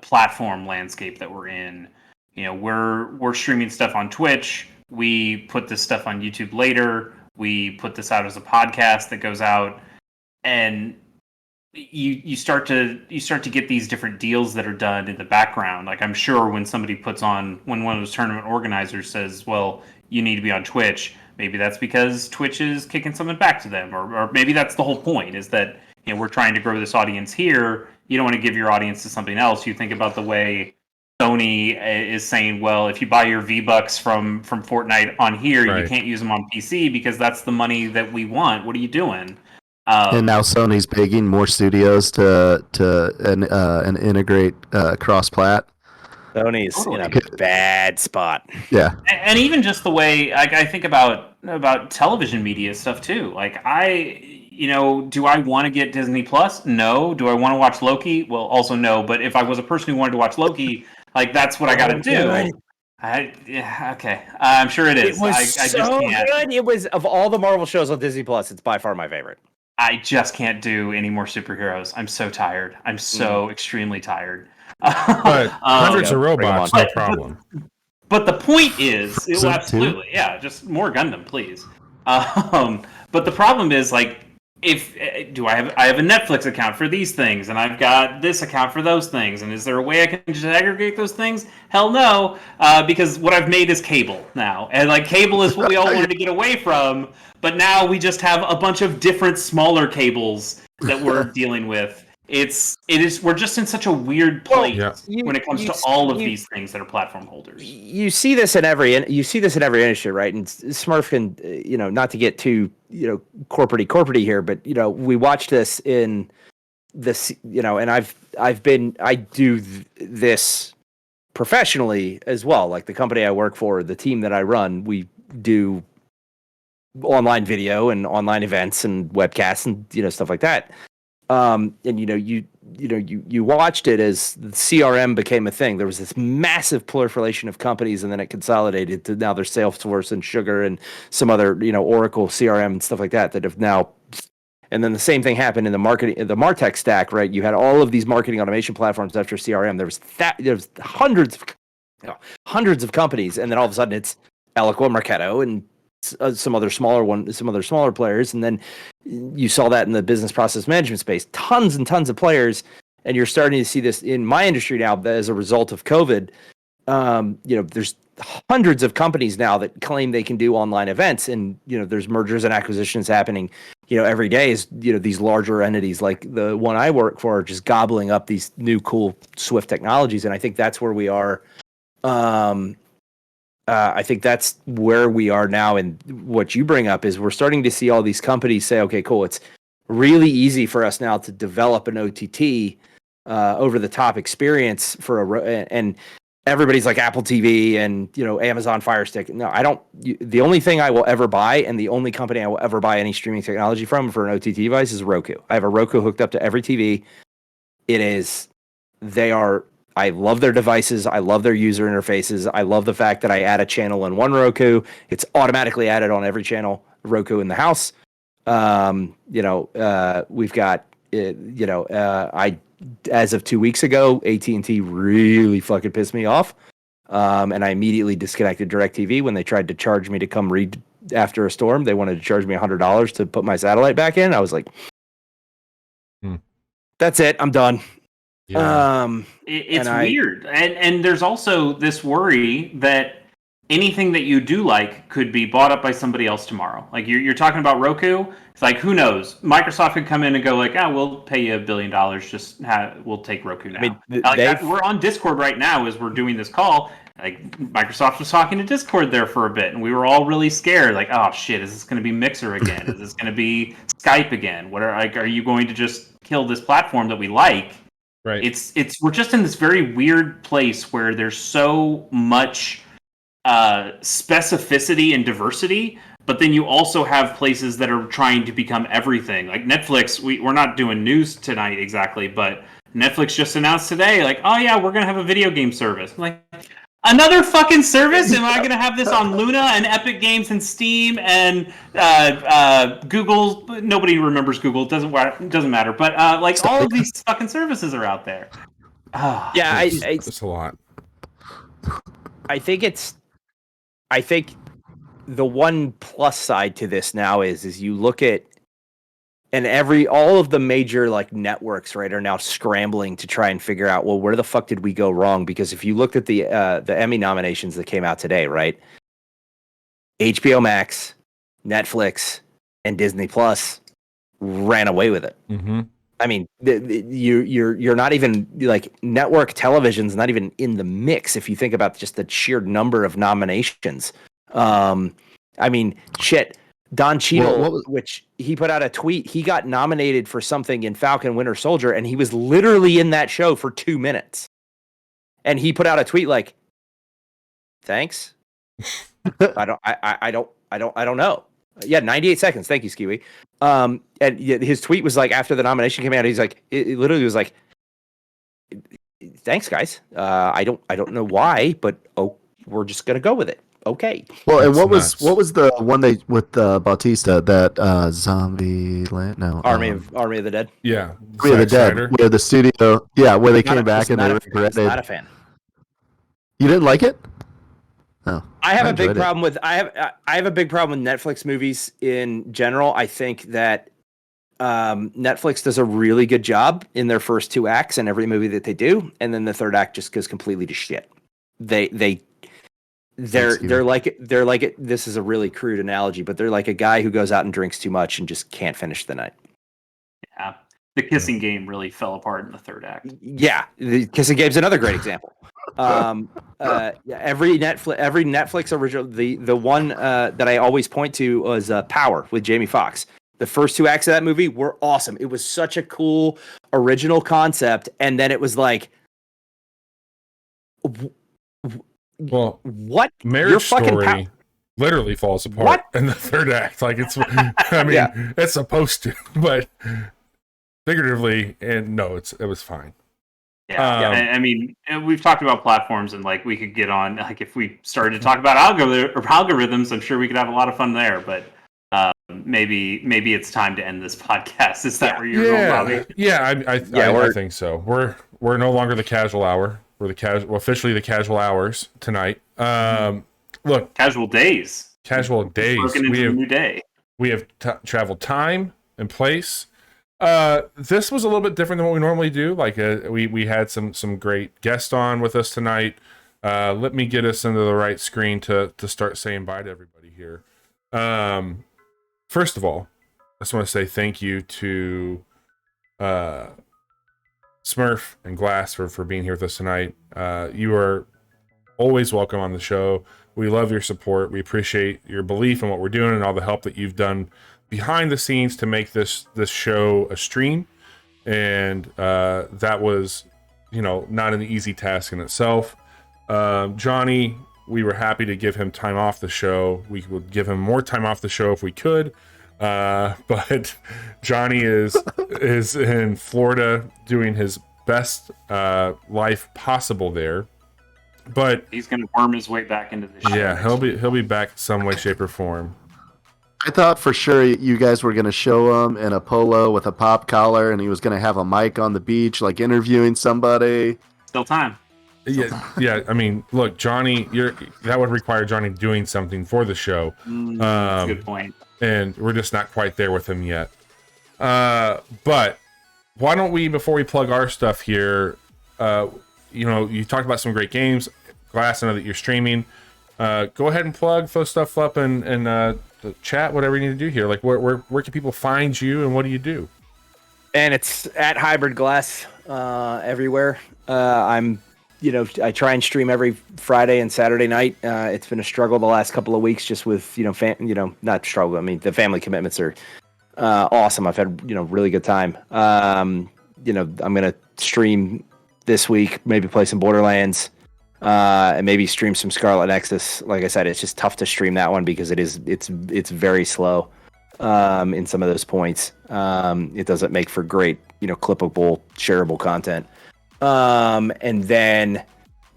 platform landscape that we're in. We're streaming stuff on Twitch. We put this stuff on YouTube later. We put this out as a podcast that goes out, and you start to get these different deals that are done in the background. Like, I'm sure when one of those tournament organizers says, well, you need to be on Twitch, maybe that's because Twitch is kicking something back to them, or maybe that's the whole point, is that we're trying to grow this audience here. You don't want to give your audience to something else. You think about the way Sony is saying, well, if you buy your V-Bucks from Fortnite on here, right, you can't use them on PC because that's the money that we want. What are you doing? And now Sony's begging more studios to integrate cross-plat. Sony's in a bad spot. Yeah, and even just the way I think about television media stuff too. Like, do I want to get Disney Plus? No. Do I want to watch Loki? Well, also no. But if I was a person who wanted to watch Loki, like, that's what I got to do. Okay. I'm sure it is. It was so good. It was, of all the Marvel shows on Disney Plus, it's by far my favorite. I just can't do any more superheroes. I'm so tired. I'm so extremely tired. But hundreds of robots, no problem. But the point is, absolutely, yeah, just more Gundam, please. But the problem is, like, I have a Netflix account for these things, and I've got this account for those things, and is there a way I can just aggregate those things? Hell no, because what I've made is cable now, and like, cable is what we all wanted to get away from, but now we just have a bunch of different smaller cables that we're dealing with. We're just in such a weird place when it comes to all of these things that are platform holders. You see this in every industry, right? And Smurf can, not to get too, corporate-y here, but we watched this in this, and I do this professionally as well. Like, the company I work for, the team that I run, we do online video and online events and webcasts and stuff like that. And you watched it as the CRM became a thing. There was this massive proliferation of companies, and then it consolidated to now there's Salesforce and Sugar and some other Oracle CRM and stuff like that have now. And then the same thing happened in the marketing, the MarTech stack, right? You had all of these marketing automation platforms after CRM. There was hundreds of companies, and then all of a sudden it's Eloqua, Marketo, and some other smaller players, and then you saw that in the business process management space, tons and tons of players, and you're starting to see this in my industry now as a result of COVID. There's hundreds of companies now that claim they can do online events, and there's mergers and acquisitions happening every day as these larger entities like the one I work for are just gobbling up these new cool swift technologies, and I think that's where we are. I think that's where we are now, and what you bring up is we're starting to see all these companies say, okay, cool, it's really easy for us now to develop an OTT over-the-top experience and everybody's like Apple TV and Amazon Fire Stick. No, I don't. The only thing I will ever buy, and the only company I will ever buy any streaming technology from for an OTT device, is Roku. I have a Roku hooked up to every TV. I love their devices. I love their user interfaces. I love the fact that I add a channel in one Roku. It's automatically added on every channel Roku in the house. We've got, as of 2 weeks ago, AT&T really fucking pissed me off. And I immediately disconnected DirecTV when they tried to charge me to come read after a storm. They wanted to charge me $100 to put my satellite back in. I was like, that's it. I'm done. Yeah. It's weird, and there's also this worry that anything that you do like could be bought up by somebody else tomorrow. Like, you're talking about Roku. It's like, who knows? Microsoft could come in and go like, we'll pay you $1 billion. We'll take Roku now. I mean, we're on Discord right now as we're doing this call. Like, Microsoft was talking to Discord there for a bit, and we were all really scared. Like, oh shit, is this going to be Mixer again? Is this going to be Skype again? Are you going to just kill this platform that we like? Right. We're just in this very weird place where there's so much specificity and diversity, but then you also have places that are trying to become everything. Like Netflix, we're not doing news tonight exactly, but Netflix just announced today, like, oh yeah, we're gonna have a video game service. I'm like, Another fucking service? Am I gonna have this on Luna and Epic Games and Steam and Google? Nobody remembers Google. It doesn't matter. But like all of these fucking services are out there. Yeah, it's a lot. I think the one plus side to this now is you look at, and all of the major like networks, right, are now scrambling to try and figure out, well, where the fuck did we go wrong? Because if you looked at the Emmy nominations that came out today, right, HBO Max, Netflix, and Disney Plus ran away with it. Mm-hmm. I mean, you're not even like network television's not even in the mix if you think about just the sheer number of nominations. I mean, shit. Don Cheadle, which he put out a tweet, he got nominated for something in Falcon Winter Soldier, and he was literally in that show for 2 minutes. And he put out a tweet like, "Thanks." I don't know. Yeah, 98 seconds. Thank you, Skiwi. And his tweet was like after the nomination came out, he's like, it literally was like, "Thanks, guys. I don't know why, but we're just gonna go with it." Okay. Well, and what was the one they with Bautista, that Zombie Land? No, Army of the Dead. Yeah, Army of the Dead. Where the studio, where they came back and they regretted. Not a fan. You didn't like it? No. I have a big problem with Netflix movies in general. I think that Netflix does a really good job in their first 2 acts in every movie that they do, and then the third act just goes completely to shit. They're like it. This is a really crude analogy, but they're like a guy who goes out and drinks too much and just can't finish the night. Yeah, the kissing game really fell apart in the third act. Yeah, the kissing game's another great example. Every Netflix original, the one that I always point to was Power with Jamie Foxx. The first 2 acts of that movie were awesome. It was such a cool original concept, and then it was like, well, what? Marriage Story literally falls apart in the third act. Like it's, I mean, it's supposed to, but figuratively, and no, it was fine. Yeah, I mean, we've talked about platforms, and like we could get on, like if we started to talk about algorithms, I'm sure we could have a lot of fun there. But maybe it's time to end this podcast. Is that where you're going, Bobby? Yeah, I think so. We're no longer the casual hour. We're officially the casual hours tonight. Look, casual days. Casual days. We have a new day. We have traveled time and place. This was a little bit different than what we normally do. Like we had some great guests on with us tonight. Let me get us into the right screen to start saying bye to everybody here. First of all, I just want to say thank you to Smurf and Glass for being here with us tonight. You are always welcome on the show. We love your support. We appreciate your belief in what we're doing and all the help that you've done behind the scenes to make this show a stream. And that was, not an easy task in itself. Johnny, we were happy to give him time off the show. We would give him more time off the show if we could. But Johnny is in Florida doing his best life possible there. But he's going to worm his way back into the show. Yeah, he'll be back some way, shape, or form. I thought for sure you guys were going to show him in a polo with a pop collar, and he was going to have a mic on the beach, like interviewing somebody. Still time. Yeah. I mean, look, Johnny, that would require Johnny doing something for the show. That's a good point. And we're just not quite there with him yet. But why don't we, before we plug our stuff here, you talked about some great games. Glass, I know that you're streaming. Go ahead and throw stuff up and the chat, whatever you need to do here. Like, where can people find you and what do you do? And it's at Hybrid Glass everywhere. I try and stream every Friday and Saturday night. It's been a struggle the last couple of weeks just with, not struggle. I mean, the family commitments are awesome. I've had, really good time. I'm going to stream this week, maybe play some Borderlands, and maybe stream some Scarlet Nexus. Like I said, it's just tough to stream that one because it's very slow in some of those points. It doesn't make for great, clippable, shareable content. And then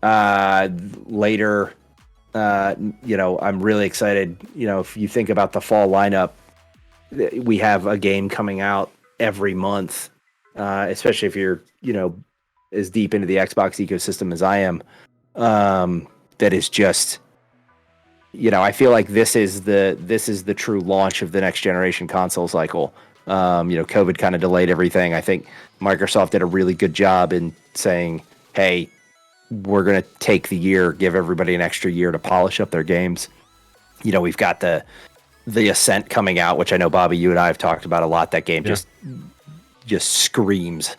later, I'm really excited. If you think about the fall lineup, we have a game coming out every month, especially if you're, as deep into the Xbox ecosystem as I am. That is just, I feel like this is the true launch of the next generation console cycle. COVID kind of delayed everything. I think Microsoft did a really good job in saying, hey, we're going to take the year, give everybody an extra year to polish up their games. We've got the Ascent coming out, which I know, Bobby, you and I have talked about a lot. That game just screams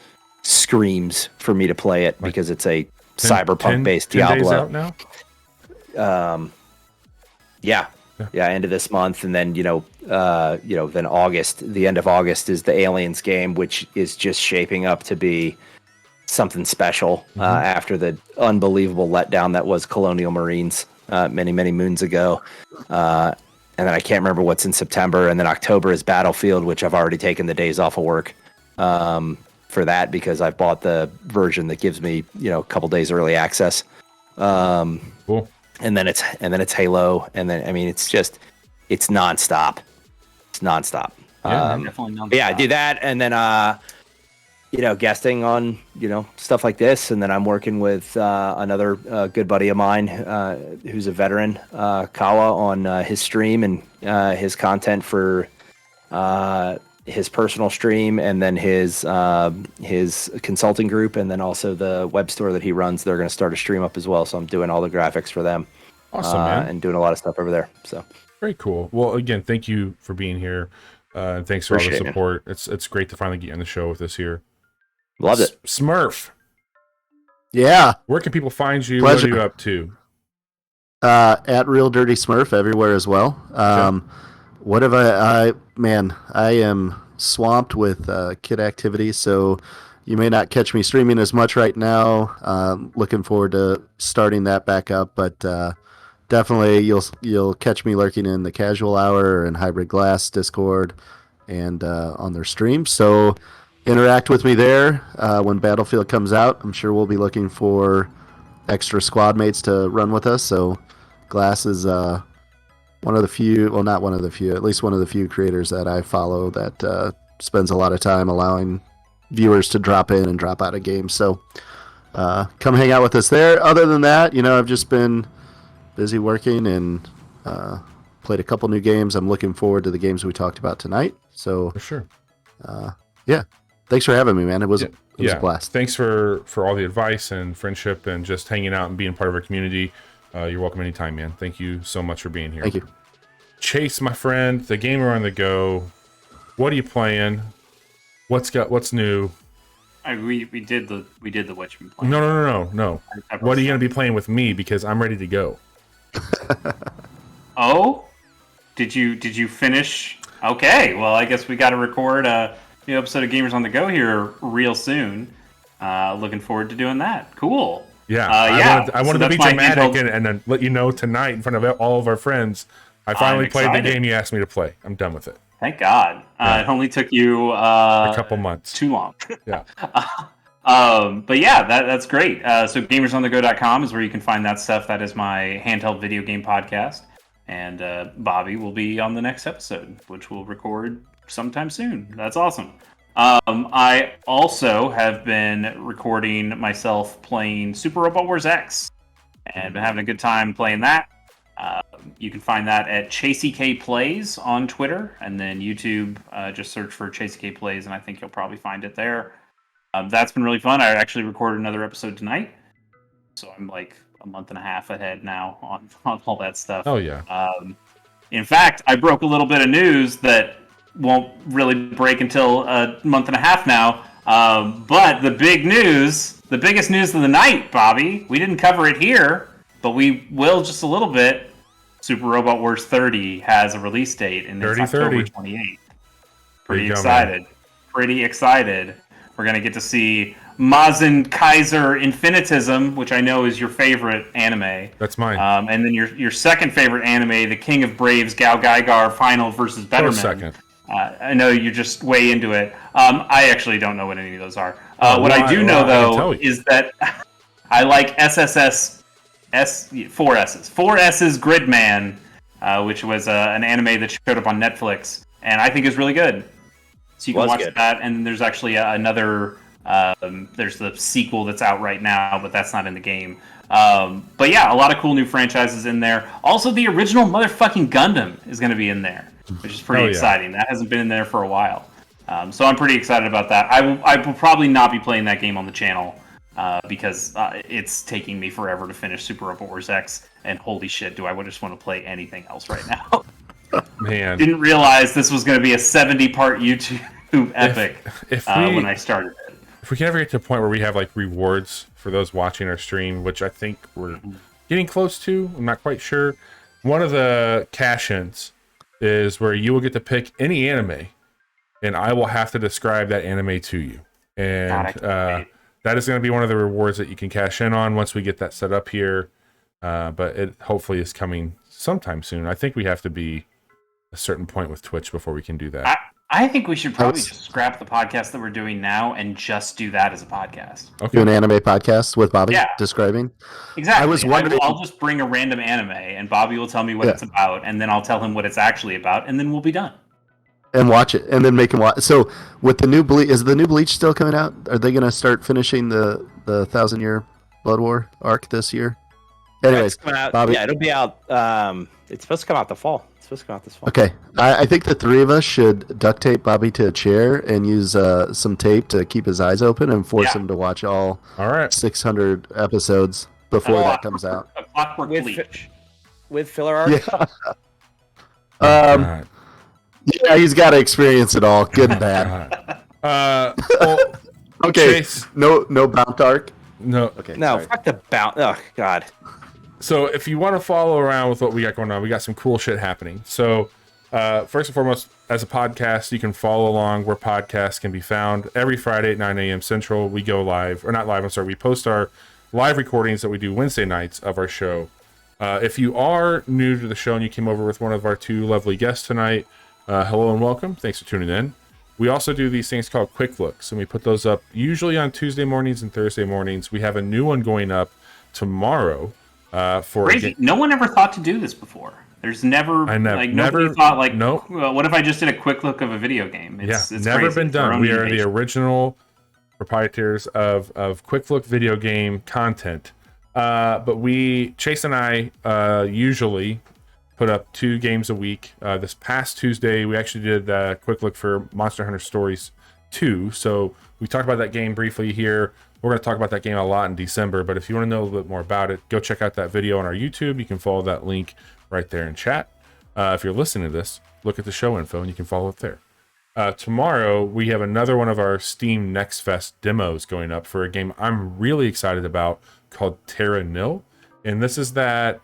for me to play it because it's a cyberpunk-based Diablo. 10 days out now? End of this month, and then then August. The end of August is the Aliens game, which is just shaping up to be something special after the unbelievable letdown that was Colonial Marines many moons ago. And then I can't remember what's in September, and then October is Battlefield, which I've already taken the days off of work for that because I've bought the version that gives me a couple days early access. Cool. And then it's Halo, and then it's nonstop. It's nonstop. Definitely nonstop. Yeah, I do that, and then guesting on stuff like this, and then I'm working with another good buddy of mine who's a veteran, Kawa, on his stream and his content for his personal stream, and then his consulting group, and then also the web store that he runs. They're going to start a stream up as well, so I'm doing all the graphics for them. Awesome, man. And doing a lot of stuff over there. So very cool. Well, again, thank you for being here, and thanks for all the support. It's great to finally get you on the show with us here. Loved it. Smurf. Yeah. Where can people find you? Pleasure. What are you up to? At Real Dirty Smurf everywhere as well. What have I am swamped with kid activities, so you may not catch me streaming as much right now. Looking forward to starting that back up, but definitely you'll catch me lurking in the Casual Hour and Hybrid Glass Discord and on their stream. So interact with me there when Battlefield comes out. I'm sure we'll be looking for extra squad mates to run with us. So Glass is one of the few, well, not one of the few, at least one of the few creators that I follow that spends a lot of time allowing viewers to drop in and drop out of games. So come hang out with us there. Other than that, I've just been busy working and played a couple new games. I'm looking forward to the games we talked about tonight. So For sure. Yeah. Thanks for having me, man. It was a blast. Thanks for all the advice and friendship and just hanging out and being part of our community. You're welcome anytime, man. Thank you so much for being here. Thank you. Chase, my friend, the gamer on the go. What are you playing? What's new? We did the what you've been playing. No. What are you going to be playing with me? Because I'm ready to go. Oh, did you finish? Okay, well, I guess we got to record a new episode of Gamers on the Go here real soon. Looking forward to doing that. Cool. Yeah, I wanted to be dramatic and then let you know tonight in front of all of our friends. I finally played the game you asked me to play. I'm done with it. Thank God. It only took you a couple months. Too long. Yeah. But yeah, that's great. So gamersonthego.com is where you can find that stuff. That is my handheld video game podcast. And Bobby will be on the next episode, which we'll record sometime soon. That's awesome. I also have been recording myself playing Super Robot Wars X and been having a good time playing that. You can find that at ChasyK Plays on Twitter, and then YouTube, just search for ChasyK Plays, and I think you'll probably find it there. That's been really fun. I actually recorded another episode tonight, so I'm like a month and a half ahead now on all that stuff. Oh, yeah. In fact, I broke a little bit of news that won't really break until a month and a half now. But the biggest news of the night, Bobby, we didn't cover it here, but we will just a little bit. Super Robot Wars 30 has a release date, and it's October 28th. Pretty excited. We're going to get to see Mazen Kaiser Infinitism, which I know is your favorite anime. That's mine. And then your second favorite anime, The King of Braves, Gao Gaigar Final versus Betterman. Second. I know you're just way into it. I actually don't know what any of those are. What I do know, though, is that I like four S's Gridman, which was an anime that showed up on Netflix, and I think is really good. So you can watch that, and there's actually another. There's the sequel that's out right now, but that's not in the game. But yeah, a lot of cool new franchises in there. Also, the original motherfucking Gundam is going to be in there, which is pretty exciting. That hasn't been in there for a while. So I'm pretty excited about that. I will probably not be playing that game on the channel because it's taking me forever to finish Super Robot Wars X. And holy shit, do I just want to play anything else right now? Man, didn't realize this was going to be a 70-part YouTube epic when I started it. If we can ever get to a point where we have like rewards for those watching our stream, which I think we're getting close to, I'm not quite sure. One of the cash-ins is where you will get to pick any anime, and I will have to describe that anime to you. And that is going to be one of the rewards that you can cash in on once we get that set up here. But it hopefully is coming sometime soon. I think we have to be a certain point with Twitch before we can do that. I think we should probably just scrap the podcast that we're doing now and just do that as a podcast. Okay. Do an anime podcast with Bobby describing. Exactly. I was wondering. I'll just bring a random anime, and Bobby will tell me what it's about, and then I'll tell him what it's actually about, and then we'll be done. And watch it, and then make him watch. So, with the new Bleach, is the new Bleach still coming out? Are they going to start finishing the 1,000-year Blood War arc this year? Anyways, Bobby, it'll be out. It's supposed to come out this fall. Okay, I think the three of us should duct tape Bobby to a chair and use some tape to keep his eyes open and force him to watch all 600 episodes before that comes out. A Clockwork Bleach. With filler arcs? Yeah. Yeah, he's got to experience it all, good and bad. Okay, Chase. No Bount arc? No. Okay. No, sorry. Fuck the Bount. Oh, God. So if you want to follow around with what we got going on, we got some cool shit happening. So first and foremost, as a podcast, you can follow along where podcasts can be found. Every Friday at 9 a.m. Central, we go live. Or not live, I'm sorry. We post our live recordings that we do Wednesday nights of our show. If you are new to the show and you came over with one of our two lovely guests tonight, hello and welcome. Thanks for tuning in. We also do these things called Quick Looks, and we put those up usually on Tuesday mornings and Thursday mornings. We have a new one going up tomorrow. Crazy. No one ever thought to do this before. There's never nobody thought well, what if I just did a quick look of a video game? It's never crazy. Been done. We are the original proprietors of quick look video game content. But Chase and I usually put up 2 games a week. This past Tuesday, we actually did a quick look for Monster Hunter Stories 2. So we talked about that game briefly here. We're going to talk about that game a lot in December, but if you want to know a little bit more about it, go check out that video on our YouTube. You can follow that link right there in chat. If you're listening to this, look at the show info and you can follow it there. Tomorrow, we have another one of our Steam Next Fest demos going up for a game I'm really excited about called Terra Nil. And this is that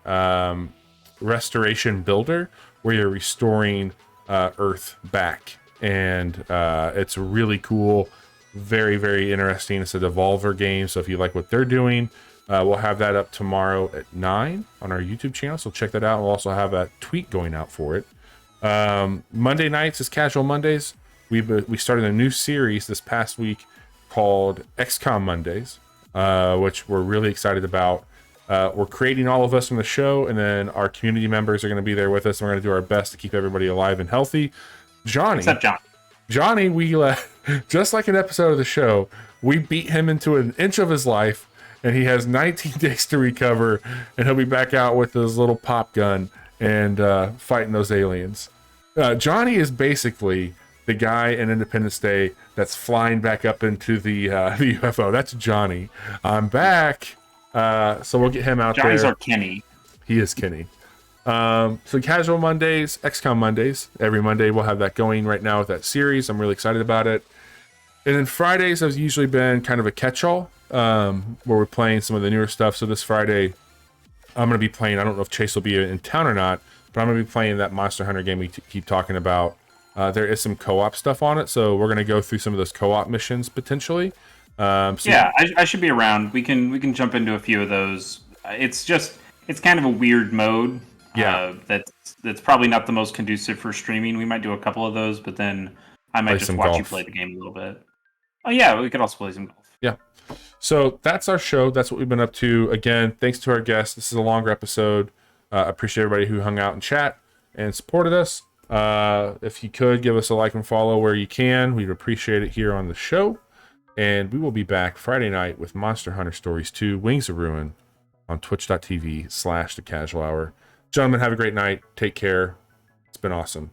restoration builder where you're restoring Earth back. And it's really cool. Very, very interesting. It's a Devolver game, so if you like what they're doing, we'll have that up tomorrow at 9 on our YouTube channel, so check that out. We'll also have a tweet going out for it. Monday nights is Casual Mondays. We started a new series this past week called XCOM Mondays, which we're really excited about. We're creating all of us from the show, and then our community members are going to be there with us, and we're going to do our best to keep everybody alive and healthy. Except Johnny, we just like an episode of the show, we beat him into an inch of his life, and he has 19 days to recover, and he'll be back out with his little pop gun and fighting those aliens. Johnny is basically the guy in Independence Day that's flying back up into the UFO. That's Johnny. I'm back, so we'll get him out Johnny's there. Our Kenny. He is Kenny. So Casual Mondays, XCOM Mondays. Every Monday we'll have that going right now with that series. I'm really excited about it. And then Fridays has usually been kind of a catch-all, where we're playing some of the newer stuff. So this Friday, I'm going to be playing, I don't know if Chase will be in town or not, but I'm going to be playing that Monster Hunter game we keep talking about. There is some co-op stuff on it, so we're going to go through some of those co-op missions potentially. I should be around. We can jump into a few of those. It's kind of a weird mode. That's probably not the most conducive for streaming. We might do a couple of those, but then I might just watch you play the game a little bit. Oh yeah, we could also play some golf. Yeah. So that's our show. That's what we've been up to. Again, thanks to our guests. This is a longer episode. Appreciate everybody who hung out and chat and supported us. If you could give us a like and follow where you can, we'd appreciate it here on the show. And we will be back Friday night with Monster Hunter Stories 2 Wings of Ruin on twitch.tv/thecasualhour. Gentlemen, have a great night. Take care. It's been awesome.